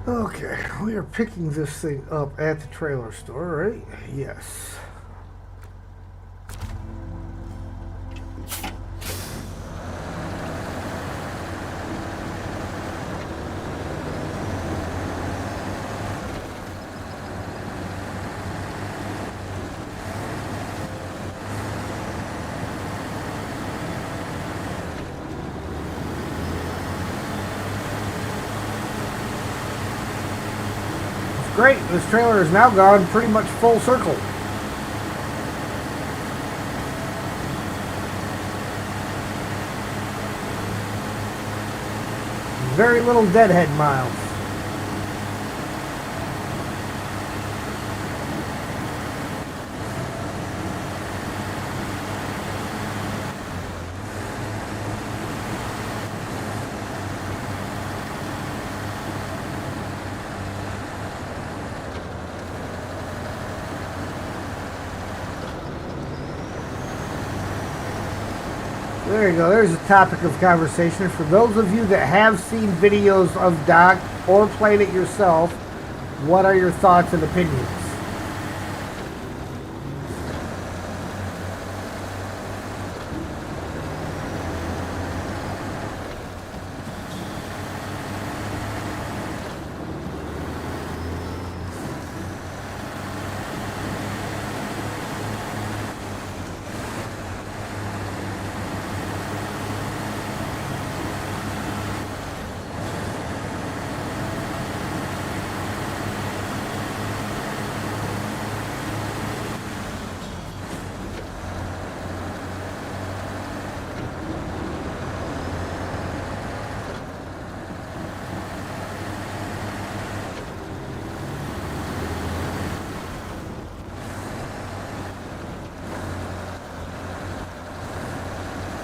Okay, we are picking this thing up at the trailer store, right? Yes. Great, this trailer has now gone pretty much full circle. Very little deadhead miles. There you go. There's a topic of conversation. For those of you that have seen videos of Doc or played it yourself, what are your thoughts and opinions?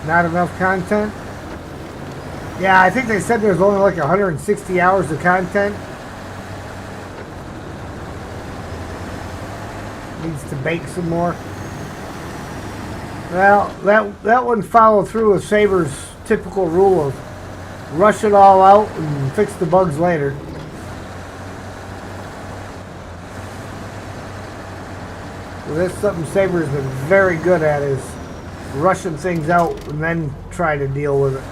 Not enough content? Yeah, I think they said there's only like 160 hours of content. Needs to bake some more. Well, that one followed through with Saber's typical rule of rush it all out and fix the bugs later. So that's something Saber's been very good at, is rushing things out and then try to deal with it.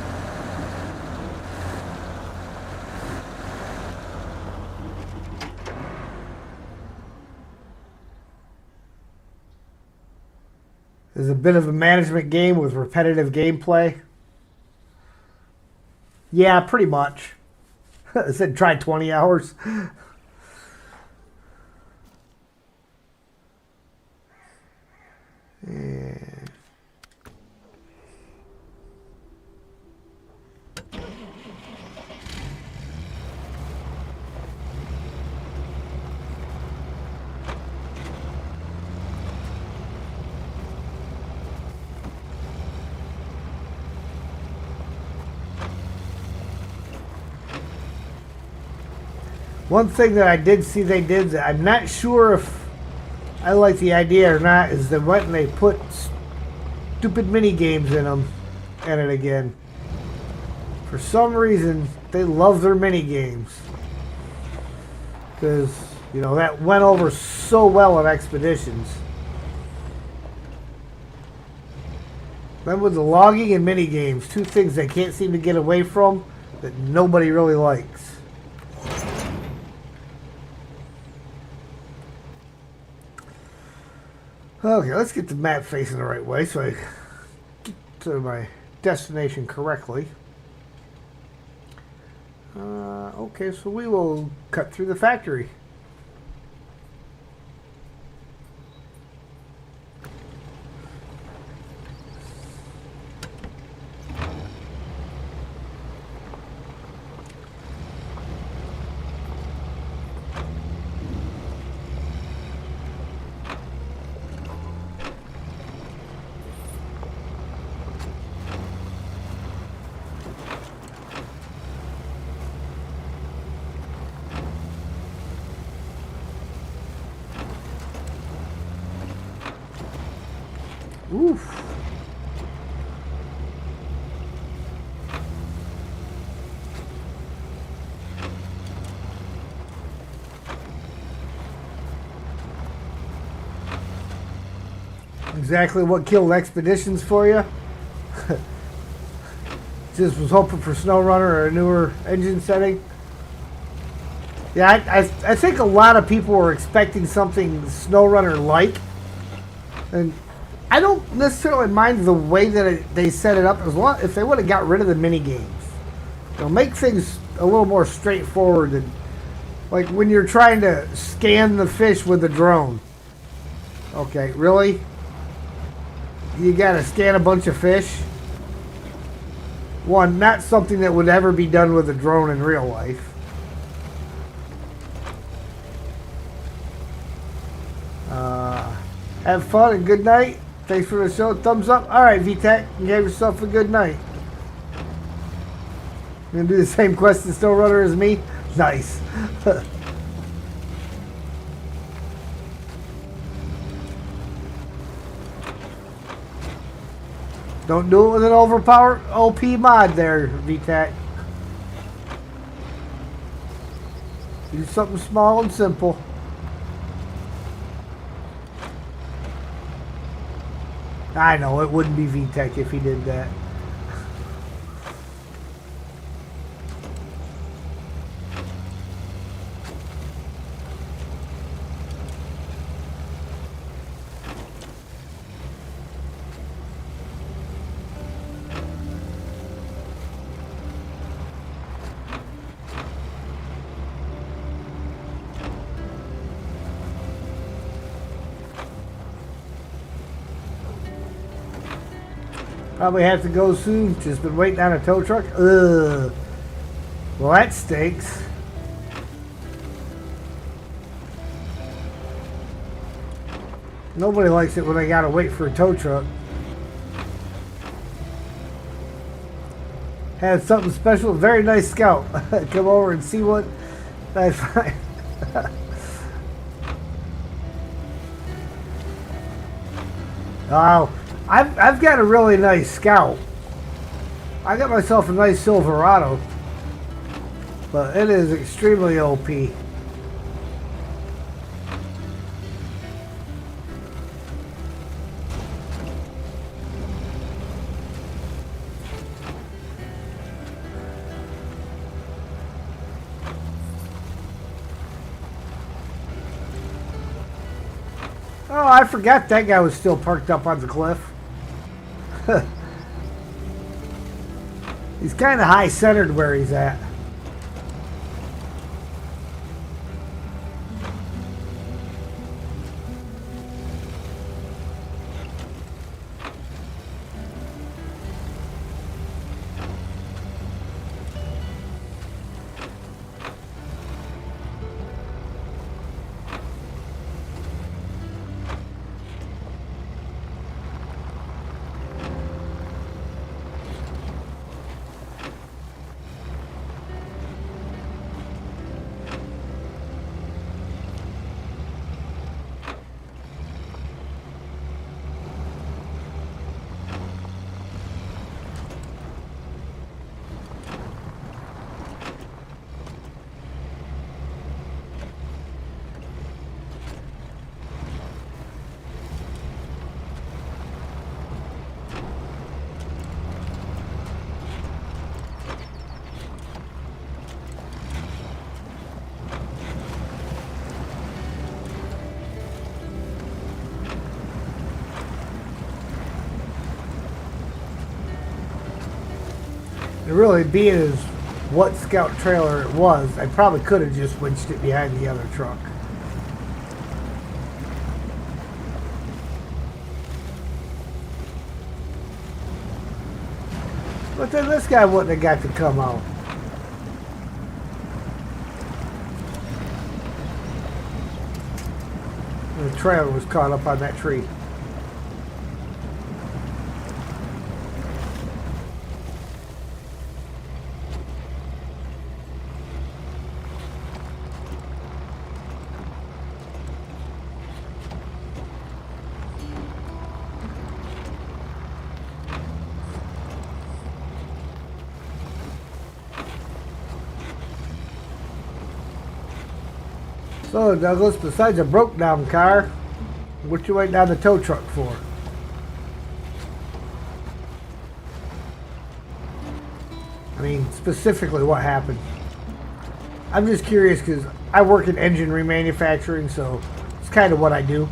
There's a bit of a management game with repetitive gameplay. Yeah, pretty much. I said try 20 hours. Yeah. One thing that I did see they did that I'm not sure if I like the idea or not is they went and they put stupid mini games in them in it again. For some reason, they love their mini games, because you know that went over so well in Expeditions. Then with the logging and mini games, two things they can't seem to get away from that nobody really likes. Okay, let's get the map facing the right way so I get to my destination correctly. Okay, so we will cut through the factory. Oof. exactly what killed Expeditions for you. Just was hoping for Snowrunner or a newer engine setting. Yeah, I think a lot of people were expecting something Snowrunner-like. And I don't necessarily mind the way that they set it up, as long if they would have got rid of the mini games. Make things a little more straightforward. And like when you're trying to scan the fish with the drone. Okay, really? You gotta scan a bunch of fish? One, not something that would ever be done with a drone in real life. Have fun and good night. Thanks for the show. Thumbs up. Alright, VTech. You gave yourself a good night. You gonna do the same quest in Snowrunner as me? Nice. Don't do it with an overpowered OP mod there, VTech. Do something small and simple. I know, it wouldn't be VTech if he did that. Probably have to go soon. Just been waiting on a tow truck. Ugh. Well, that stinks. Nobody likes it when they gotta wait for a tow truck. Had something special. Very nice Scout. Come over and see what I find. Wow. I've got a really nice Scout. I got myself a nice Silverado, but it is extremely OP. Oh, I forgot that guy was still parked up on the cliff. He's kind of high-centered where he's at. It really being as what Scout trailer it was, I probably could have just winched it behind the other truck. But then this guy wouldn't have got to come out. The trailer was caught up on that tree. So, Douglas, besides a broke down car, what you waiting on the tow truck for? mean, specifically what happened. I'm just curious because I work in engine remanufacturing, so it's kind of what I do.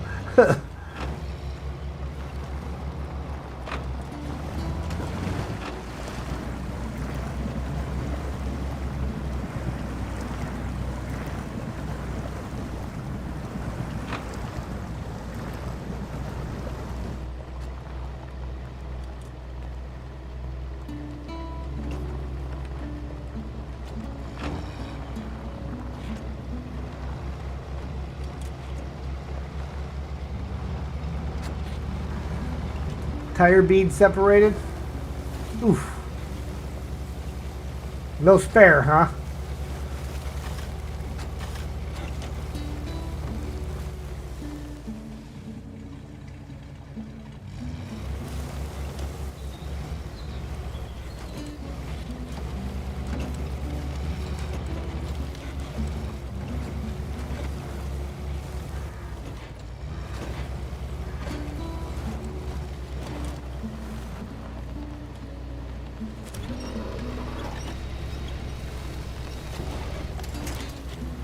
Tire bead separated. Oof. No spare, huh?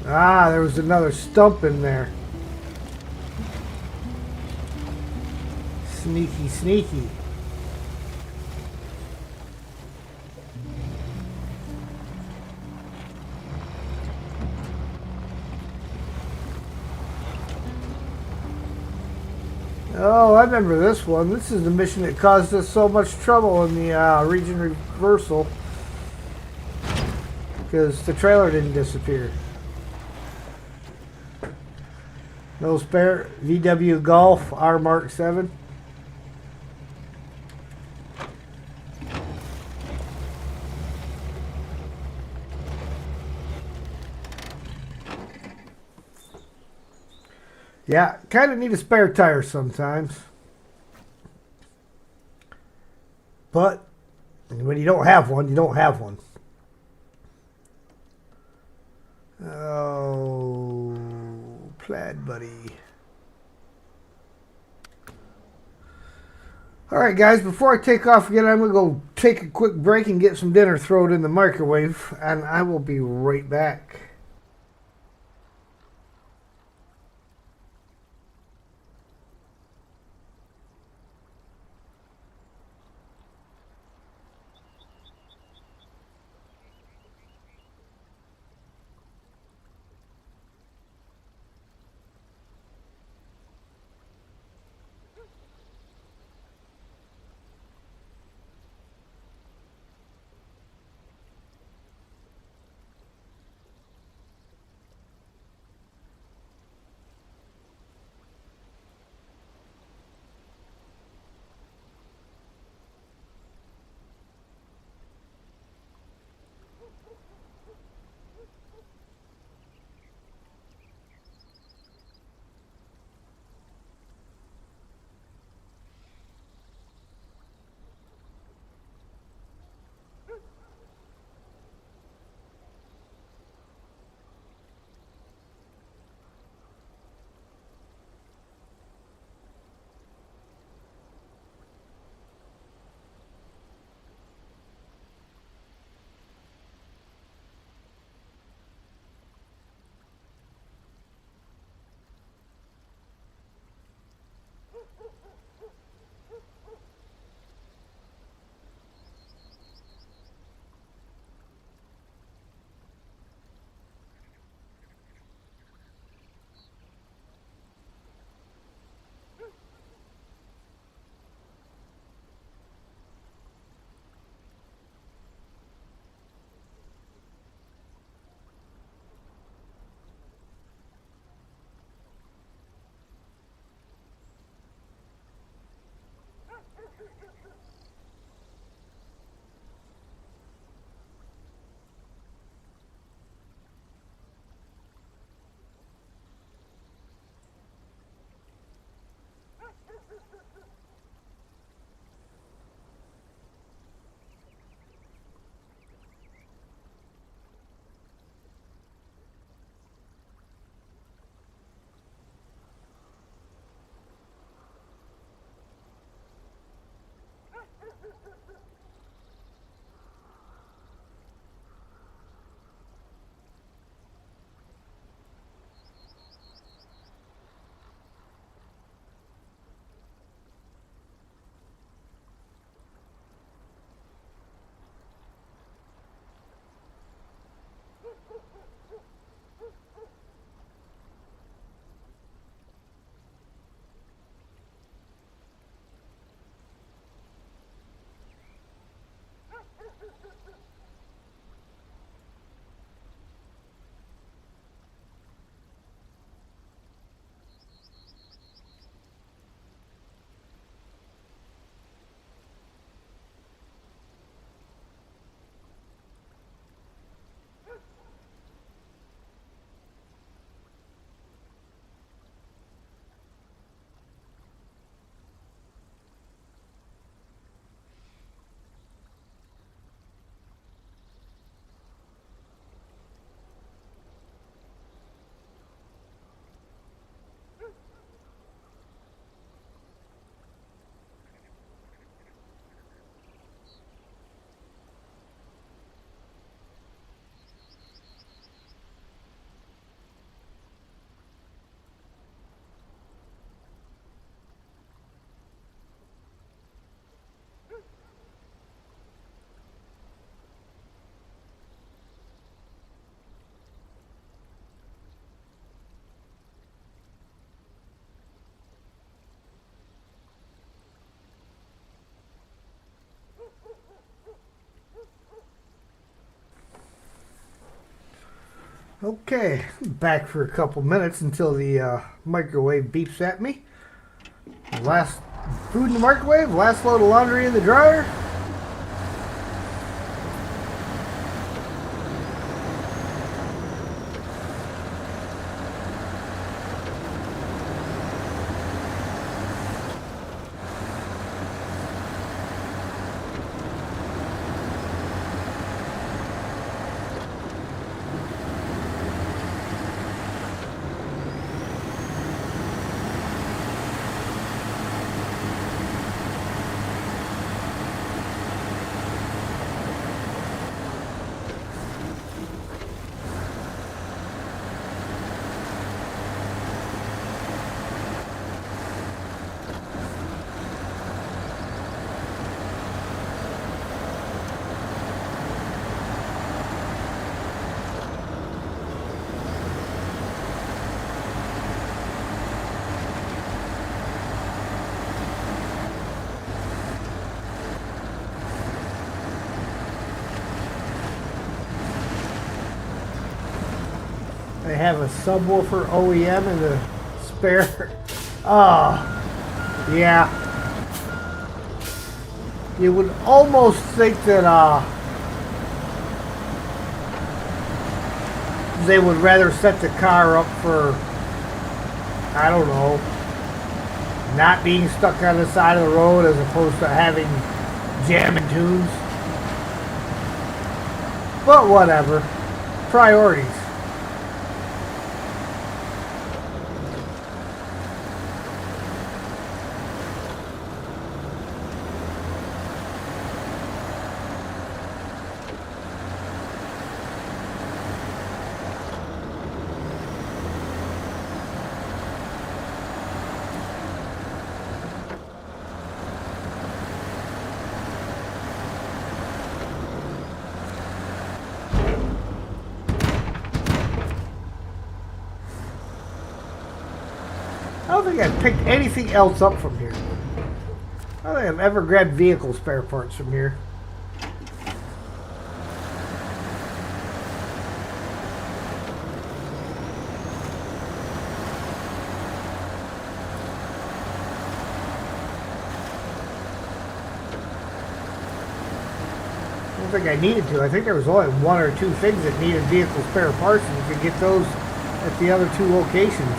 Ah, there was another stump in there. Sneaky, sneaky. Oh, I remember this one. This is the mission that caused us so much trouble in the region reversal. Because the trailer didn't disappear. No spare. VW Golf R Mark 7. Yeah, kind of need a spare tire sometimes. But when you don't have one, you don't have one. Oh, plaid buddy. Alright guys, before I take off again, I'm going to go take a quick break and get some dinner, throw it in the microwave, and I will be right back. Okay, back for a couple minutes until the microwave beeps at me. Last food in the microwave, last load of laundry in the dryer. They have a subwoofer OEM in the spare. Oh, yeah. You would almost think that they would rather set the car up for, I don't know, not being stuck on the side of the road as opposed to having jamming tunes. But whatever. Priorities. I don't think I've picked anything else up from here. I don't think I've ever grabbed vehicle spare parts from here. I don't think I needed to. I think there was only one or two things that needed vehicle spare parts, and you could get those at the other two locations.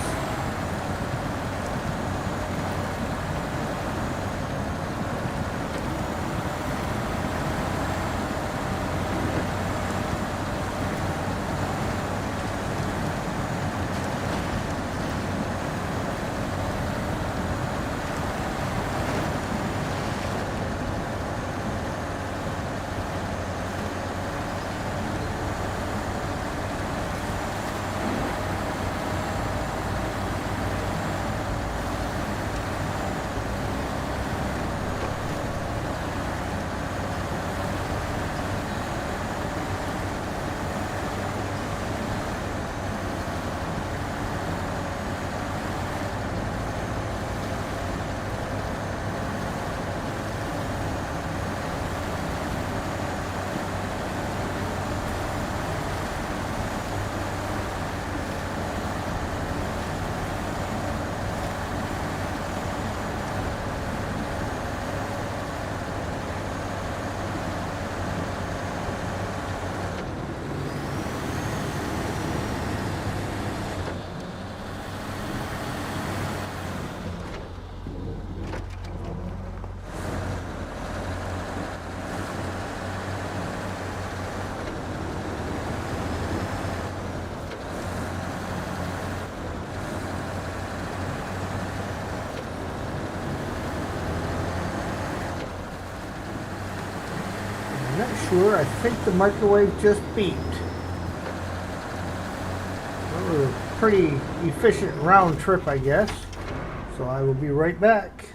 I'm not sure. I think the microwave just beeped. That was a pretty efficient round trip, I guess. So I will be right back.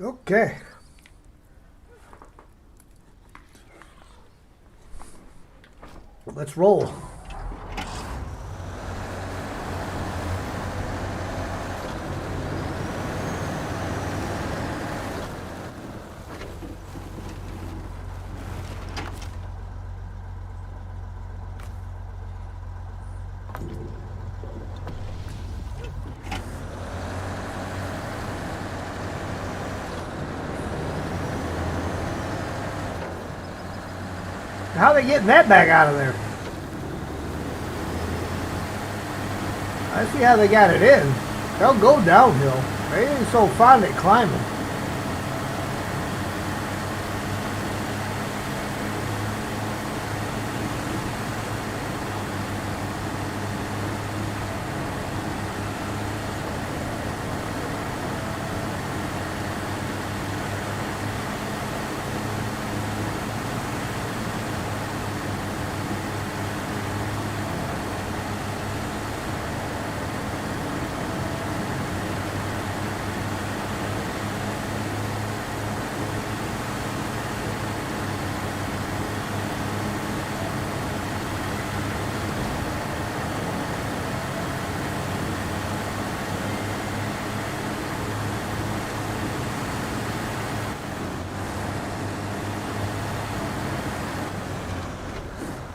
Okay. Let's roll. How are they getting that bag out of there? I see how they got it in. They'll go downhill. They ain't so fond at climbing.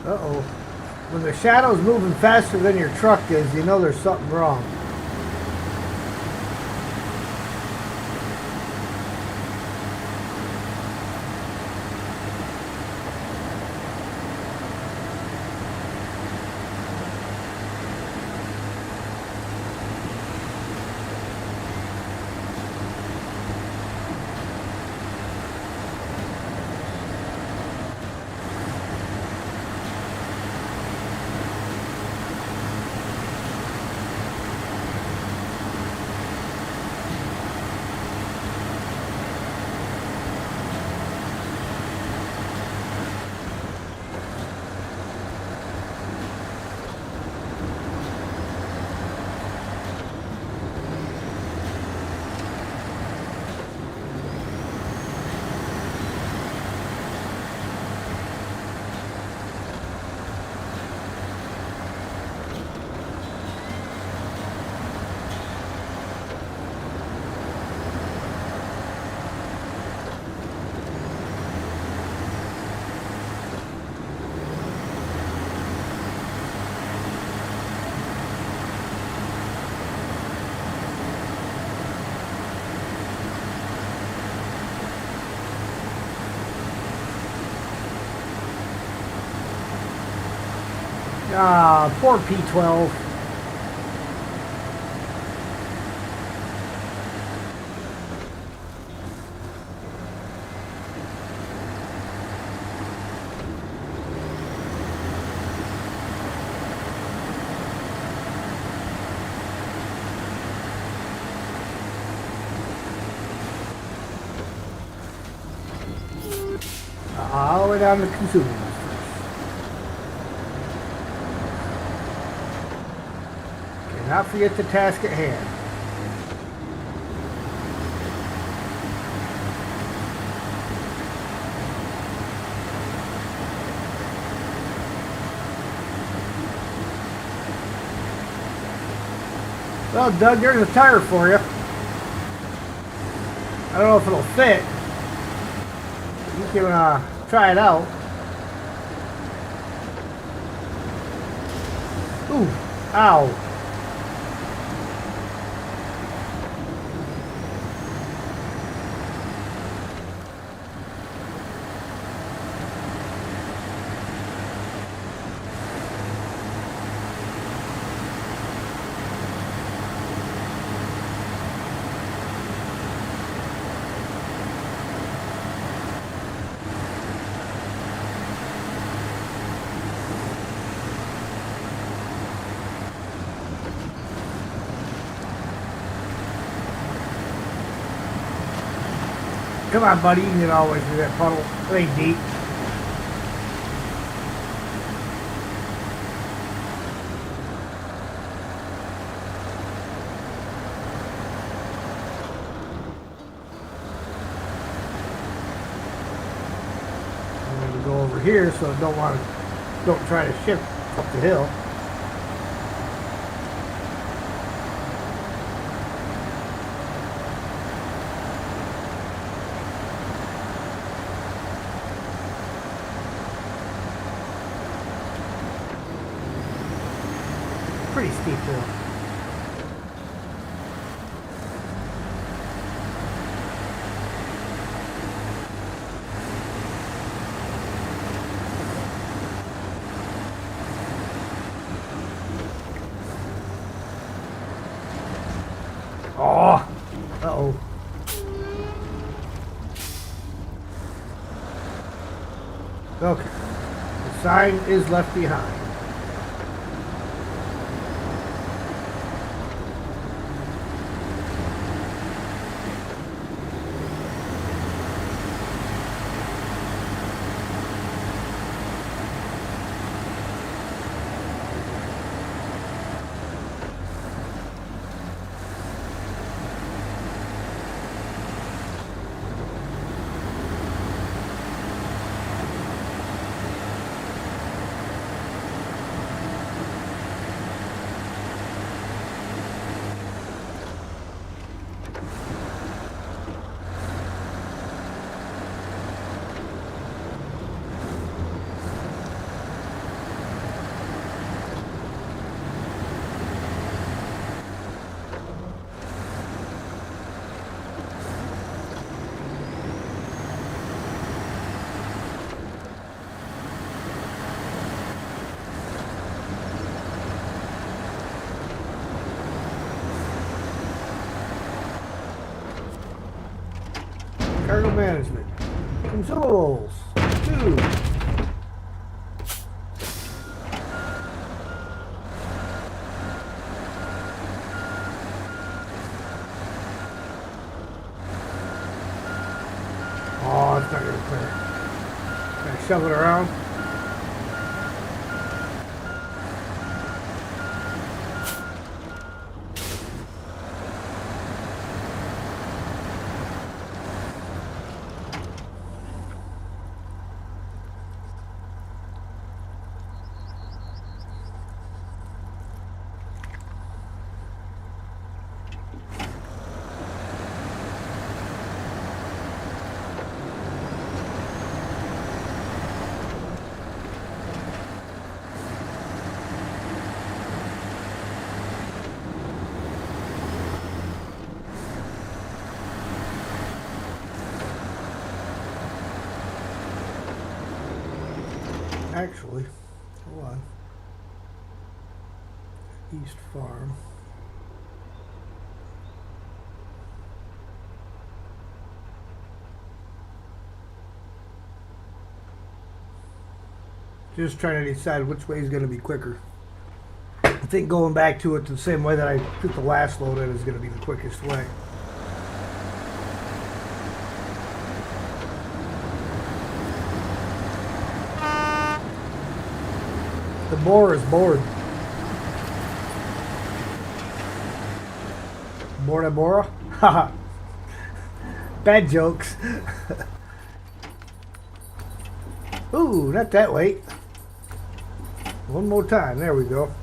Uh-oh. When the shadow's moving faster than your truck is, you know there's something wrong. Ah, poor P12. All the way down to consumables. Not forget the task at hand. Well, Doug, there's a tire for you. I don't know if it'll fit. You can try it out. Ooh, ow. Come on, buddy, you can get all the way through that puddle. It ain't deep. here, so don't try to shift up the hill. Pretty steep hill. Oh, uh-oh. Okay. The sign is left behind. Cargo management. Controls. 2. Oh, it's not gonna clear. Gotta shove it around. Actually, hold on. East Farm. Just trying to decide which way is going to be quicker. I think going back to it the same way that I put the last load in is going to be the quickest way. The boar is bored. Bora Bora? Haha. Bad jokes. Ooh, not that late. One more time. There we go.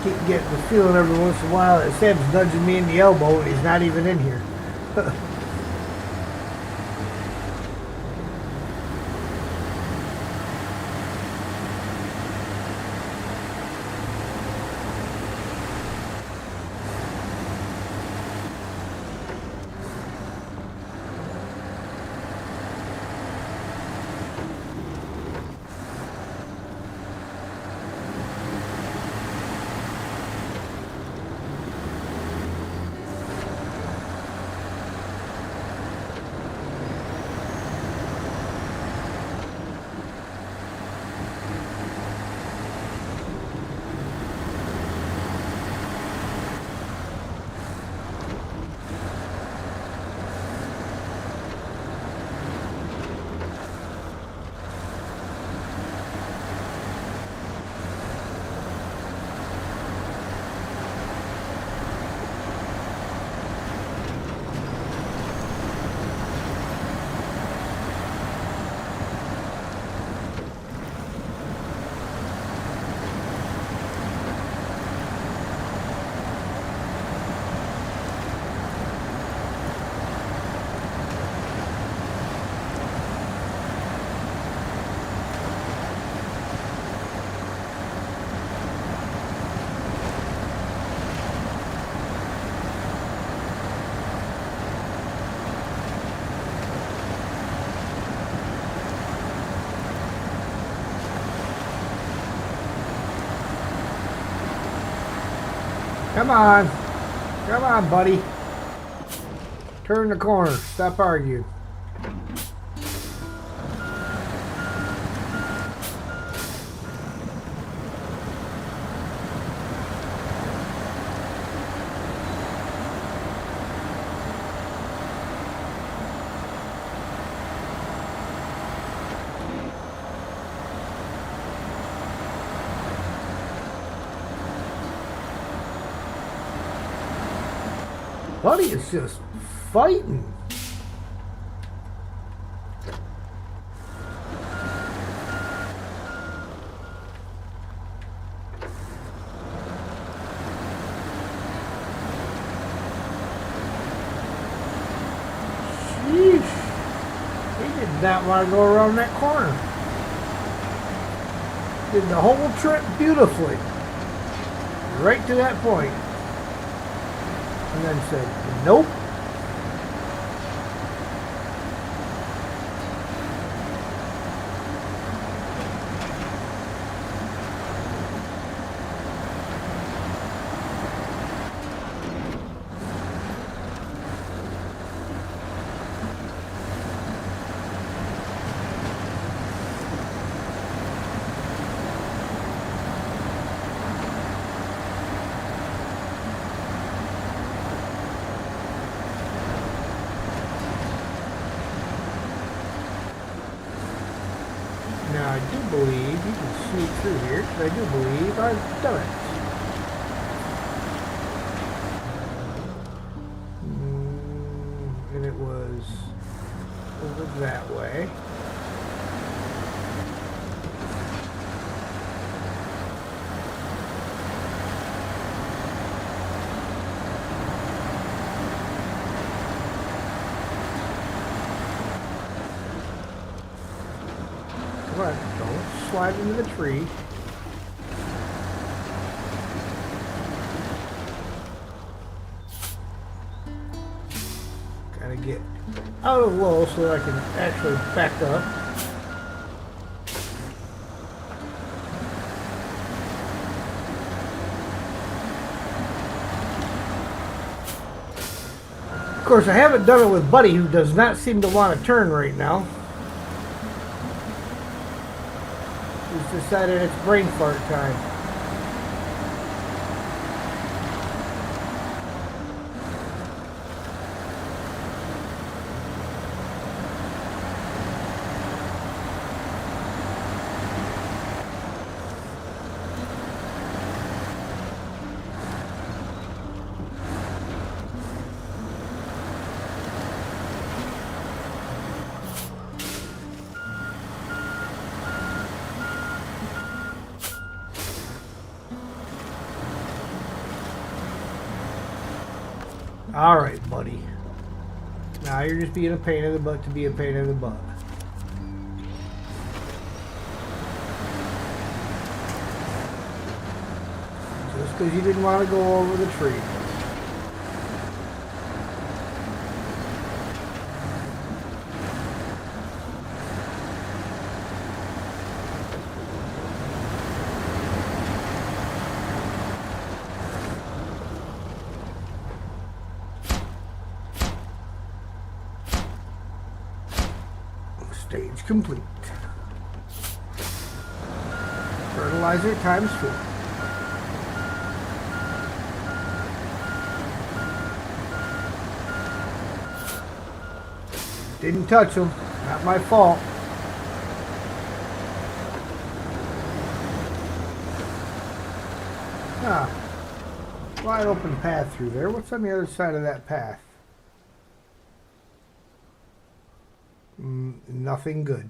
keep getting the feeling every once in a while that Seb's nudging me in the elbow and he's not even in here. Come on. Come on, buddy. Turn the corner. Stop arguing. Buddy is just fighting. Sheesh. He did not want to go around that corner. Did the whole trip beautifully. Right to that point. And then said, nope. Now, I do believe you can sneak through here, because I do believe I've done it. And it was over that way. But don't slide into the tree. Gotta get out of low so that I can actually back up. Of course, I haven't done it with Buddy, who does not seem to want to turn right now. He's decided it's brain fart time. Alright, buddy. Now you're just being a pain in the butt to be a pain in the butt. Just because you didn't want to go over the tree. Stage complete. Fertilizer times 4. Didn't touch them. Not my fault. Ah. Wide open path through there. What's on the other side of that path? Nothing good.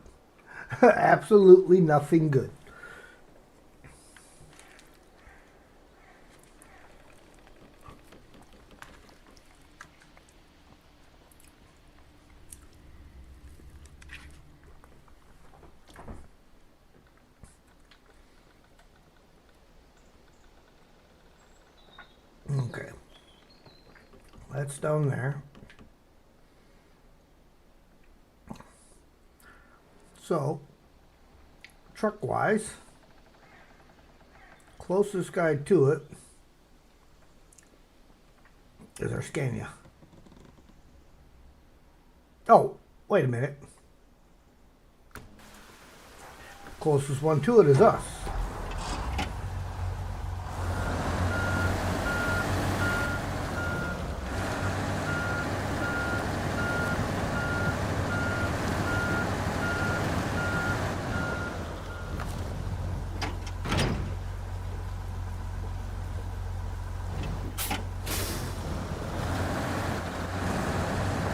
Absolutely nothing good. Okay. That's down there. So, truck-wise, closest guy to it is our Scania. Oh, wait a minute. Closest one to it is us.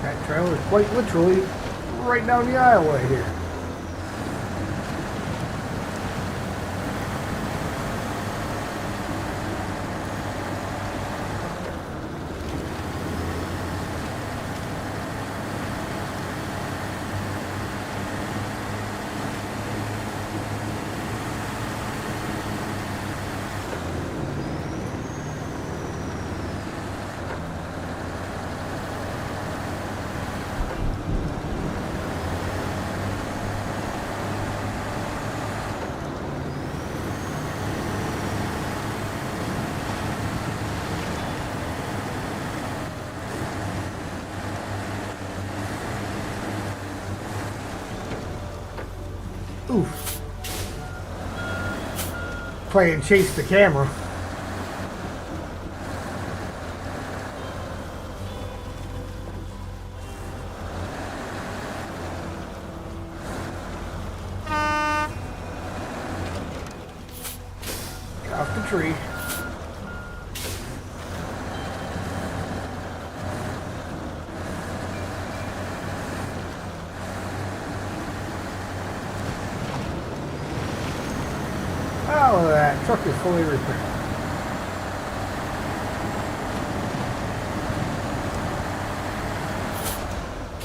That trailer is quite literally right down the aisleway here. Oof. Play and chase the camera. Get off the tree. Oh, that truck is fully repaired.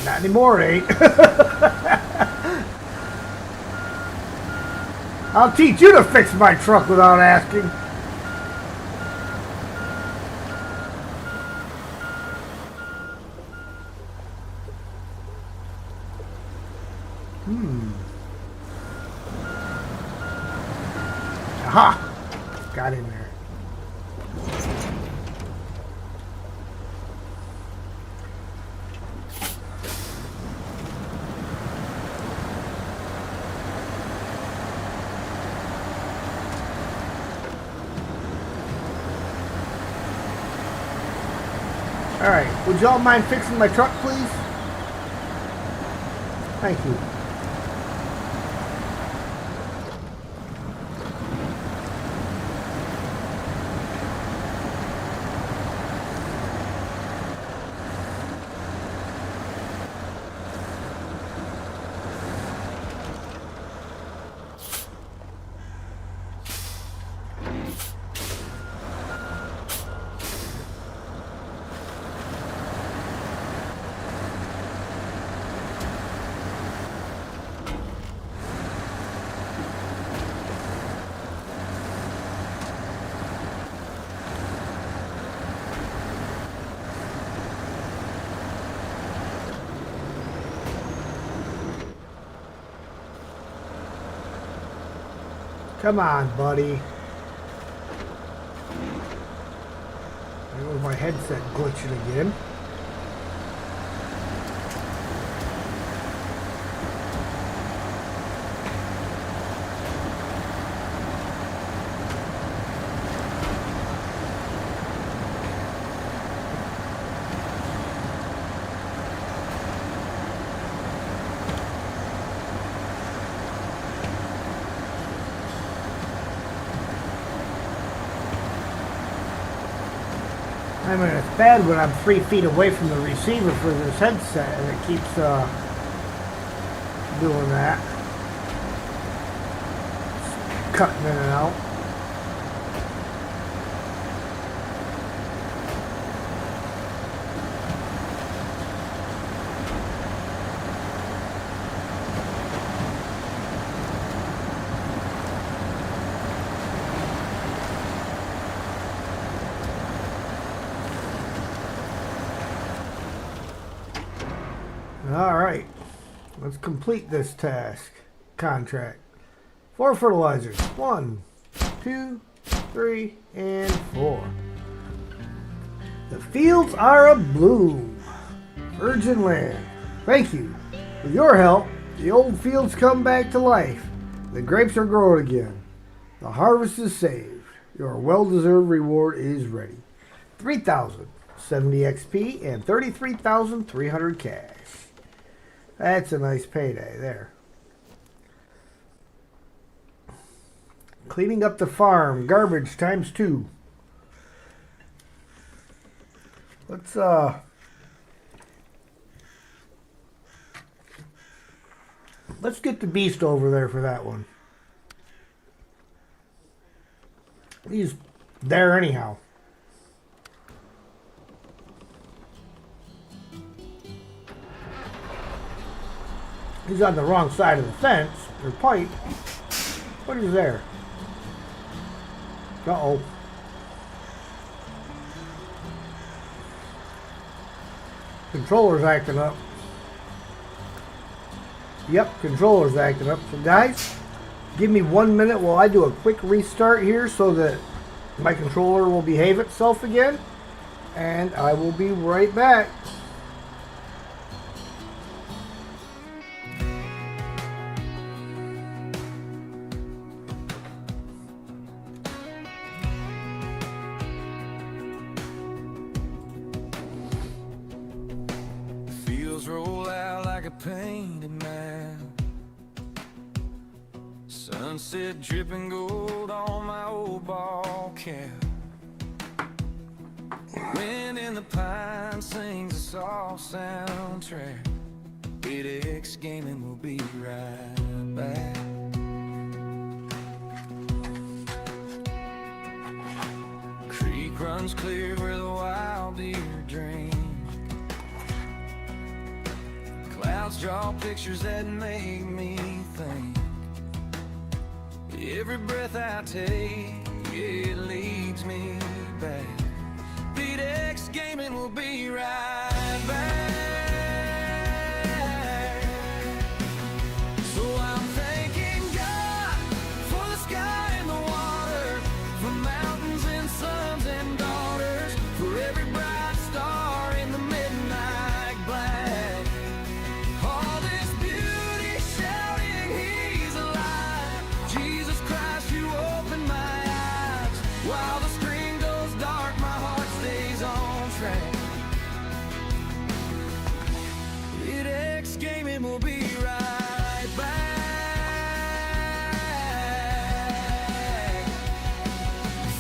Not anymore, it ain't. I'll teach you to fix my truck without asking. Aha! Got in there. Alright, would y'all mind fixing my truck, please? Thank you. Come on, buddy. There goes my headset glitching again. I mean, it's bad when I'm 3 feet away from the receiver for this headset and it keeps doing that. Just cutting in and out. Alright, let's complete this task. Contract. 4 fertilizers. 1, 2, 3, and 4. The fields are abloom. Virgin land. Thank you. With your help, the old fields come back to life. The grapes are growing again. The harvest is saved. Your well-deserved reward is ready. 3,070 XP and 33,300 cash. That's a nice payday there. Cleaning up the farm. Garbage times 2. Let's get the beast over there for that one. He's there anyhow. He's on the wrong side of the fence, or pipe, but he's there. Uh-oh. Controller's acting up. Yep, controller's acting up. So guys, give me 1 minute while I do a quick restart here so that my controller will behave itself again. And I will be right back. Roll out like a painted map. Sunset dripping gold on my old ball cap. Wind in the pine sings a soft soundtrack. 8X gaming will be right back. Creek runs clear where the wild deer drink. Clouds draw pictures that make me think. Every breath I take, it leads me back. BDX gaming will be right back. So I'm thanking God for the sky and the water, for mountains and sons and daughters, for every bright star in the midnight black. All this beauty shouting, He's alive. Jesus Christ, you open my eyes. While the screen goes dark, my heart stays on track. BDX gaming will be right back.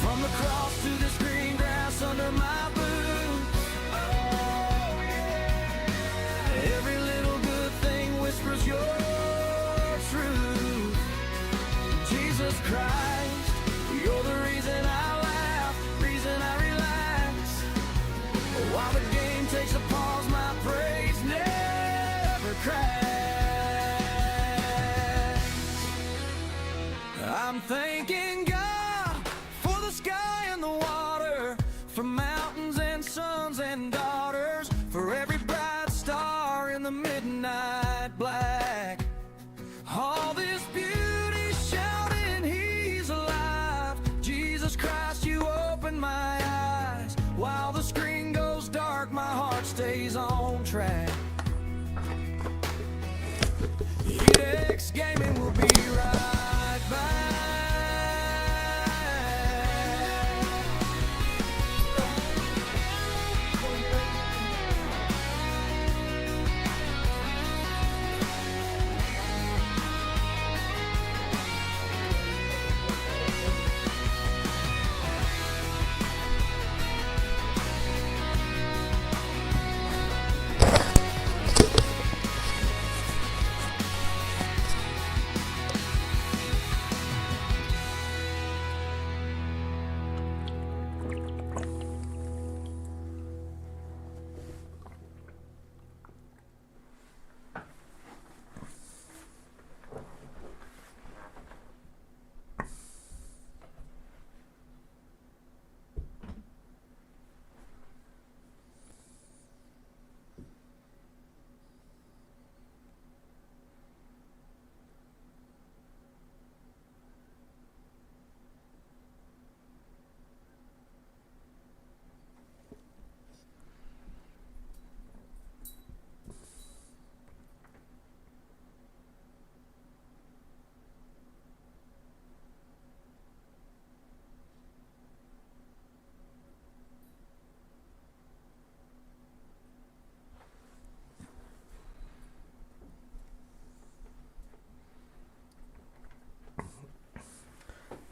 From the cross to this green grass under my boots. Oh, yeah. Every little good thing whispers your truth. Jesus Christ, you're the reason I laugh, reason I relax. While the game takes a pause, my praise never cracks. I'm thanking God for the sky and the water, for mountains and sons and daughters, for every bright star in the midnight black. All this beauty shouting, He's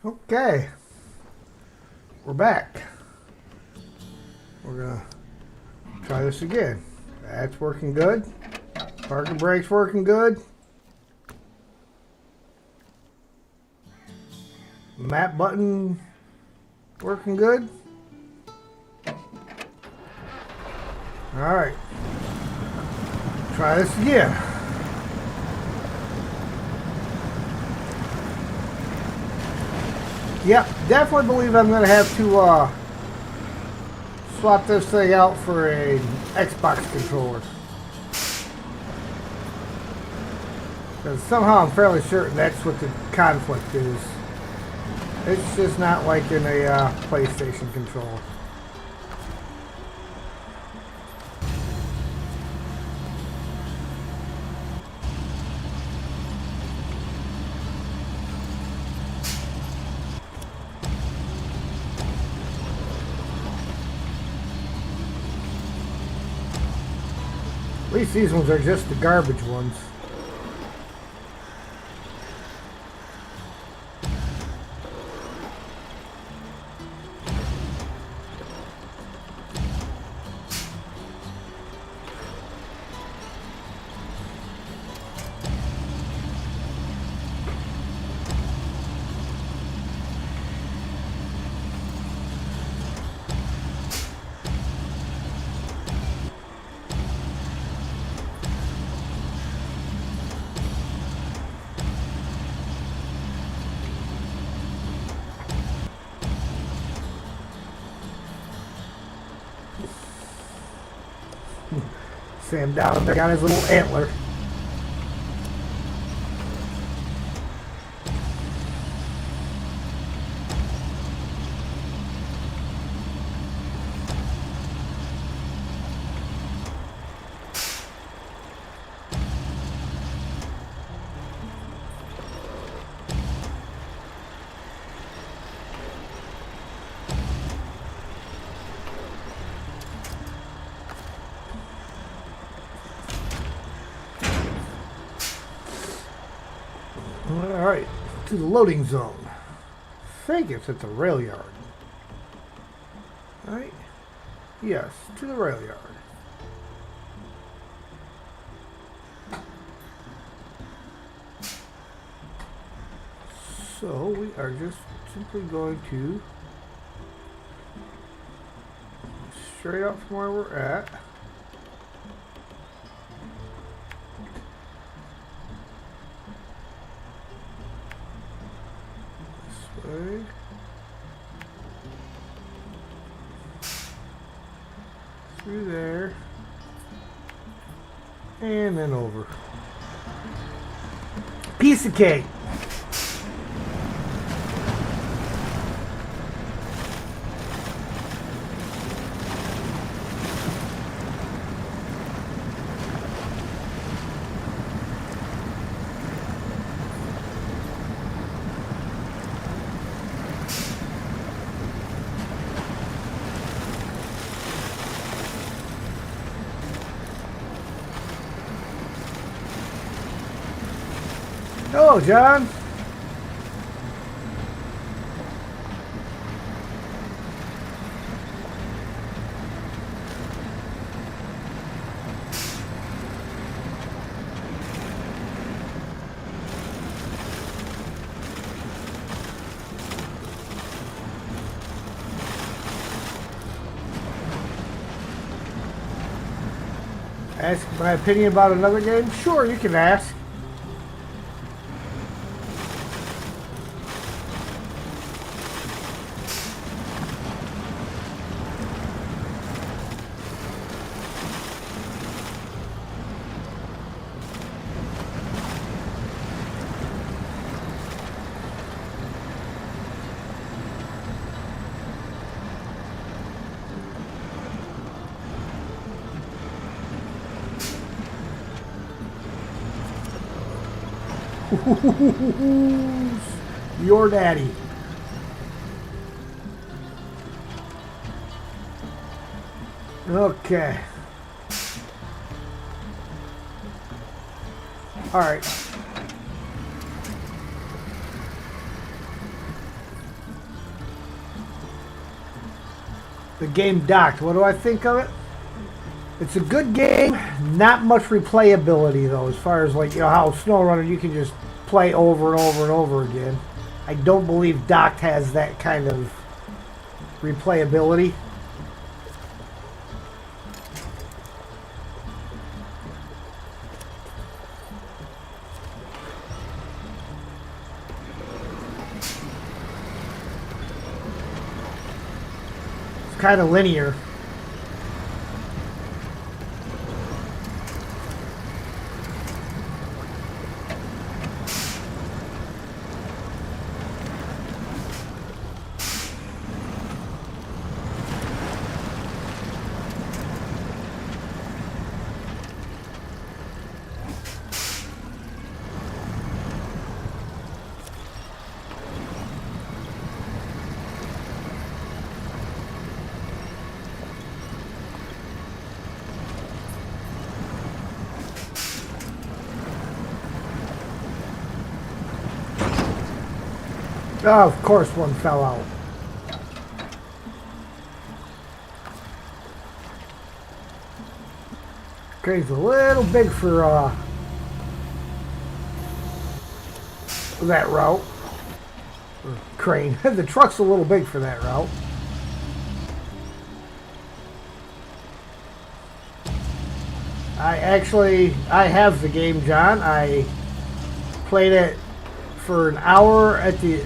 Okay, we're back. We're gonna try this again. That's working good. Parking brake's working good. Map button working good. Alright. Try this again. Yep, definitely believe I'm going to have to swap this thing out for an Xbox controller. Because somehow I'm fairly certain that's what the conflict is. It's just not like in a PlayStation controller. At least these ones are just the garbage ones. Sam down there got his little antler. Alright, to the loading zone. I think it's at the rail yard. Alright? Yes, to the rail yard. So we are just simply going to straight up from where we're at. Through there and then over. Piece of cake. Hello, John. Ask my opinion about another game? Sure, you can ask. Your daddy. Okay. All right. The game Docked. What do I think of it? It's a good game. Not much replayability though, as far as like, you know, how Snowrunner you can just play over and over and over again. I don't believe Docked has that kind of replayability. It's kind of linear. Oh, of course one fell out. Crane's a little big for that route. Or crane. The truck's a little big for that route. I have the game, John. I played it for an hour at the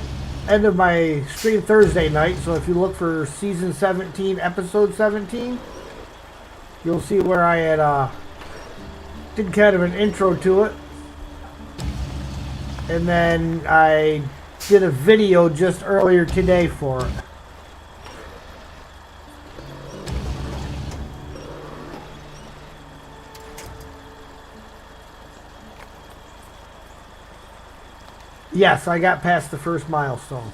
end of my stream Thursday night. So if you look for season 17, episode 17, you'll see where I had did kind of an intro to it. And then I did a video just earlier today for it. Yes, I got past the first milestone.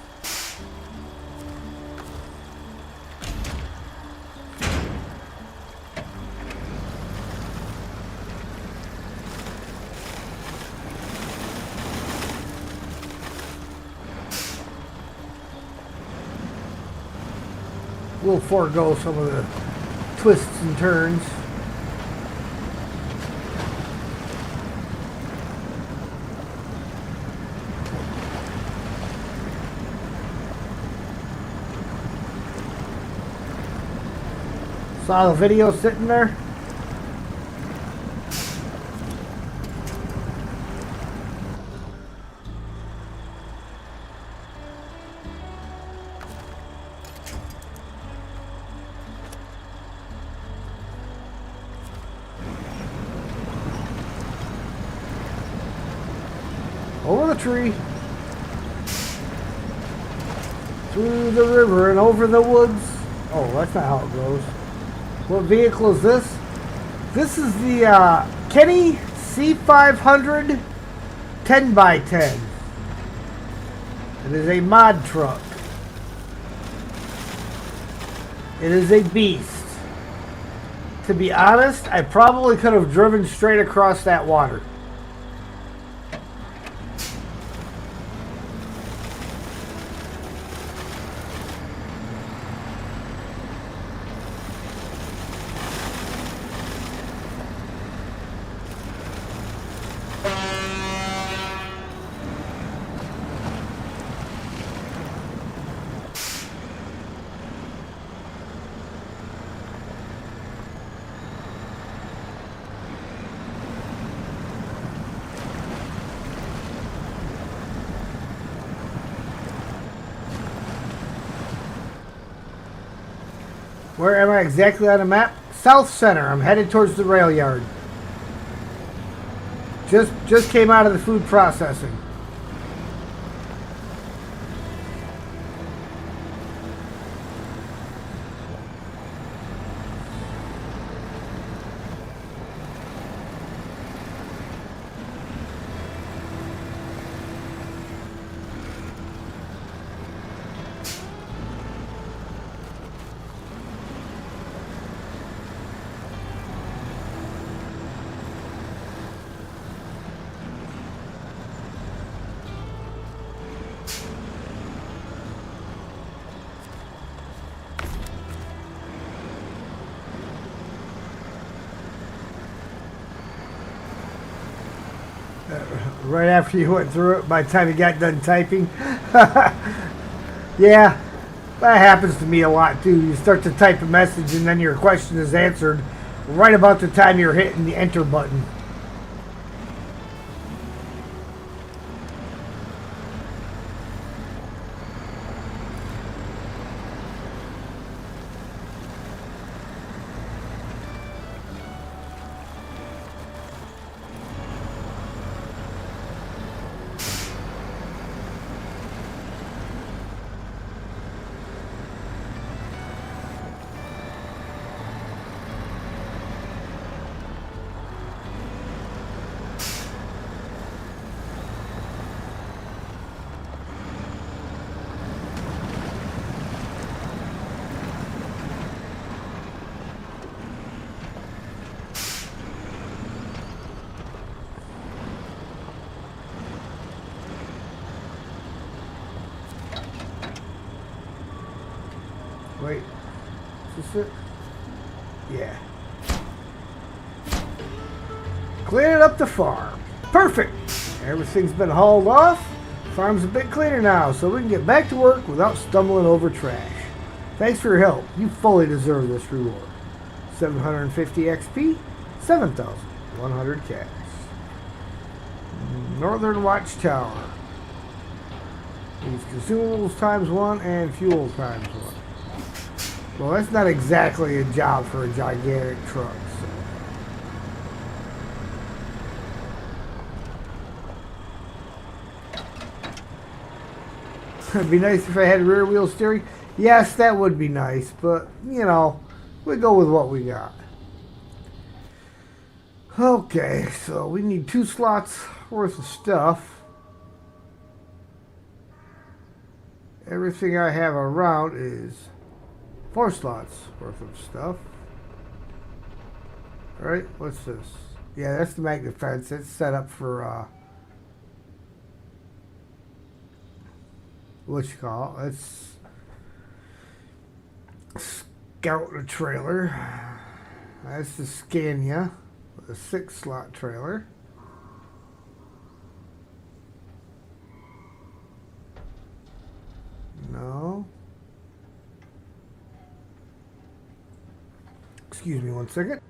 We'll forego some of the twists and turns. Saw the video sitting there. Over the tree, through the river and over the woods. Oh, that's not how it goes. What vehicle is this? This is the Kenny C500 10x10. It is a mod truck. It is a beast. To be honest, I probably could have driven straight across that water. Where am I exactly on the map? South Center. I'm headed towards the rail yard. Just came out of the food processing. Right after you went through it, by the time you got done typing. Yeah, that happens to me a lot too. You start to type a message and then your question is answered right about the time you're hitting the enter button. Wait, is this it? Yeah. Clearing up the farm. Perfect. Everything's been hauled off. Farm's a bit cleaner now, so we can get back to work without stumbling over trash. Thanks for your help. You fully deserve this reward. 750 XP, 7,100 cash. Northern Watchtower. Needs consumables times 1 and fuel times 1. Well, that's not exactly a job for a gigantic truck. So. It'd be nice if I had rear wheel steering. Yes, that would be nice, but, you know, we go with what we got. Okay, so we need 2 slots worth of stuff. Everything I have around is 4 slots worth of stuff. Alright, what's this? Yeah, that's the magnet fence. It's set up for, what you call it? It's Scout a trailer. That's the Scania with a 6-slot trailer. No. Excuse me 1 second.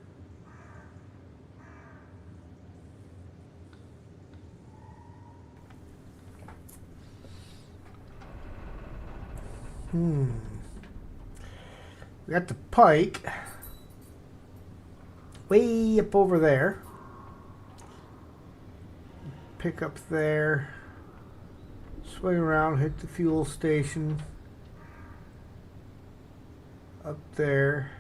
We got the pike way up over there. Pick up there. Swing around, hit the fuel station. Up there.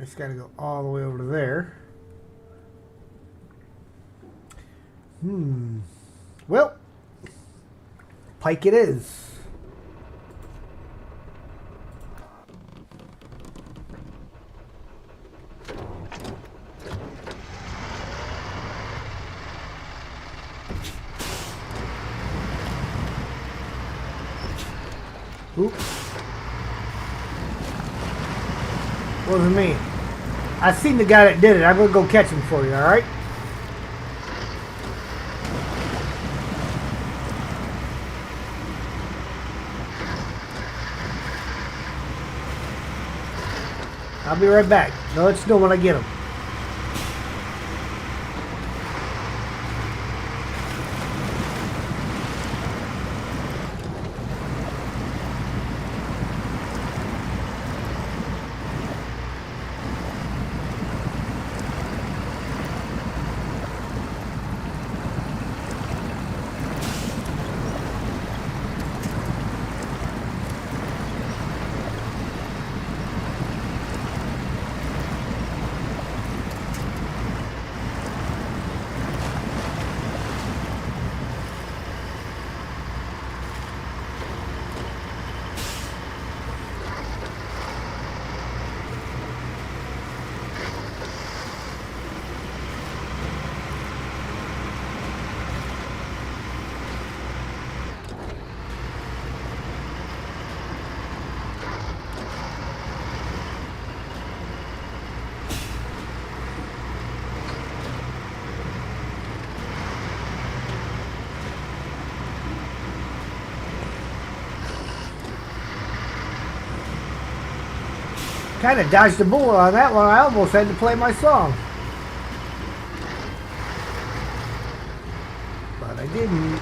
It's got to go all the way over to there. Well, pike it is. Oops. Wasn't me. I seen the guy that did it. I'm going to go catch him for you, alright? I'll be right back. I'll let you know when I get him. Kind of dodged a bullet on that one. I almost had to play my song. But I didn't.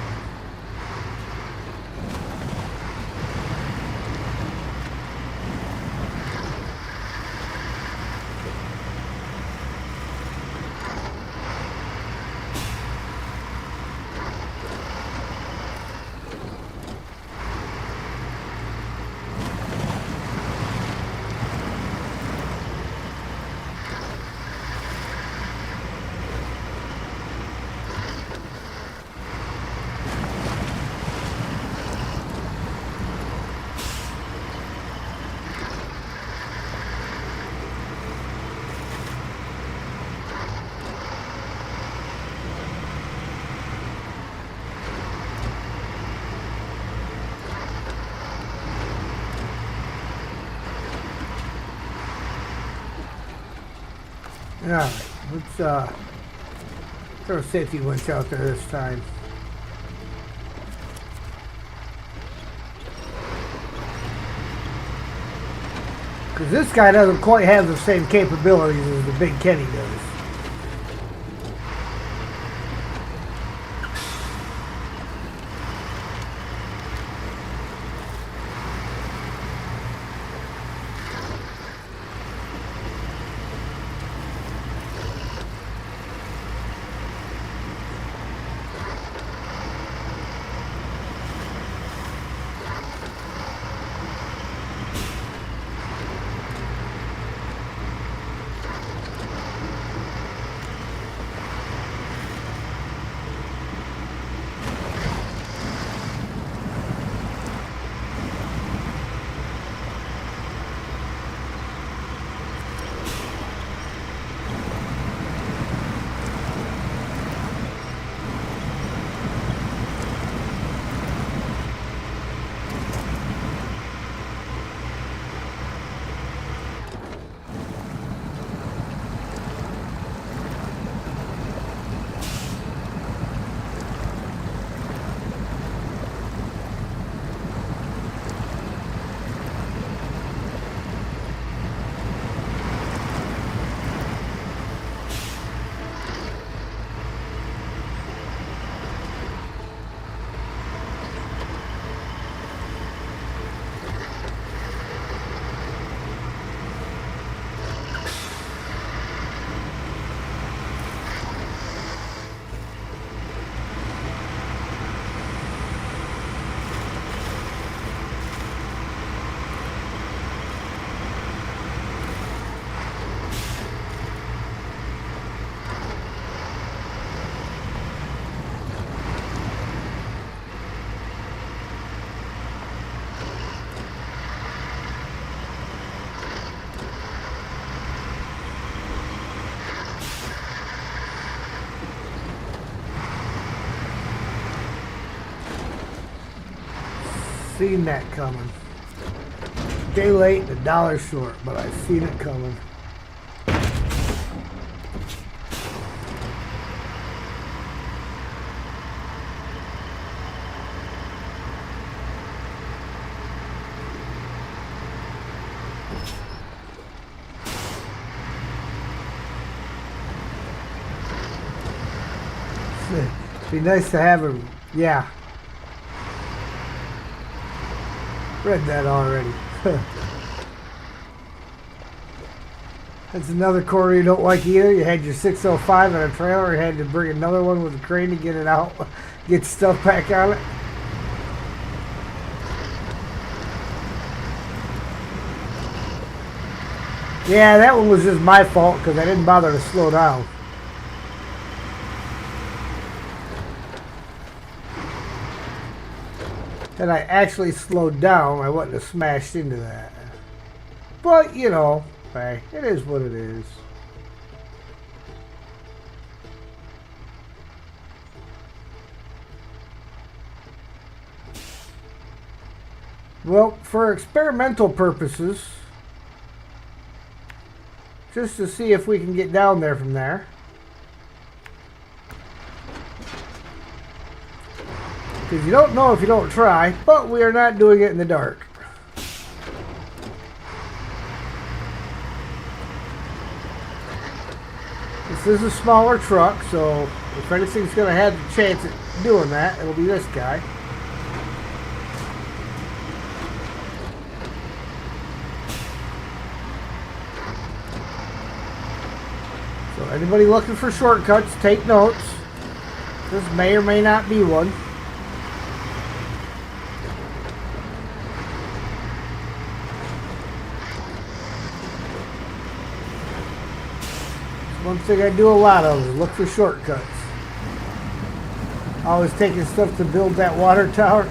Alright, let's throw a safety winch out there this time. Because this guy doesn't quite have the same capabilities as the Big Kenny does. Seen that coming. Day late and $1 short, but I've seen it coming. Be nice to have him. Yeah. Read that already. That's another quarter you don't like either. You had your 605 in a trailer. You had to bring another one with a crane to get it out. Get stuff back on it. Yeah, that one was just my fault because I didn't bother to slow down. Had I actually slowed down, I wouldn't have smashed into that. But, you know, hey, it is what it is. Well, for experimental purposes, just to see if we can get down there from there. Because you don't know if you don't try, but we are not doing it in the dark. This is a smaller truck, so if anything's going to have the chance at doing that, it'll be this guy. So anybody looking for shortcuts, take notes. This may or may not be one. One thing I do a lot of is look for shortcuts. Always taking stuff to build that water tower.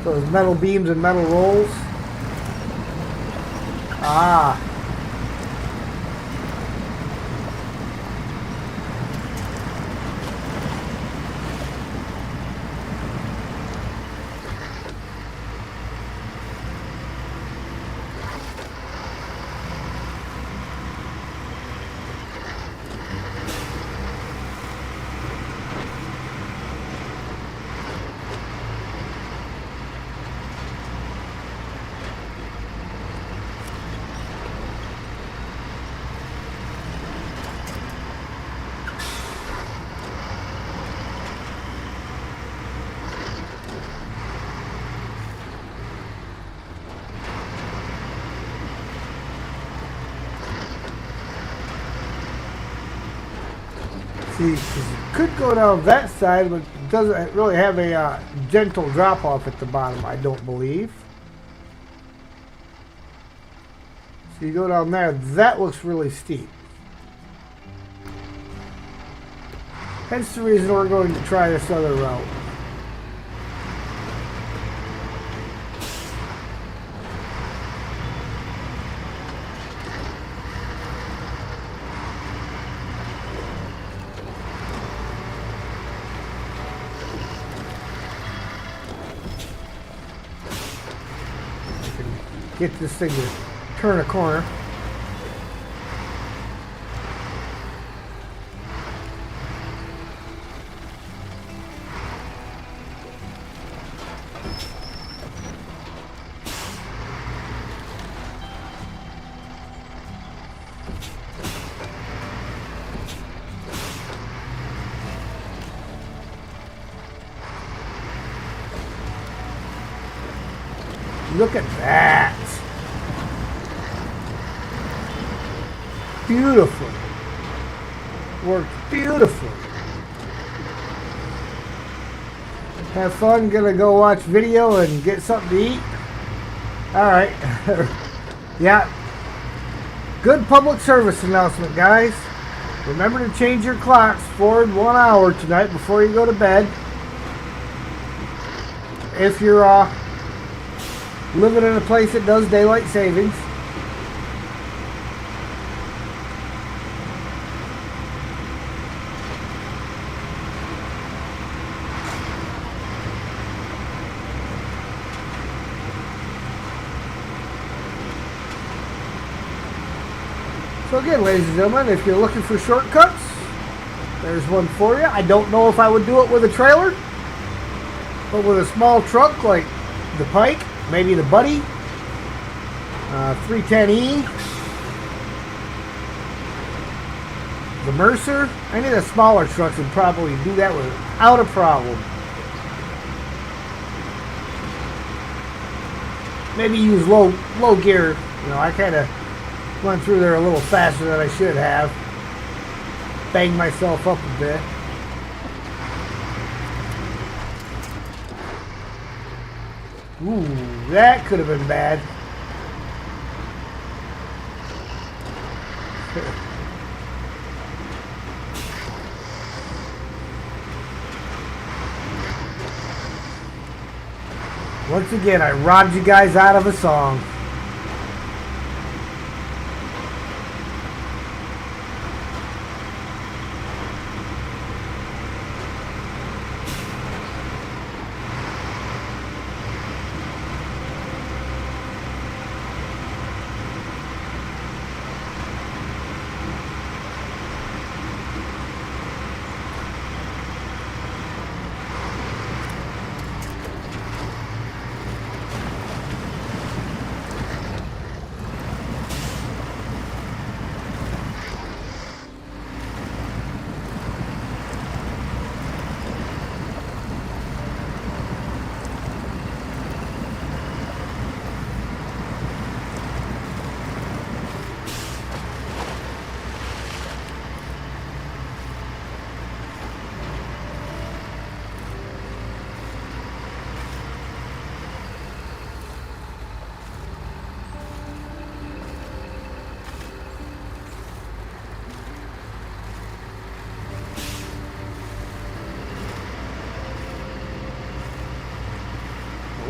Those metal beams and metal rolls. Ah. See, you could go down that side, but it doesn't really have a gentle drop off at the bottom, I don't believe. So you go down there, that looks really steep. Hence the reason we're going to try this other route. Get this thing to turn a corner. Look at that. Beautiful. Worked beautifully. Have fun. Gonna go watch video and get something to eat. Alright. Yeah. Good public service announcement, guys. Remember to change your clocks forward 1 hour tonight before you go to bed. If you're living in a place that does daylight savings. So again, ladies and gentlemen, if you're looking for shortcuts, there's one for you. I don't know if I would do it with a trailer, but with a small truck like the Pike, maybe the Buddy, 310E, the Mercer, any of the smaller trucks would probably do that without a problem. Maybe use low gear. You know, I kind of went through there a little faster than I should have. Banged myself up a bit. Ooh, that could have been bad. Once again, I robbed you guys out of a song.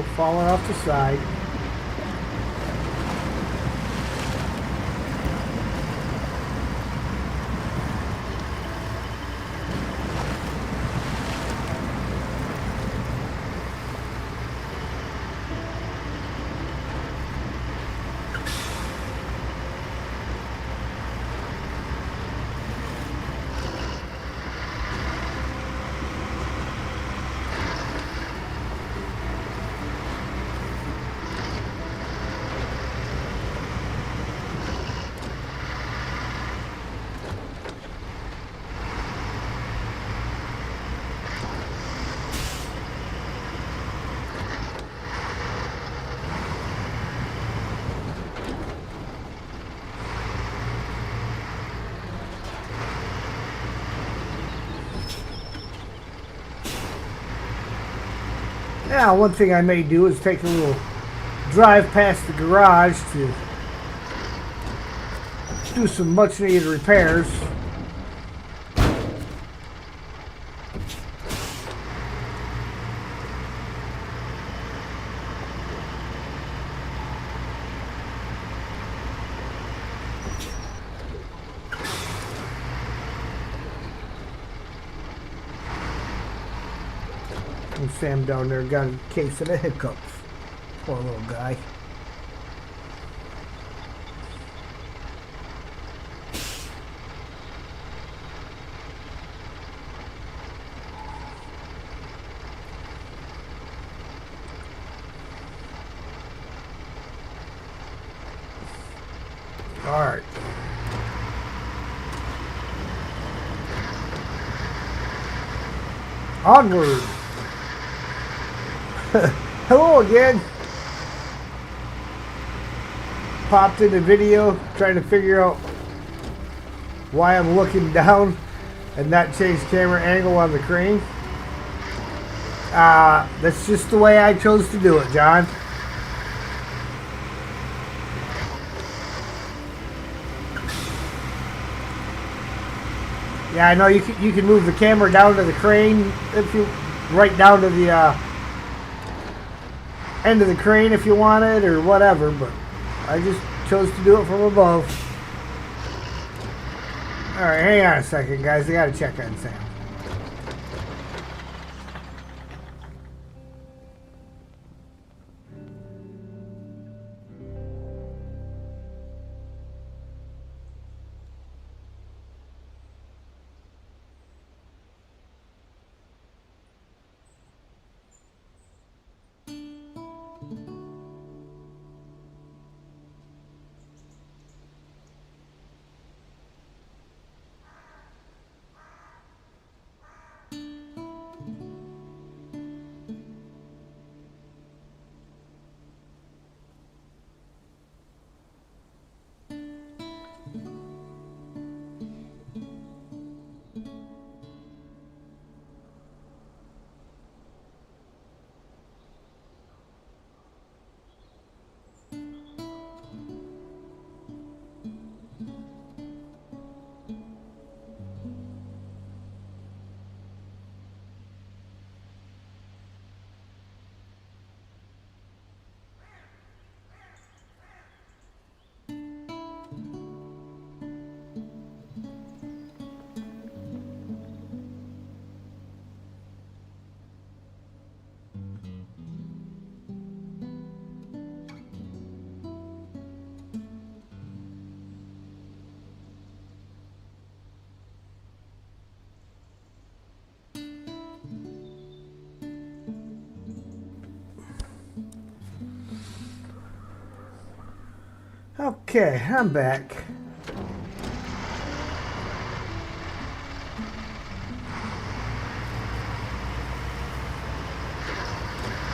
No falling off the side. Now, one thing I may do is take a little drive past the garage to do some much needed repairs. And Sam down there got a case of the hiccups. Poor little guy. All right. Onward. Hello again. Popped in the video trying to figure out why I'm looking down and not change camera angle on the crane. That's just the way I chose to do it, John. Yeah, I know you can move the camera down to the crane if you right down to the end of the crane if you want it or whatever, but I just chose to do it from above. Alright, hang on a second, guys. I gotta check on Sam. Okay, I'm back.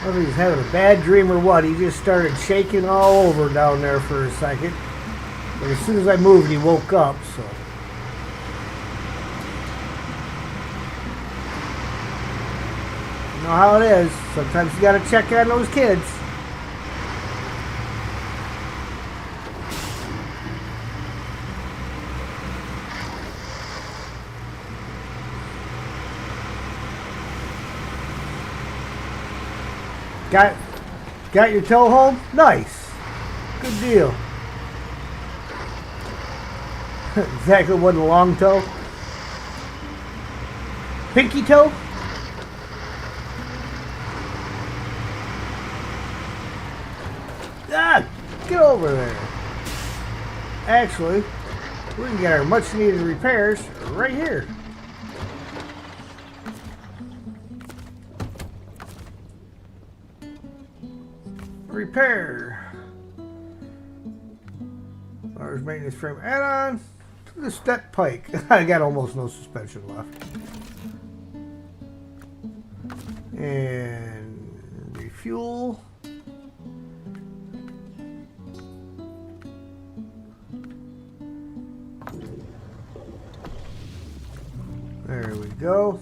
I don't know if he's having a bad dream or what. He just started shaking all over down there for a second. But as soon as I moved, he woke up, so. You know how it is. Sometimes you gotta check on those kids. Got your tow home? Nice. Good deal. Exactly what a long toe. Pinky toe? Ah, get over there. Actually, we can get our much needed repairs right here. Repair. Large maintenance frame add-on. The step pike. I got almost no suspension left. And refuel. There we go.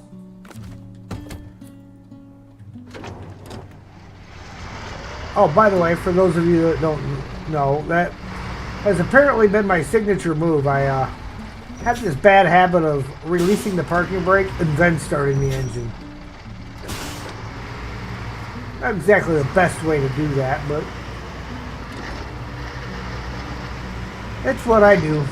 Oh, by the way, for those of you that don't know, that has apparently been my signature move. I have this bad habit of releasing the parking brake and then starting the engine. Not exactly the best way to do that, but it's what I do.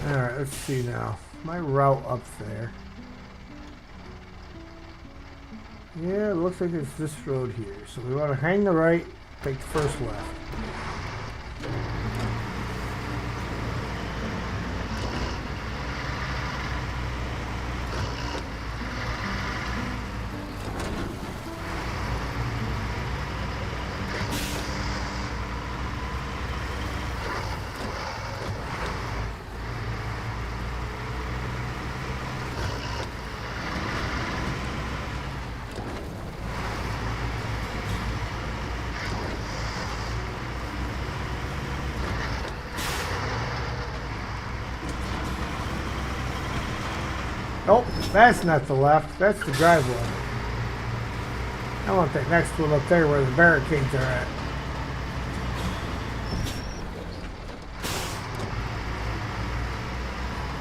Alright, let's see now. My route up there. Yeah, it looks like it's this road here. So we want to hang the right, take the first left. Nope, that's not the left. That's the driveway. I want that next one up there where the barricades are at.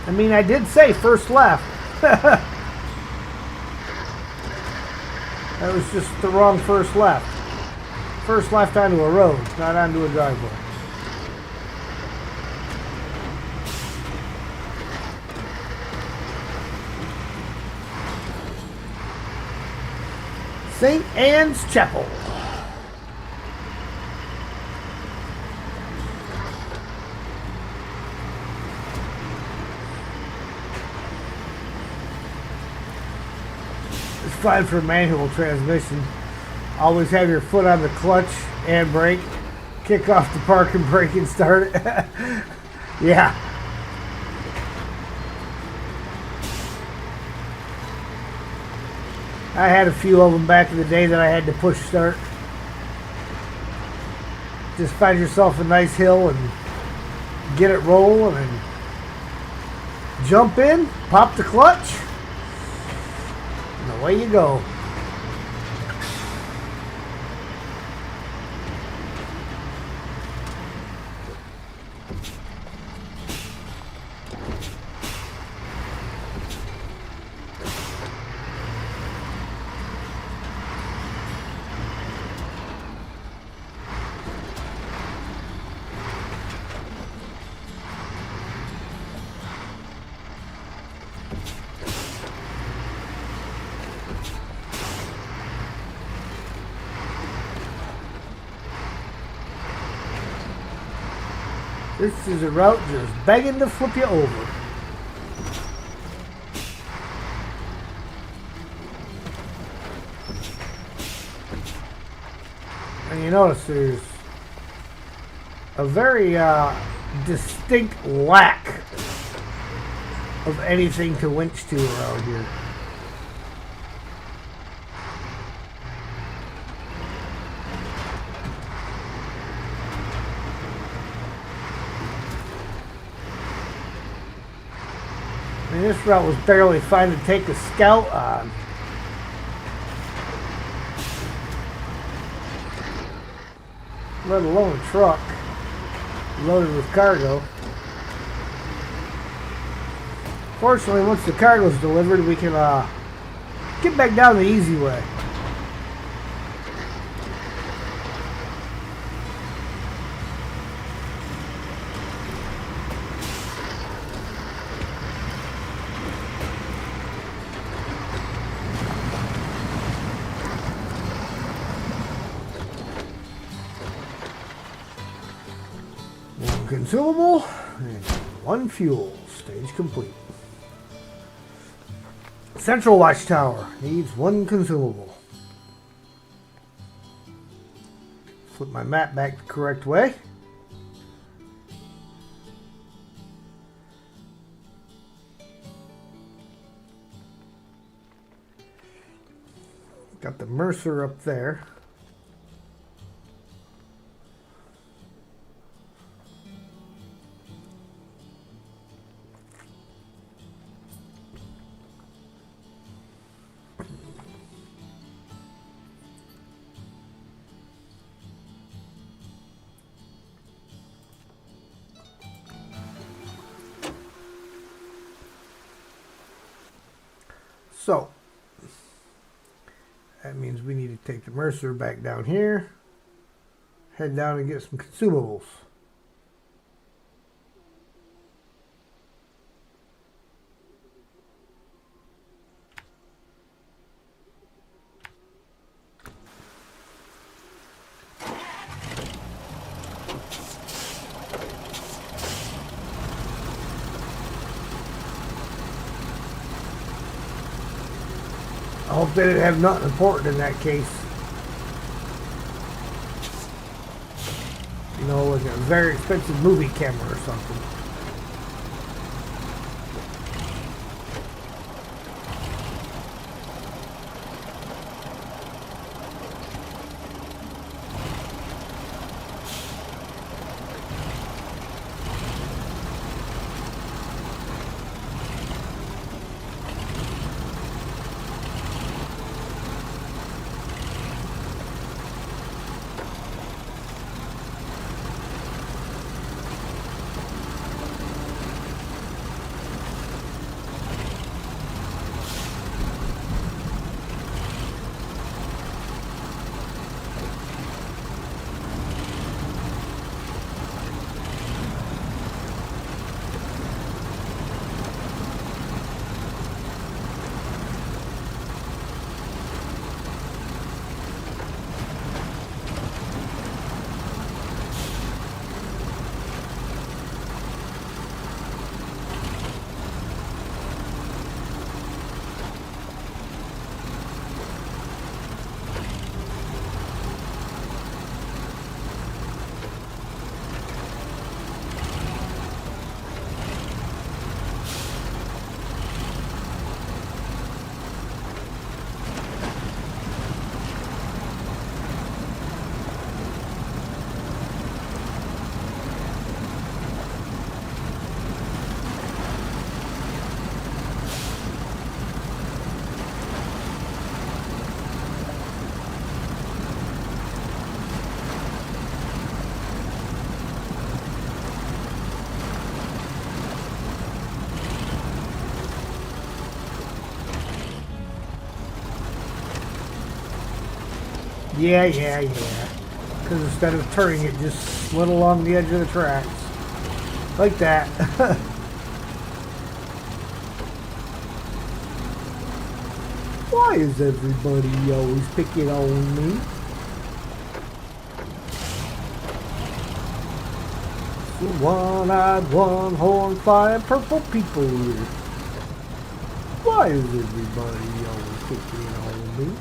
I mean, I did say first left. That was just the wrong first left. First left onto a road, not onto a driveway. St. Anne's Chapel. It's fine for a manual transmission. Always have your foot on the clutch and brake. Kick off the parking brake and start it. Yeah. I had a few of them back in the day that I had to push start. Just find yourself a nice hill and get it rolling and jump in, pop the clutch, and away you go. This is a route just begging to flip you over. And you notice there's a very distinct lack of anything to winch to around here. I mean, this route was barely fine to take a scout on. Let alone a truck loaded with cargo. Fortunately, once the cargo is delivered, we can get back down the easy way. One consumable and one fuel. Stage complete. Central Watchtower needs one consumable. Flip my map back the correct way. Got the Mercer up there. So, that means we need to take the Mercer back down here, head down and get some consumables. I hope they didn't have nothing important in that case. You know, like a very expensive movie camera or something. Yeah. Because instead of turning, it just slid along the edge of the tracks. Like that. Why is everybody always picking on me? The one-eyed, one-horn, flying purple people here. Why is everybody always picking on me?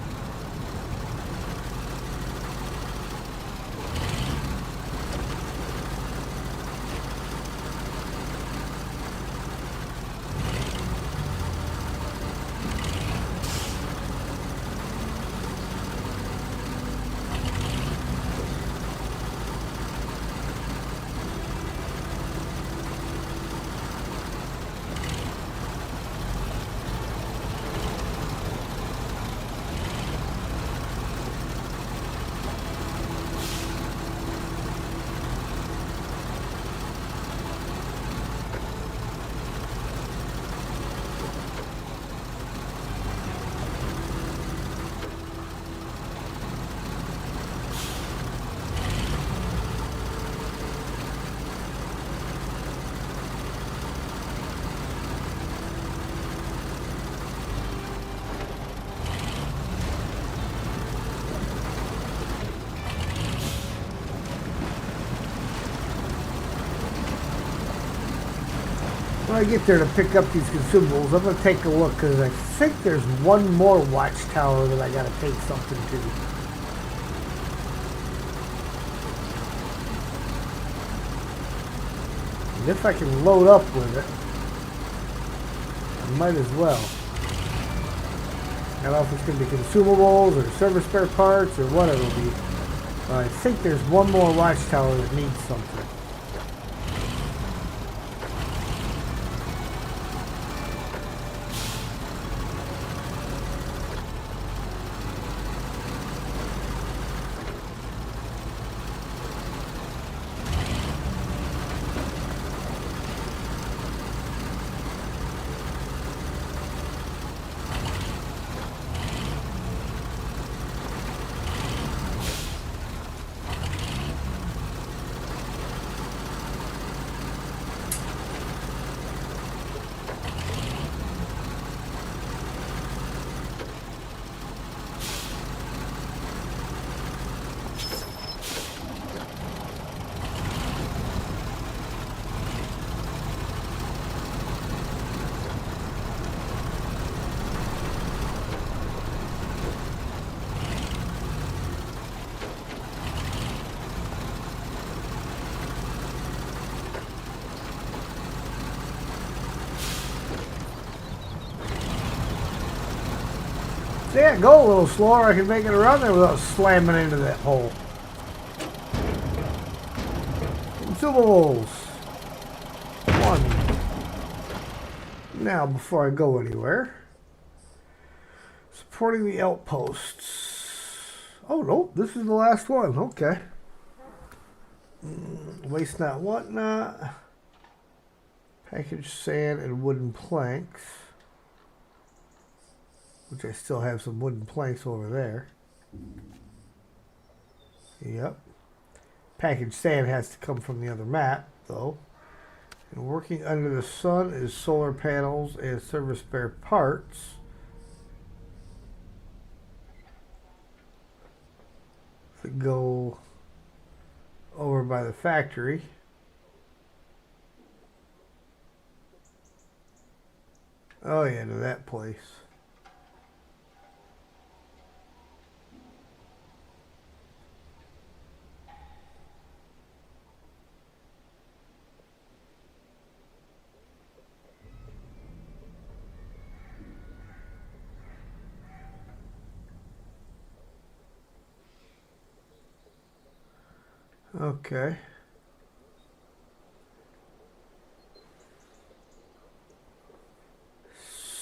I get there to pick up these consumables, I'm going to take a look because I think there's one more watchtower that I got to take something to. And if I can load up with it, I might as well. I don't know if it's going to be consumables or service spare parts or what it'll be. But I think there's one more watchtower that needs something. Yeah, go a little slower. I can make it around there without slamming into that hole. Consumables. 1. Now, before I go anywhere, supporting the outposts. Oh, no, this is the last one. Okay. Waste not, want not. Package sand and wooden planks. Which I still have some wooden planks over there. Yep. Packaged sand has to come from the other map, though. And working under the sun is solar panels and service spare parts. That go over by the factory. Oh yeah, to that place. Okay.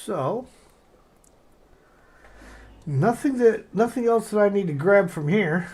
So, nothing else that I need to grab from here.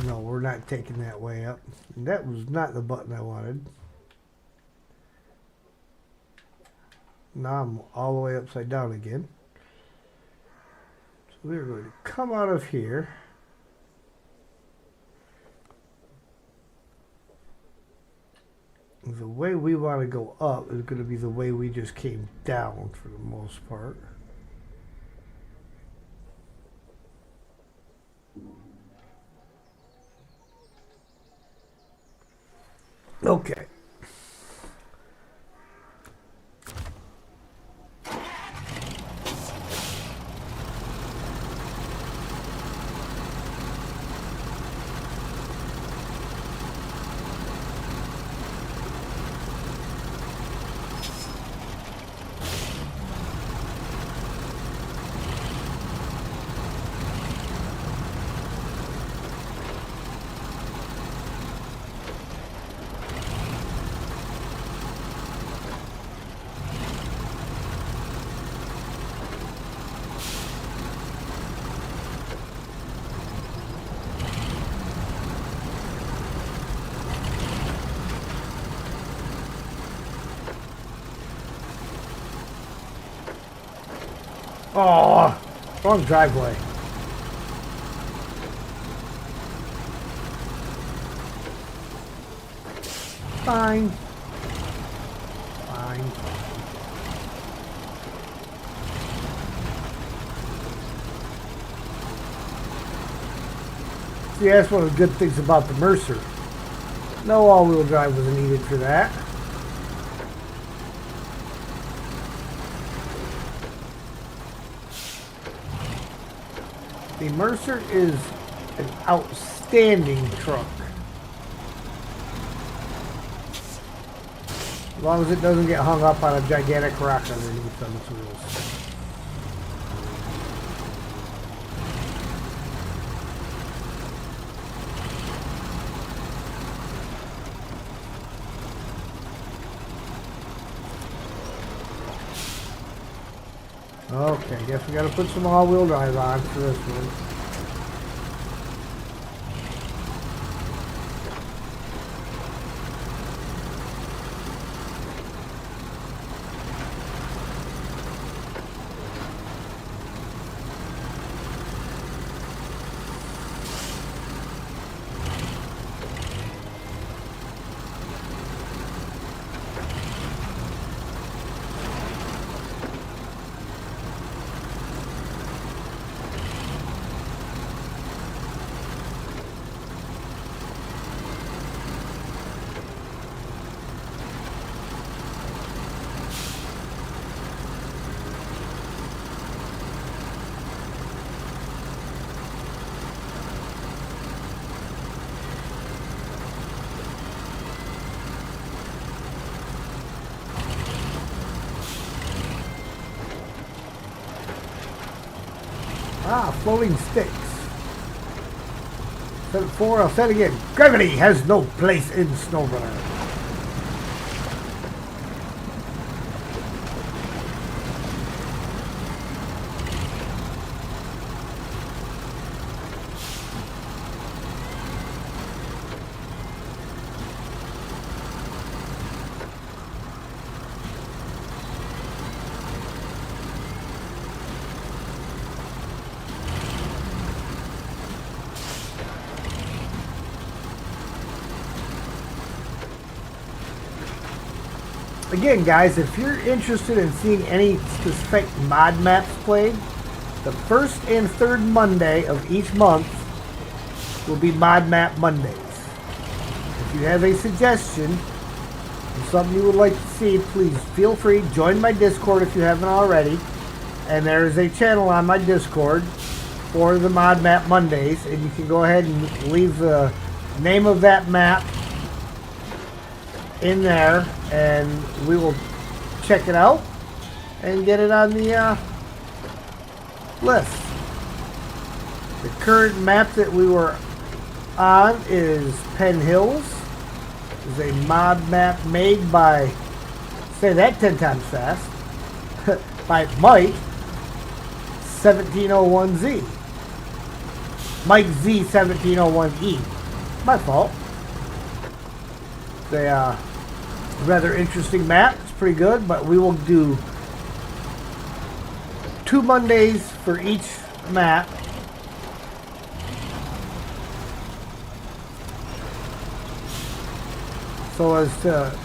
No, we're not taking that way up. That was not the button I wanted. Now I'm all the way upside down again. So we're going to come out of here. The way we want to go up is going to be the way we just came down for the most part. Okay. Oh, wrong driveway. Fine. Fine. See, that's one of the good things about the Mercer. No all-wheel drive was needed for that. The Mercer is an outstanding truck. As long as it doesn't get hung up on a gigantic rock underneath on its wheels. Okay, guess we gotta put some all-wheel drive on for this one. Ah, floating sticks. 7-4, I'll say it again. Gravity has no place in Snowrunner. Again, guys, if you're interested in seeing any specific mod maps played, the first and third Monday of each month will be Mod Map Mondays. If you have a suggestion of something you would like to see, please feel free. Join my Discord if you haven't already. And there is a channel on my Discord for the Mod Map Mondays. And you can go ahead and leave the name of that map in there, and we will check it out and get it on the list. The current map that we were on is Penn Hills. It's a mod map made by, say that 10 times fast, by Mike 1701Z. Mike Z 1701E. My fault. They rather interesting map. It's pretty good, but we will do 2 Mondays for each map. So as to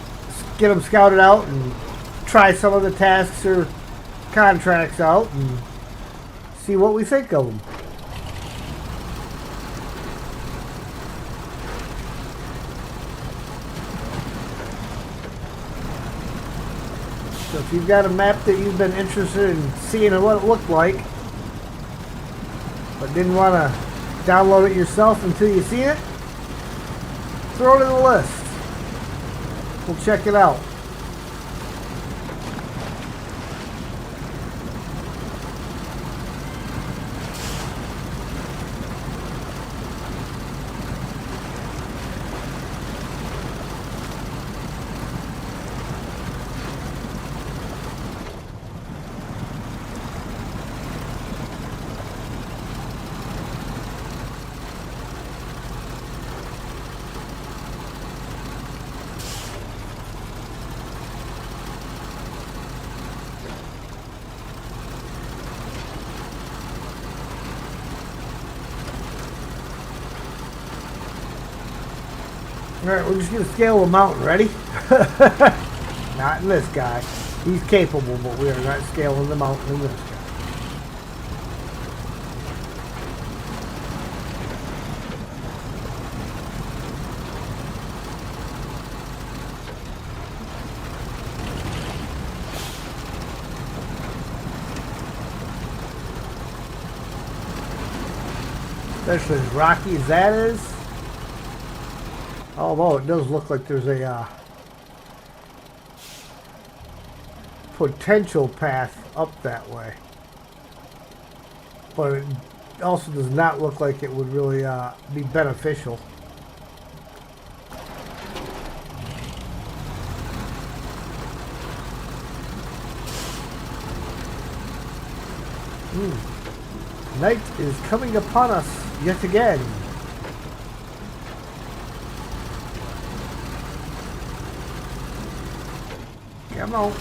get them scouted out and try some of the tasks or contracts out and see what we think of them. So if you've got a map that you've been interested in seeing what it looked like, but didn't want to download it yourself until you see it, throw it in the list. We'll check it out. Alright, we're just going to scale a mountain. Ready? Not in this guy. He's capable, but we are not scaling the mountain in this guy. Especially as rocky as that is. Although it does look like there's a potential path up that way. But it also does not look like it would really be beneficial. Night is coming upon us yet again. Come on.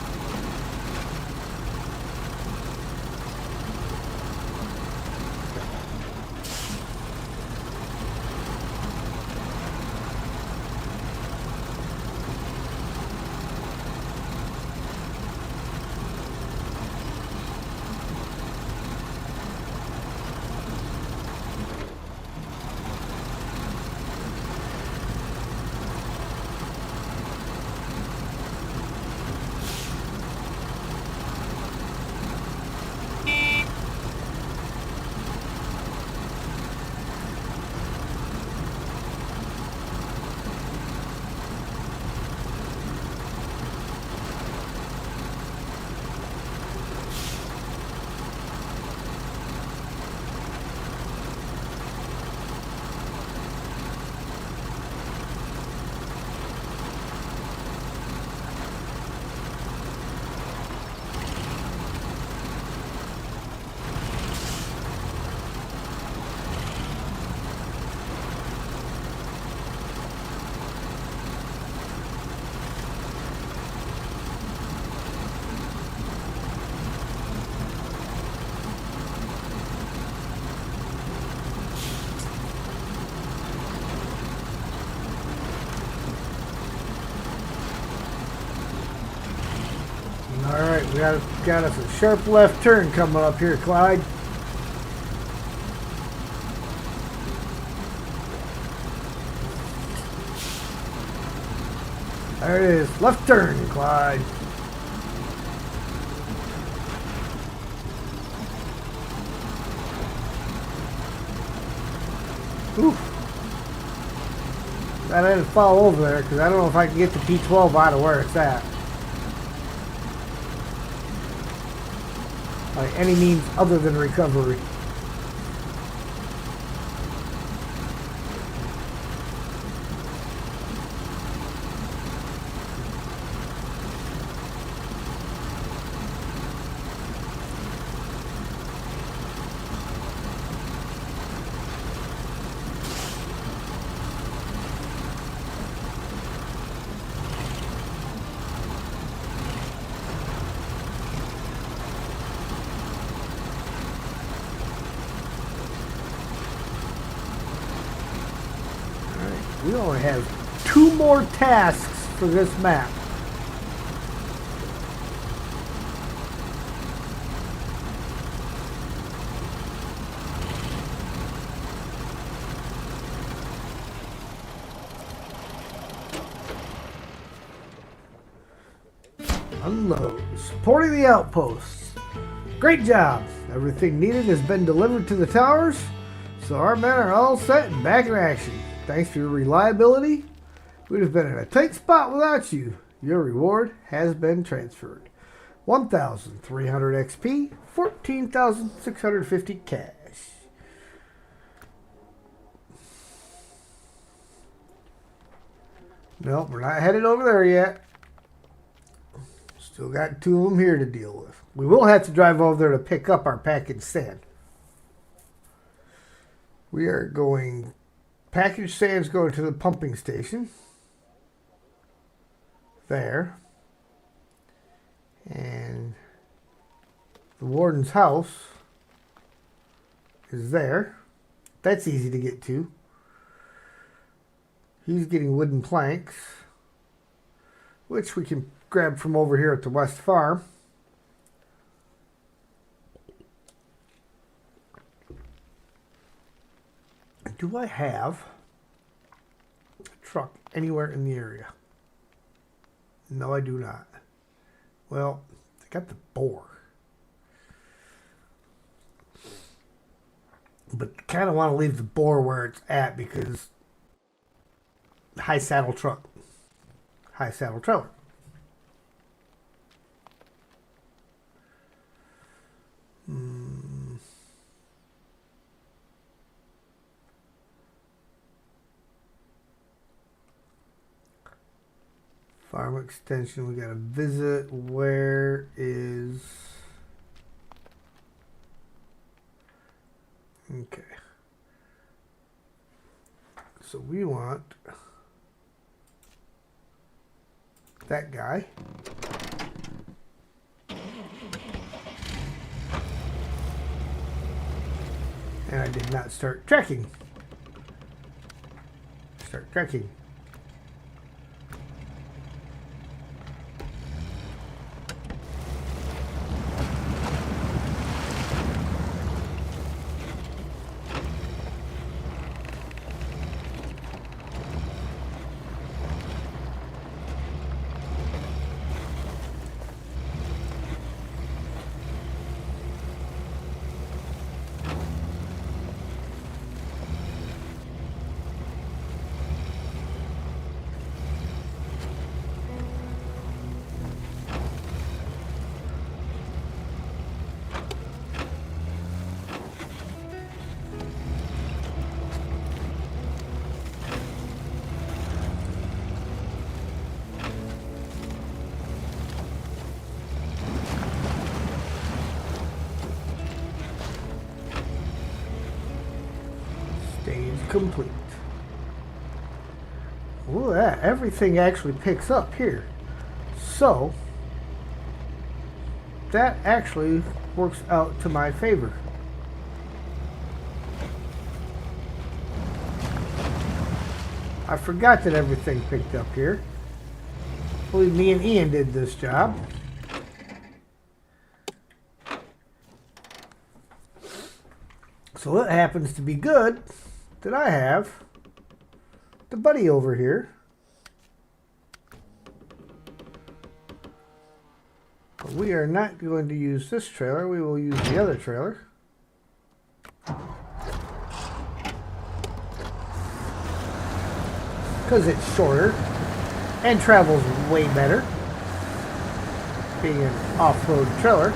Alright, we got us a sharp left turn coming up here, Clyde. There it is. Left turn, Clyde. Oof. I didn't fall over there because I don't know if I can get the P12 out of where it's at. By any means other than recovery. We only have 2 more tasks for this map. Unload. Supporting the outposts. Great job. Everything needed has been delivered to the towers, so our men are all set and back in action. Thanks for your reliability. We'd have been in a tight spot without you. Your reward has been transferred. 1,300 XP, 14,650 cash. Nope, we're not headed over there yet. Still got 2 of them here to deal with. We will have to drive over there to pick up our packaged sand. We are going... Packaged sand's going to the pumping station. There. And the warden's house is there. That's easy to get to. He's getting wooden planks, which we can grab from over here at the West Farm. Do I have a truck anywhere in the area? No, I do not. Well, I got the boar. But kind of want to leave the boar where it's at because high saddle truck, high saddle trailer. Farm extension, we got to visit. Where is... Okay. So we want that guy. And I did not start tracking. Start tracking. Complete. Look at that. Everything actually picks up here. So, that actually works out to my favor. I forgot that everything picked up here. I believe me and Ian did this job. So it happens to be good that I have the buddy over here. But we are not going to use this trailer. We will use the other trailer. Because it's shorter and travels way better, being an off-road trailer.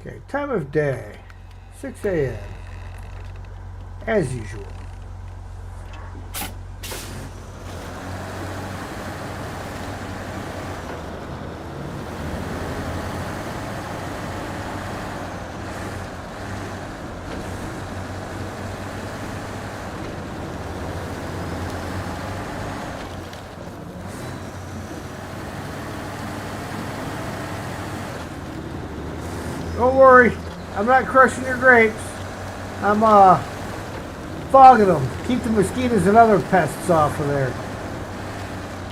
Okay, time of day, 6 a.m. as usual. Don't worry, I'm not crushing your grapes. I'm fogging them. Keep the mosquitoes and other pests off of there.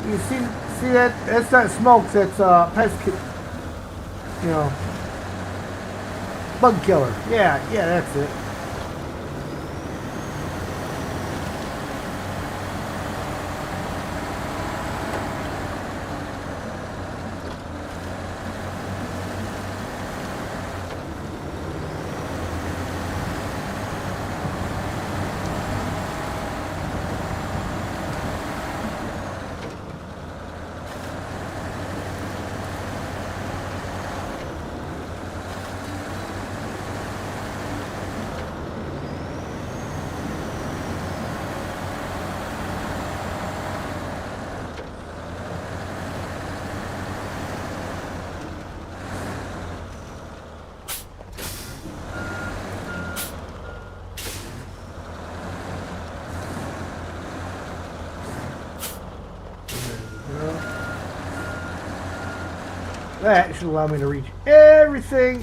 You see that? That's not smoke. That's pest, bug killer. Yeah, that's it. That should allow me to reach everything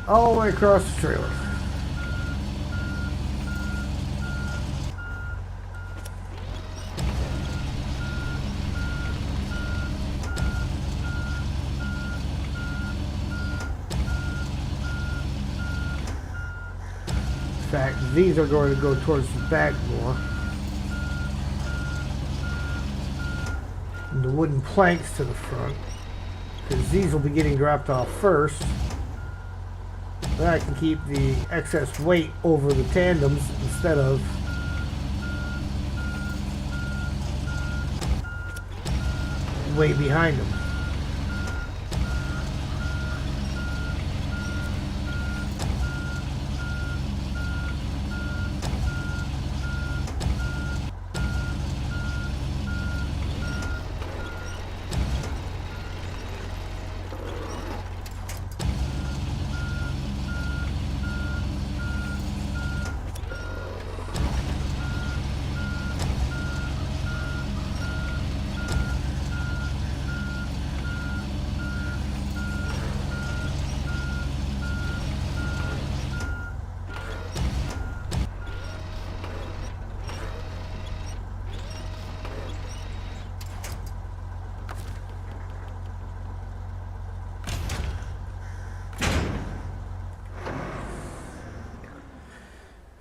all the way across the trailer. In fact, these are going to go towards the back more. And the wooden planks to the front, because these will be getting dropped off first. Then I can keep the excess weight over the tandems instead of way behind them.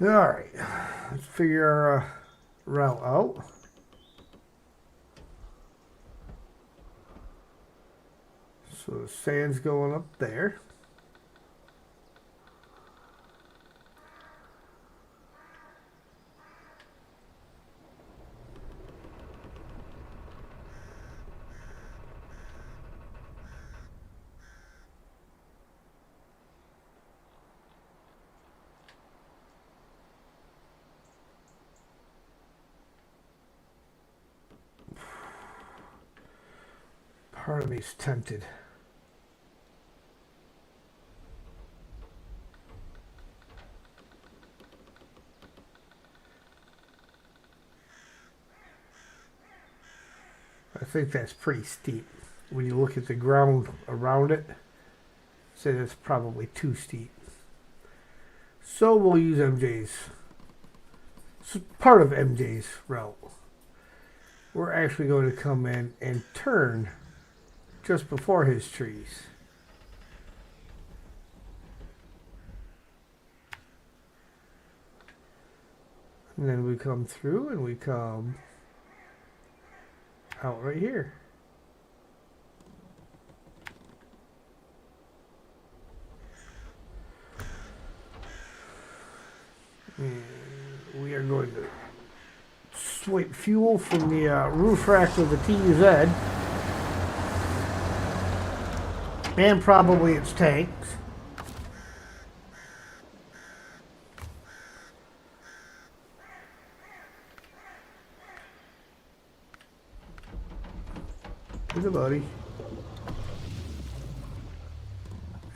Alright, let's figure our route out. So the sand's going up there. Part of me's tempted. I think that's pretty steep. When you look at the ground around it, I'd say that's probably too steep. So we'll use MJ's. It's part of MJ's route. We're actually going to come in and turn just before his trees. And then we come through and we come out right here. And we are going to swipe fuel from the roof rack of the TUZ. And probably its tanks. Here's a buddy.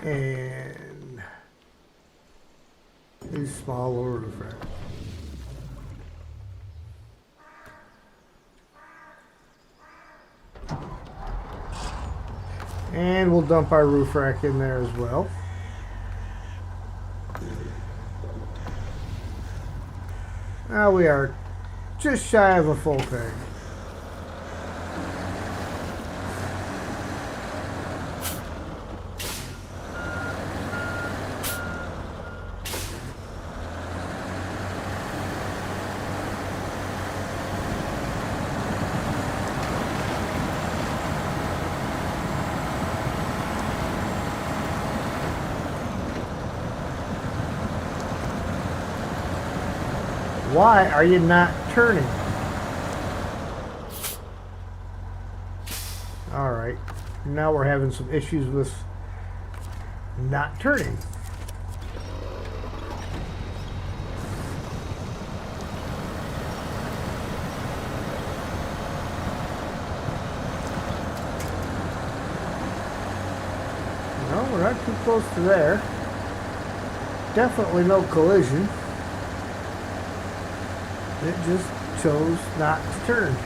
And his small lower roof rack. And we'll dump our roof rack in there as well. Now we are just shy of a full tank. Why are you not turning? Alright, now we're having some issues with not turning. No, we're not too close to there. Definitely no collision. It just chose not to turn.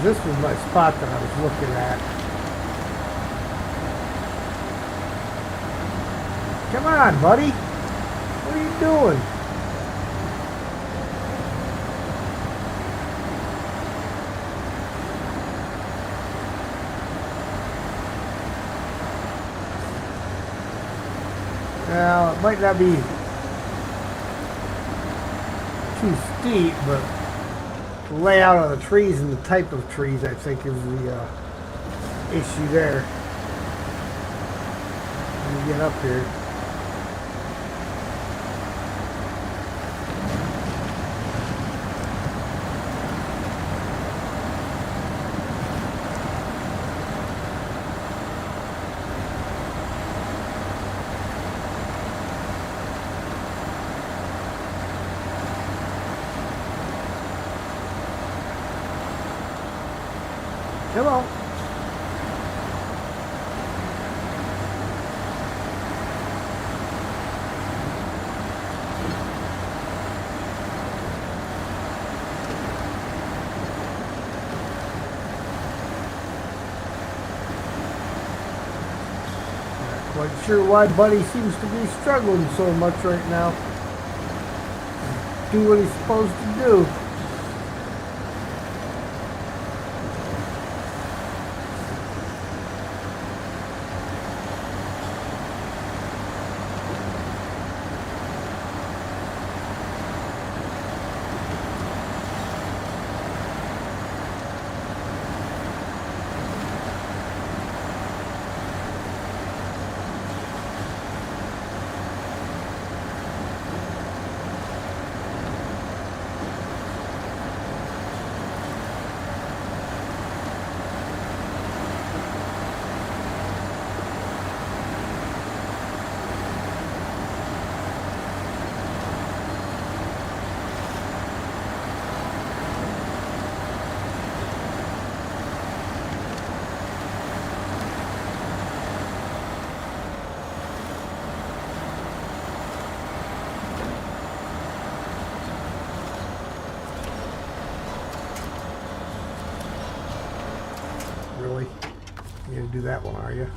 This was my spot that I was looking at. Come on, buddy. What are you doing? Now, it might not be too steep, but the layout of the trees and the type of trees, I think, is the issue there. When you get up here. Come on. Not quite sure why Buddy seems to be struggling so much right now. Do what he's supposed to do. Really? You're gonna do that one, are you?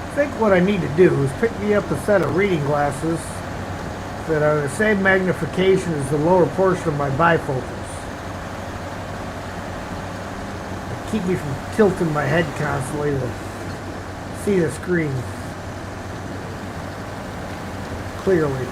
I think what I need to do is pick me up a set of reading glasses that are the same magnification as the lower portion of my bifocals. They keep me from tilting my head constantly to see the screen clearly.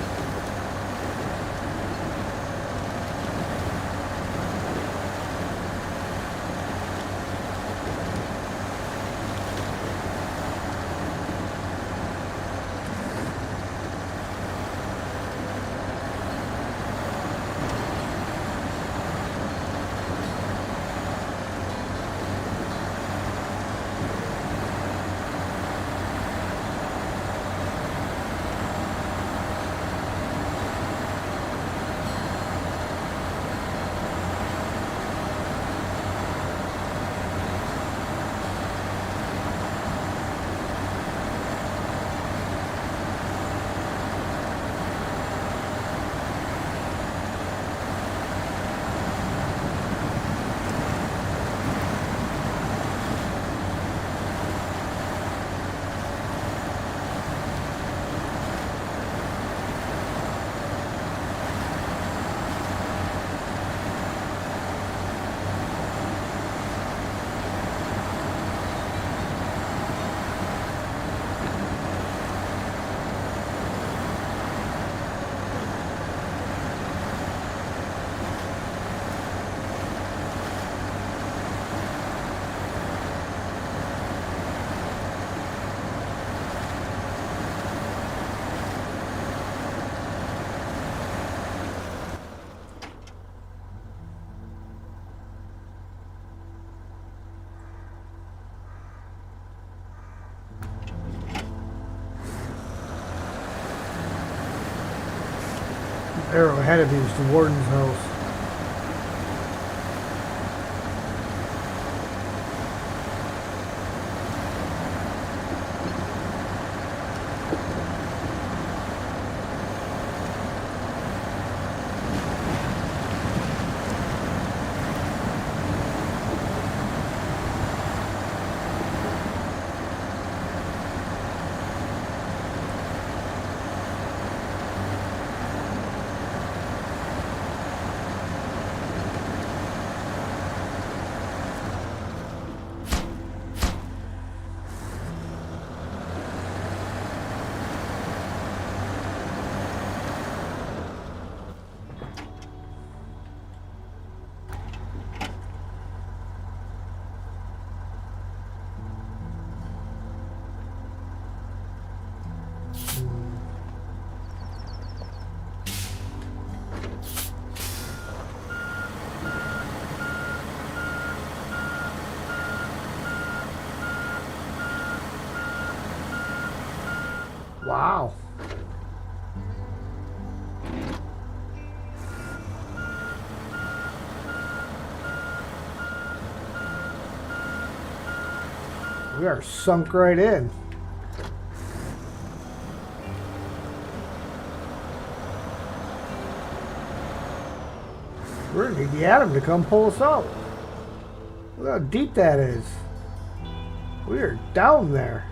arrow ahead of you is the warden's house. Wow. We are sunk right in. We're gonna need the Atom to come pull us out. Look how deep that is. We are down there.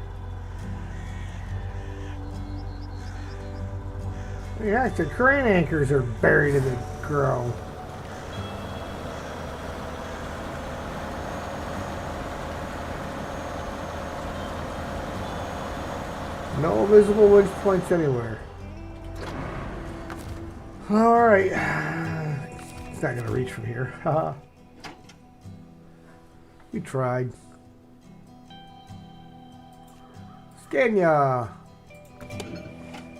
Yeah, the crane anchors are buried in the ground. No visible winch points anywhere. Alright. It's not going to reach from here. We tried. Skenya!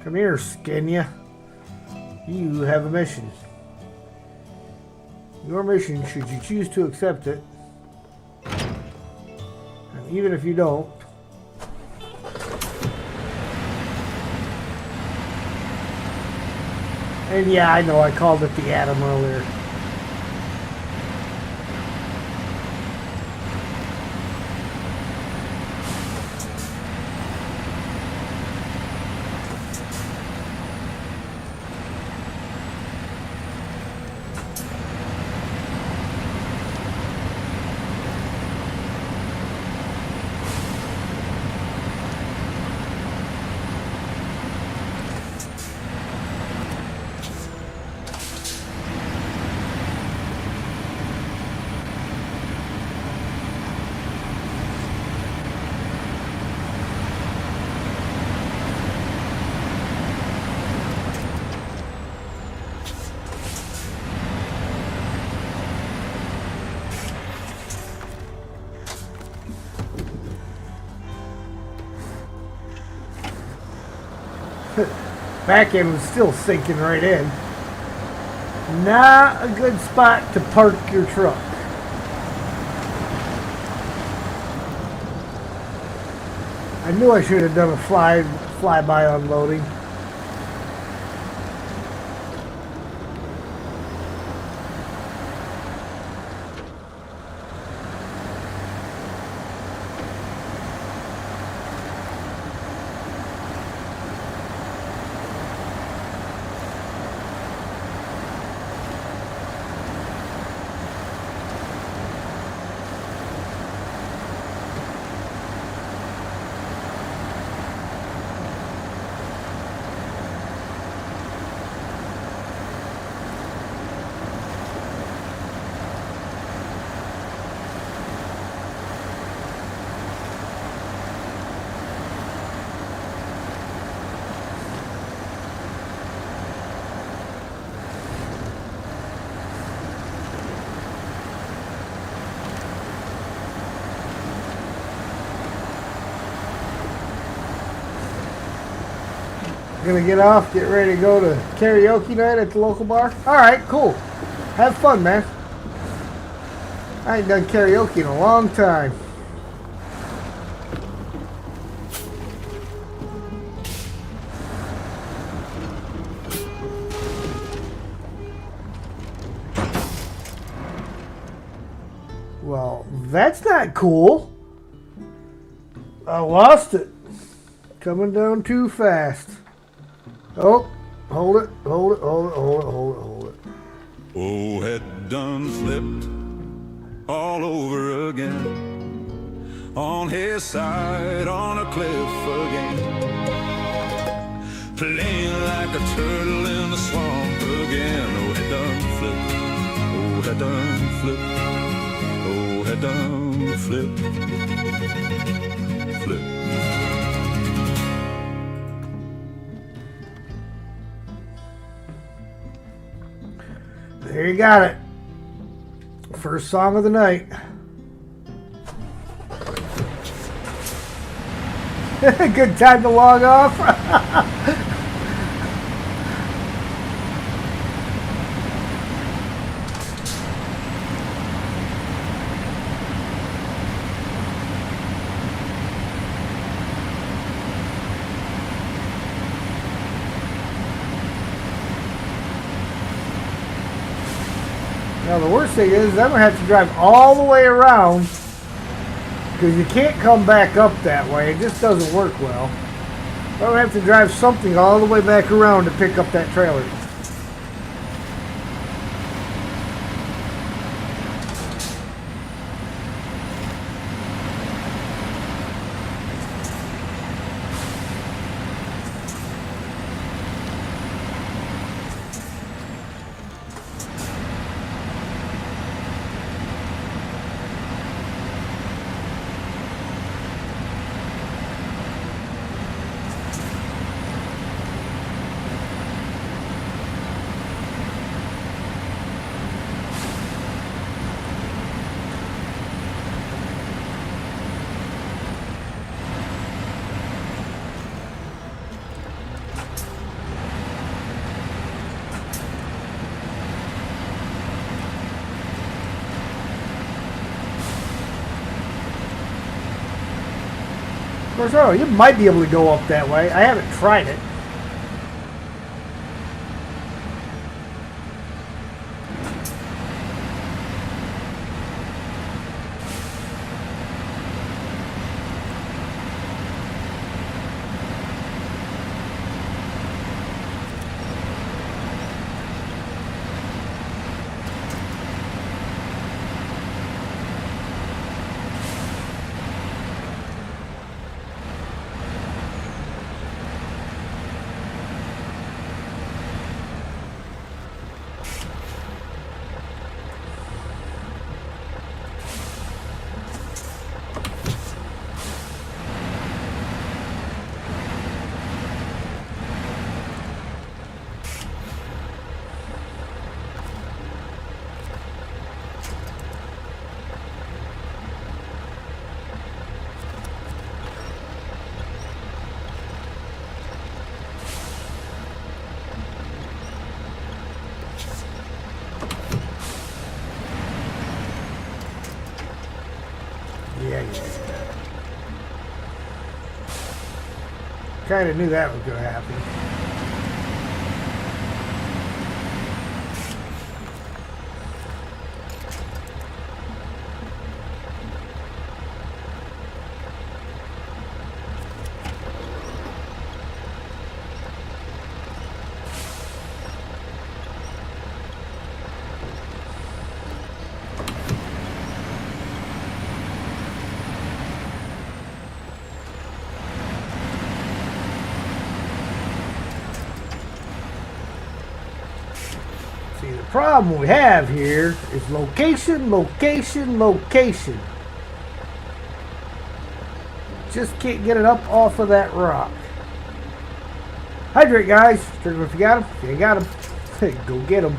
Come here, Skenya. You have a mission. Your mission, should you choose to accept it, and even if you don't, and yeah, I know I called it the Atom earlier. Back end was still sinking right in. Not a good spot to park your truck. I knew I should have done a flyby unloading. Gonna get off, get ready to go to karaoke night at the local bar. Alright, cool. Have fun, man. I ain't done karaoke in a long time. Well, that's not cool. I lost it. Coming down too fast. Oh, hold it, hold it, hold it, hold it, hold it, hold it. Oh, had done flipped all over again. On his side, on a cliff again. Playing like a turtle in the swamp again. Oh, had done flipped. Oh, had done flipped. Oh, had done flipped. Flip. There you got it. First song of the night. Good time to log off. Now the worst thing is I'm going to have to drive all the way around because you can't come back up that way. It just doesn't work well. I'm going to have to drive something all the way back around to pick up that trailer. Of course, I don't know, you might be able to go up that way. I haven't tried it. Yeah. Kind of knew that was going to happen. See, the problem we have here is location, location, location. Just can't get it up off of that rock. Hydrate, guys. Drink 'em if you got them. If you ain't got them, go get them.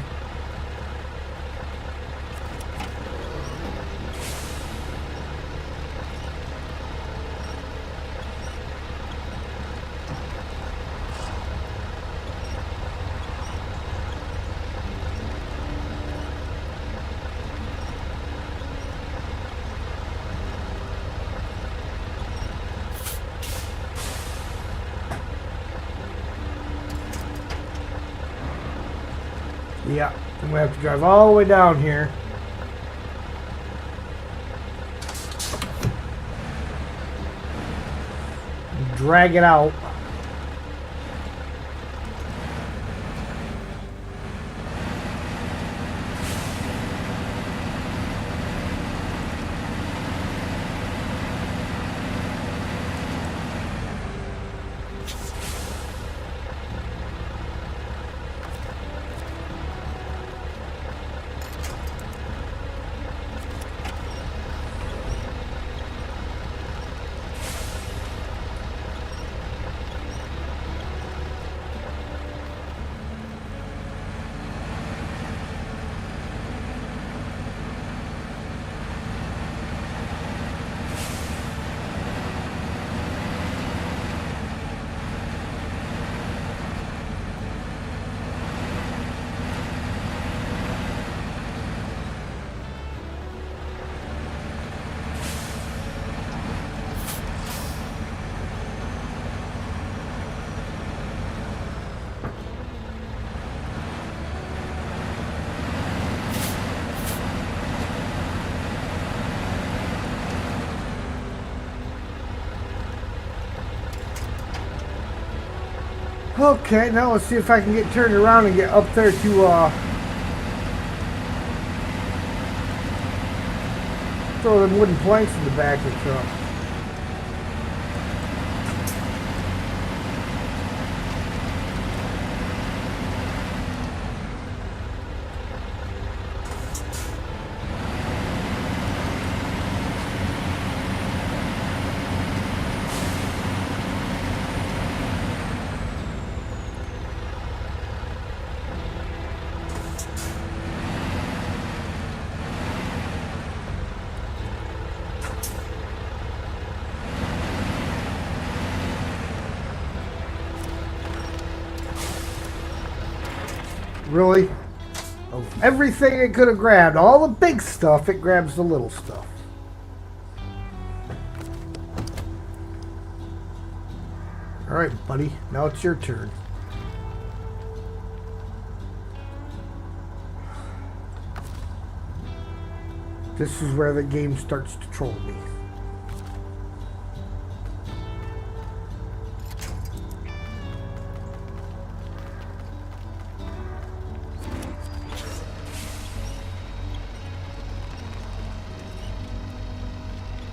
Yeah, I'm going to have to drive all the way down here. drag it out. Okay, now let's see if I can get turned around and get up there to throw them wooden planks in the back of the truck. Really? Of everything it could have grabbed, all the big stuff, it grabs the little stuff. Alright, buddy. Now it's your turn. This is where the game starts to troll me.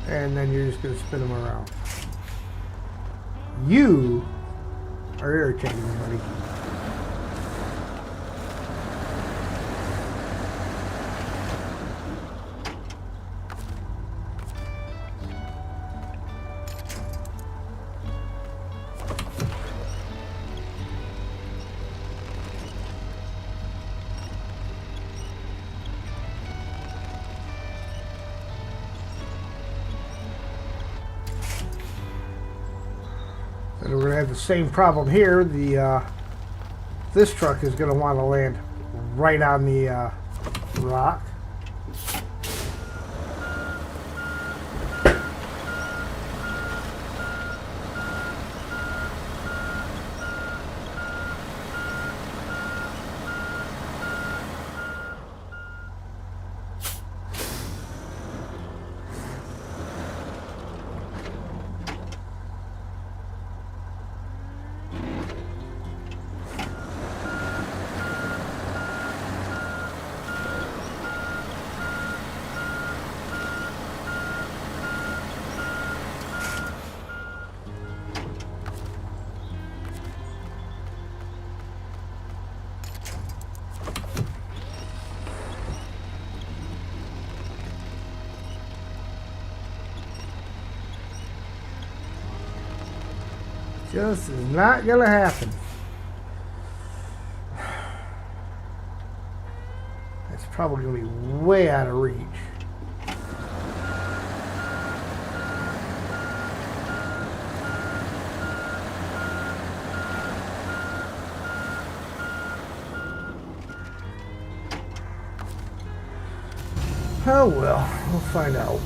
And then you're just going to spin them around. You are irritating me, buddy. And we're going to have the same problem here. This truck is going to want to land right on the rock. Just is not gonna happen. That's probably gonna be way out of reach. Oh well, we'll find out.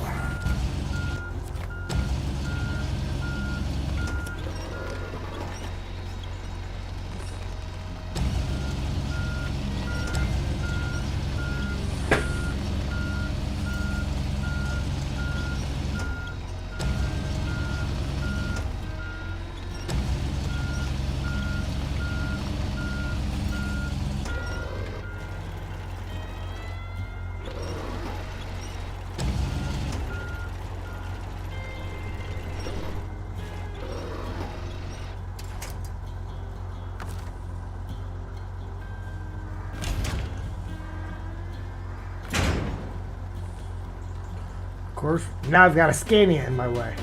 course, now I've got a Scania in my way.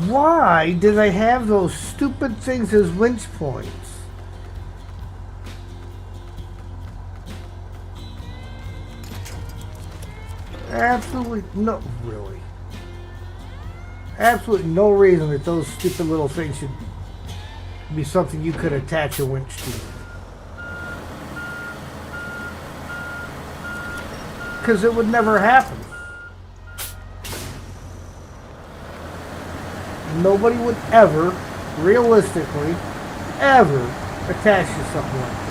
Why do they have those stupid things as winch points? Absolutely no, really. Absolutely no reason that those stupid little things should be something you could attach a winch to. Because it would never happen. Nobody would ever, realistically, ever attach to something like that.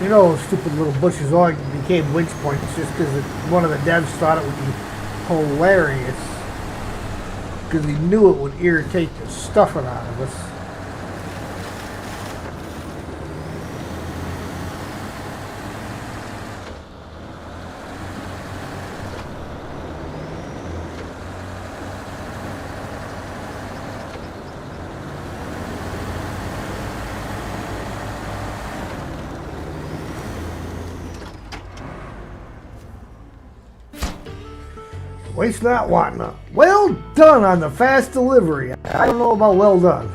You know, stupid little bushes all became winch points just because one of the devs thought it would be hilarious. Because he knew it would irritate the stuffing out of us. Waste not, want not. Well done on the fast delivery. I don't know about well done.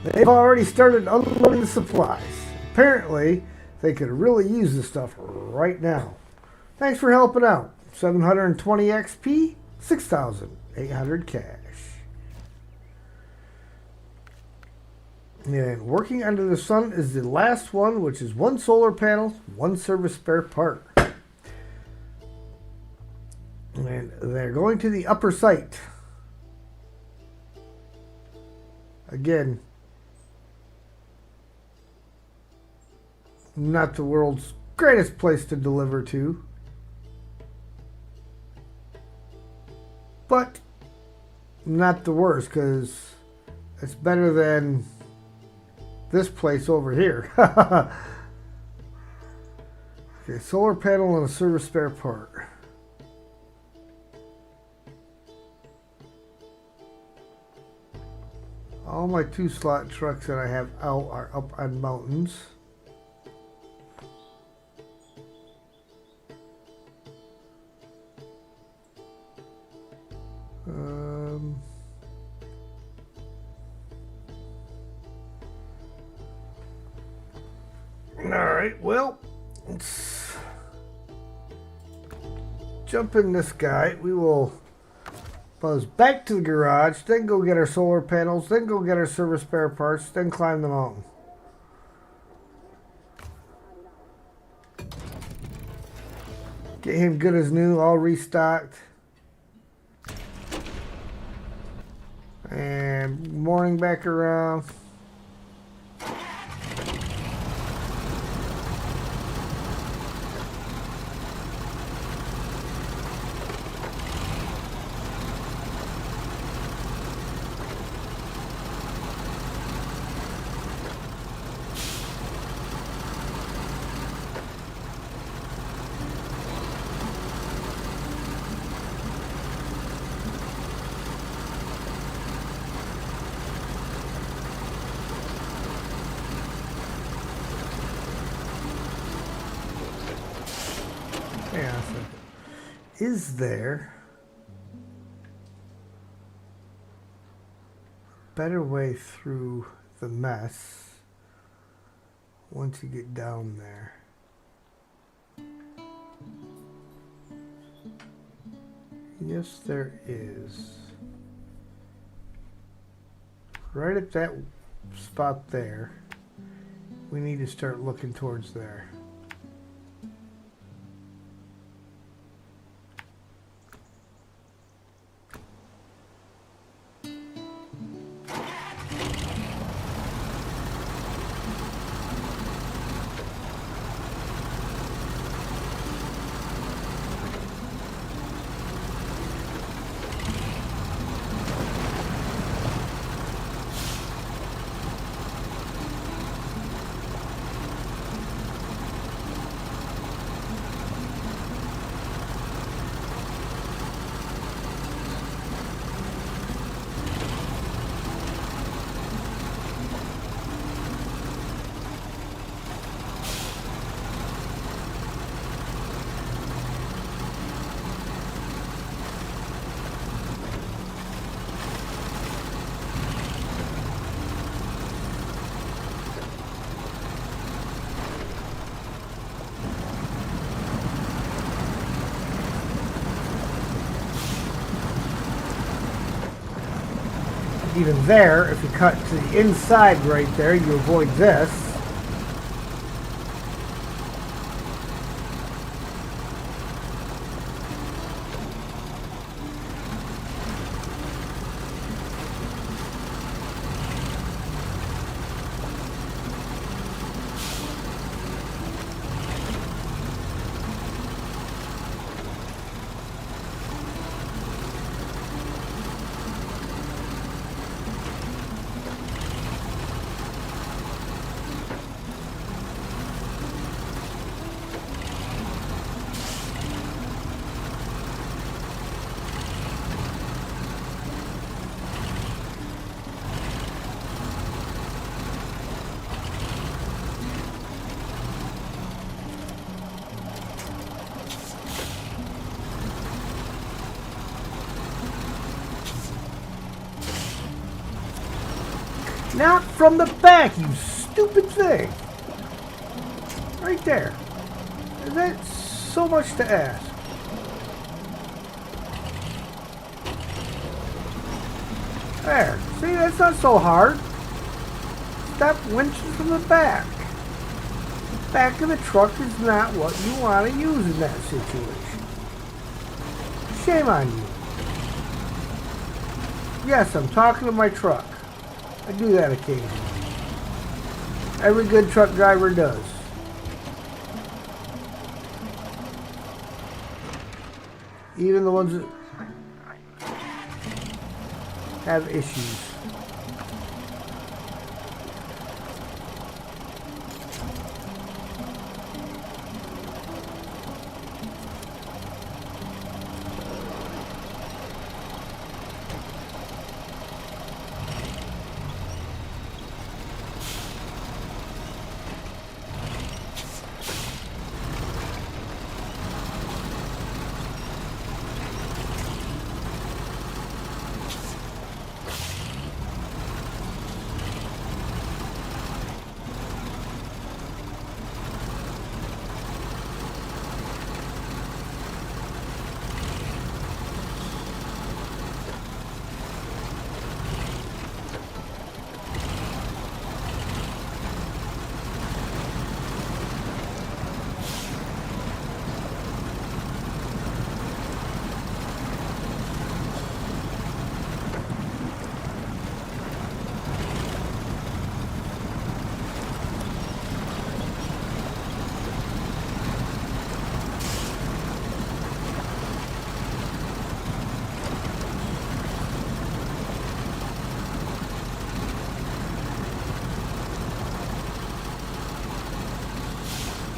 They've already started unloading the supplies. Apparently, they could really use this stuff right now. Thanks for helping out. 720 XP, 6,800 cash. And working under the sun is the last one, which is one solar panel, one service spare part. And they're going to the upper site. Again, not the world's greatest place to deliver to. But not the worst, because it's better than this place over here. Okay, solar panel and a service spare part. All my 2-slot trucks that I have out are up on mountains. Alright, well, let's jump in this guy. We will buzz back to the garage, then go get our solar panels, then go get our service spare parts, then climb the mountain. Get him good as new, all restocked. And morning back around. Hang on a second. Is there a better way through the mess once you get down there? Yes, there is. Right at that spot there, we need to start looking towards there. Even there, if you cut to the inside right there, you avoid this. Not from the back, you stupid thing. Right there. That's so much to ask. There. See, that's not so hard. Stop winching from the back. The back of the truck is not what you want to use in that situation. Shame on you. Yes, I'm talking to my truck. I do that occasionally. Every good truck driver does. Even the ones that have issues.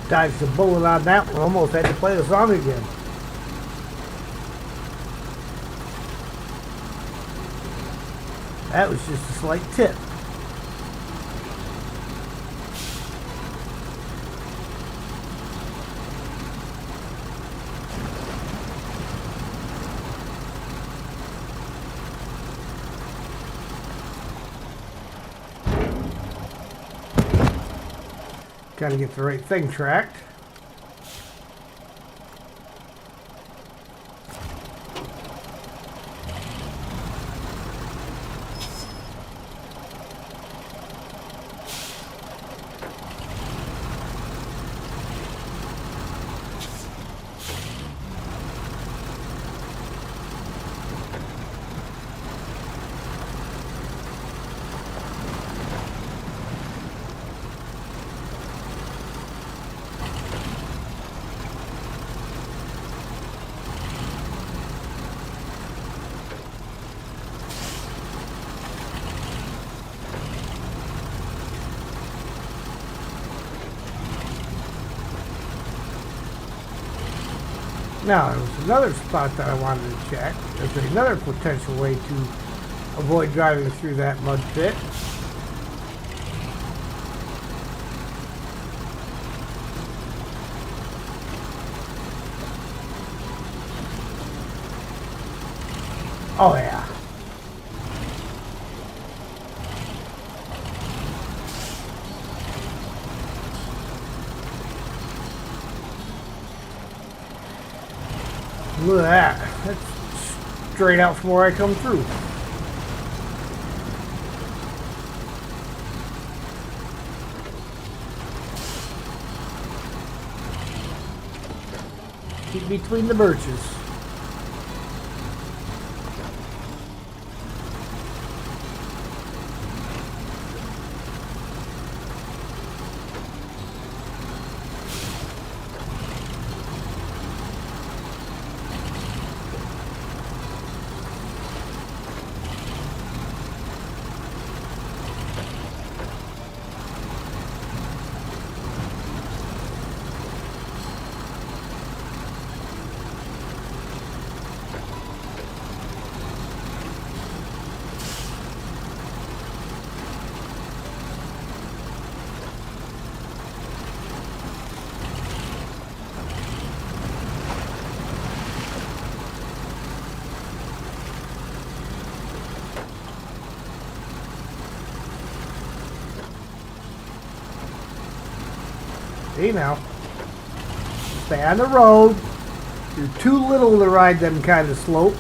Dodged a bullet on that one. Almost had to play the song again. That was just a slight tip. Gotta get the right thing tracked. Now, there was another spot that I wanted to check. There's another potential way to avoid driving through that mud pit. Oh yeah. Look at that. That's straight out from where I come through. Keep between the birches. See now, stay on the road. You're too little to ride them kind of slopes.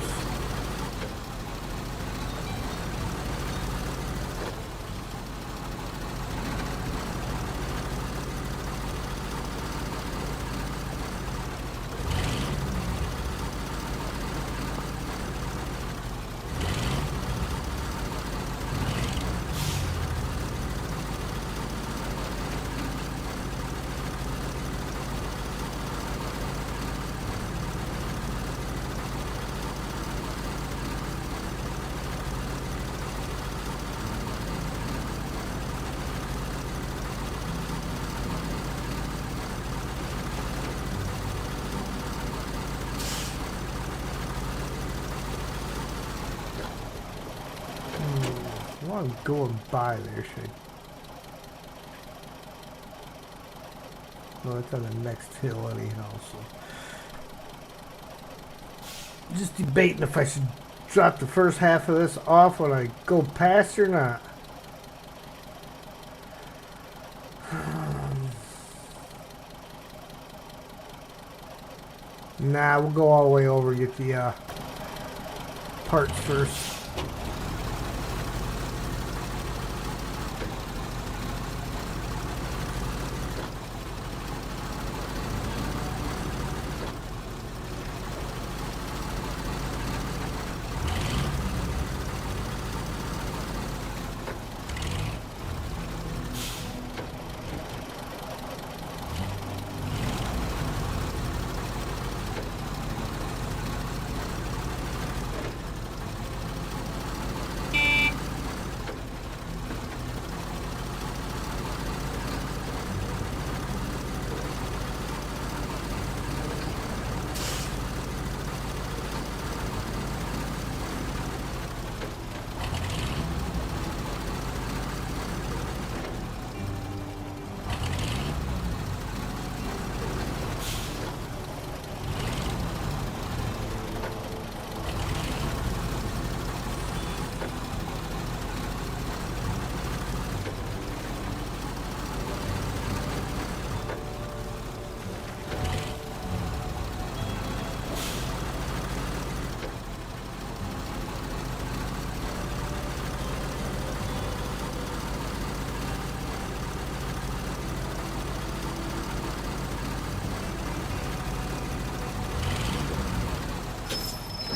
I'm going by there, shit. No, it's on the next hill anyhow, so. Just debating if I should drop the first half of this off when I go past or not. Nah, we'll go all the way over and get the parts first.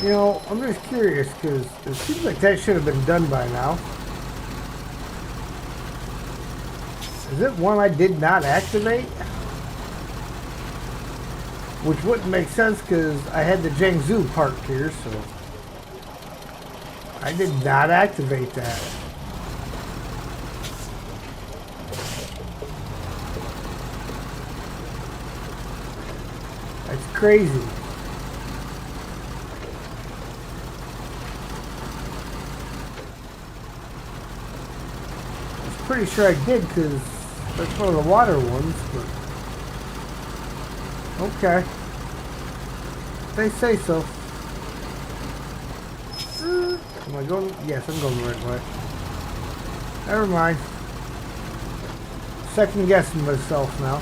You know, I'm just curious because it seems like that should have been done by now. Is it one I did not activate? Which wouldn't make sense because I had the Jiangsu parked here, so I did not activate that. That's crazy. I'm pretty sure I did because that's one of the water ones, but okay. They say so. Am I going? Yes, I'm going the right way. Never mind. Second guessing myself now.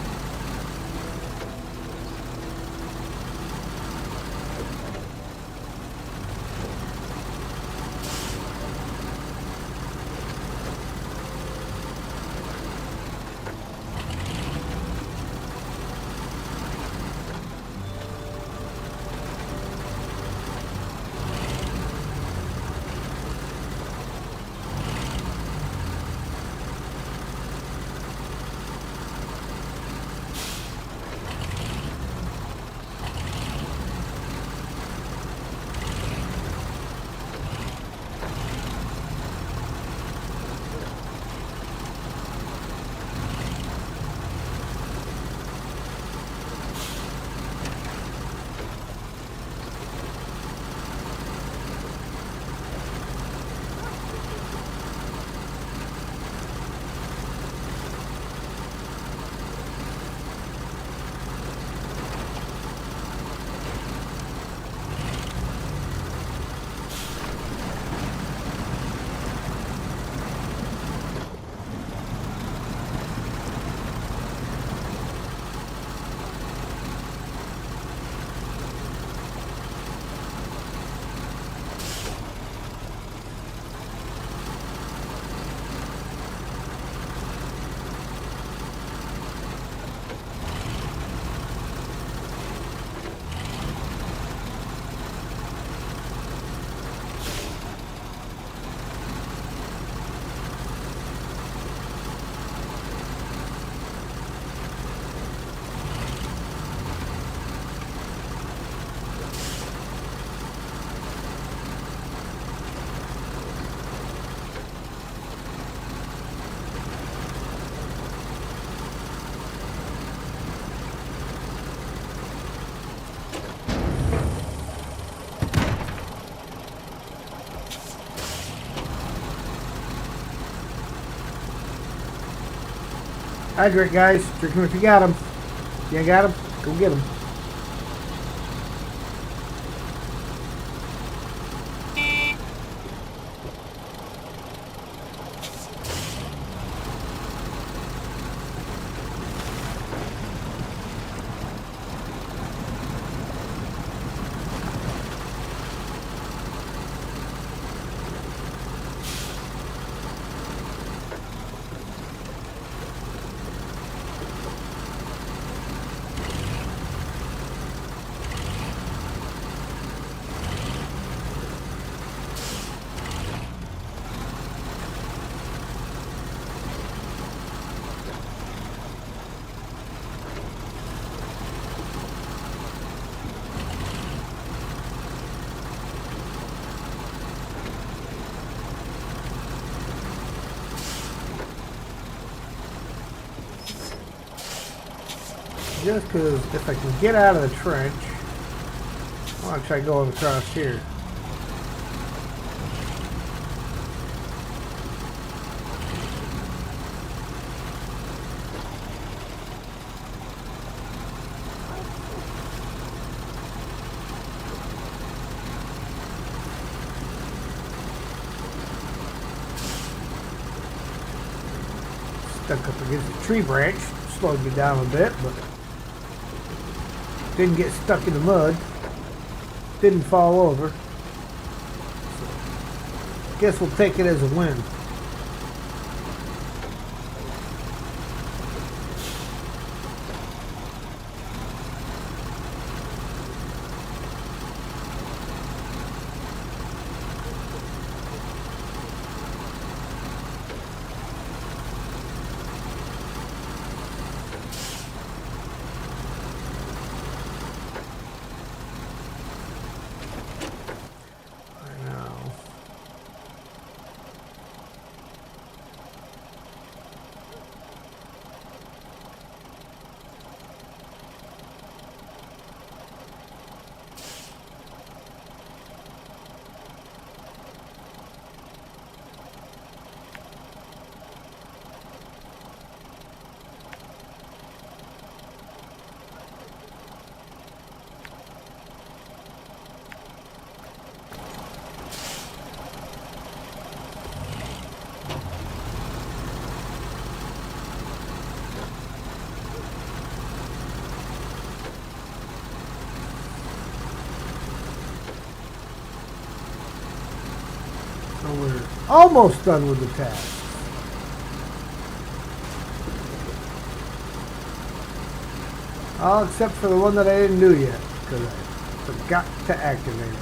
Hydrate, guys. Drink them if you got them. If you ain't got them, go get them. Just because if I can get out of the trench, I want to try going across here. Stuck up against a tree branch, slowed me down a bit, but didn't get stuck in the mud, didn't fall over. So, guess we'll take it as a win. almost done with the task. All except for the one that I didn't do yet, because I forgot to activate it.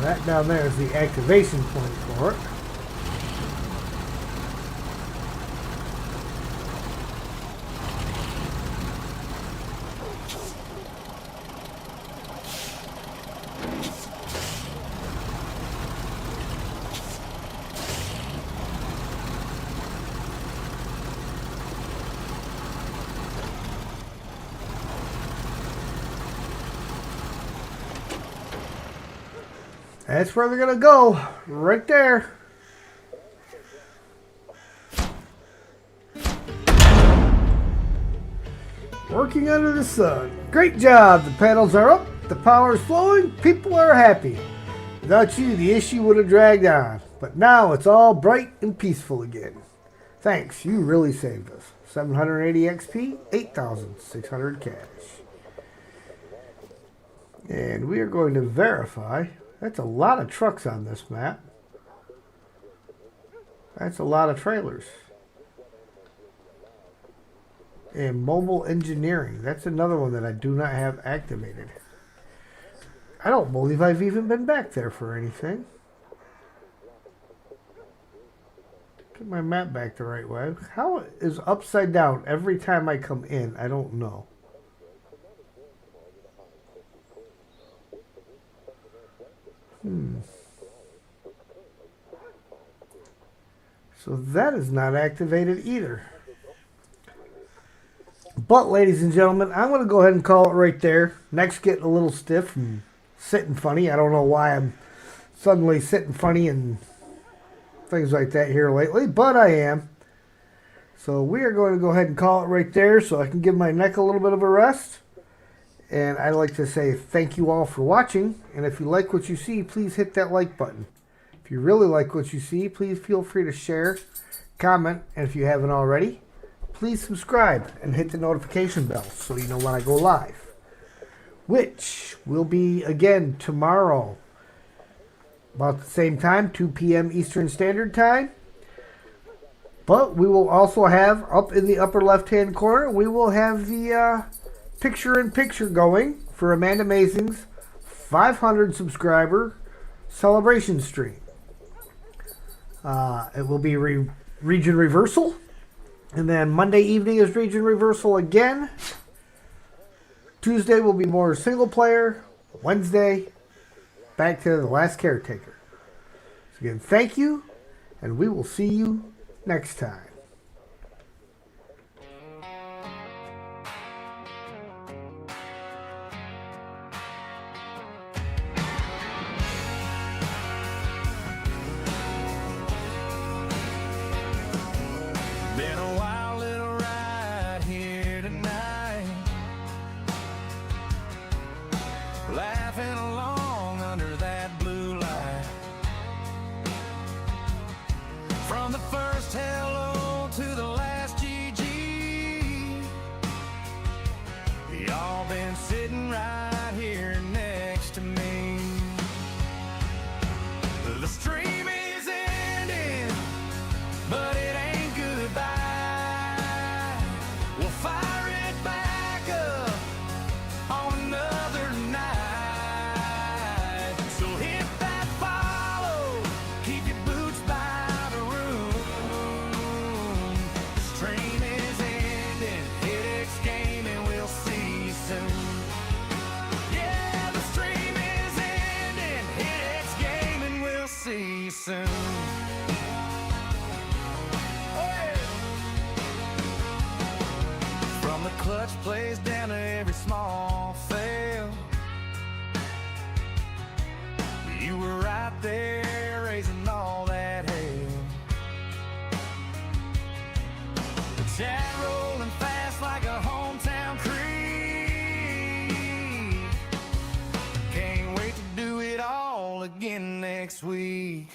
That down there is the activation point for it. That's where they're going to go. Right there. Working under the sun. Great job. The panels are up. The power is flowing. People are happy. Without you, the issue would have dragged on. But now it's all bright and peaceful again. Thanks. You really saved us. 780 XP, 8,600 cash. And we are going to verify. That's a lot of trucks on this map. That's a lot of trailers. And mobile engineering. That's another one that I do not have activated. I don't believe I've even been back there for anything. Get my map back the right way. How is upside down every time I come in? I don't know. So that is not activated either. But, ladies and gentlemen, I'm going to go ahead and call it right there. Neck's getting a little stiff and sitting funny. I don't know why I'm suddenly sitting funny and things like that here lately, but I am. So we are going to go ahead and call it right there so I can give my neck a little bit of a rest. And I'd like to say thank you all for watching. And if you like what you see, please hit that like button. If you really like what you see, please feel free to share, comment, and if you haven't already, please subscribe and hit the notification bell so you know when I go live. Which will be again tomorrow. About the same time, 2 p.m. Eastern Standard Time. But we will also have, up in the upper left-hand corner, we will have the picture-in-picture going for Amanda Mazing's 500 subscriber celebration stream. It will be region reversal. And then Monday evening is region reversal again. Tuesday will be more single player. Wednesday, back to The Last Caretaker. So again, thank you, and we will see you next time. Been a wild little ride here tonight, laughing along under that blue light. From the first hello to the last GG, y'all been sitting right here next to me. The stream is ending, but it ain't goodbye. We'll fire it back up on another night. So hit that follow, keep your boots by the room. The stream is ending, hit X game and we'll see you soon. Yeah, the stream is ending, hit X game and we'll see you soon. From the clutch plays down to every small fail, you were right there raising all that hell. The chat rolling fast like a hometown creek. Can't wait to do it all again next week.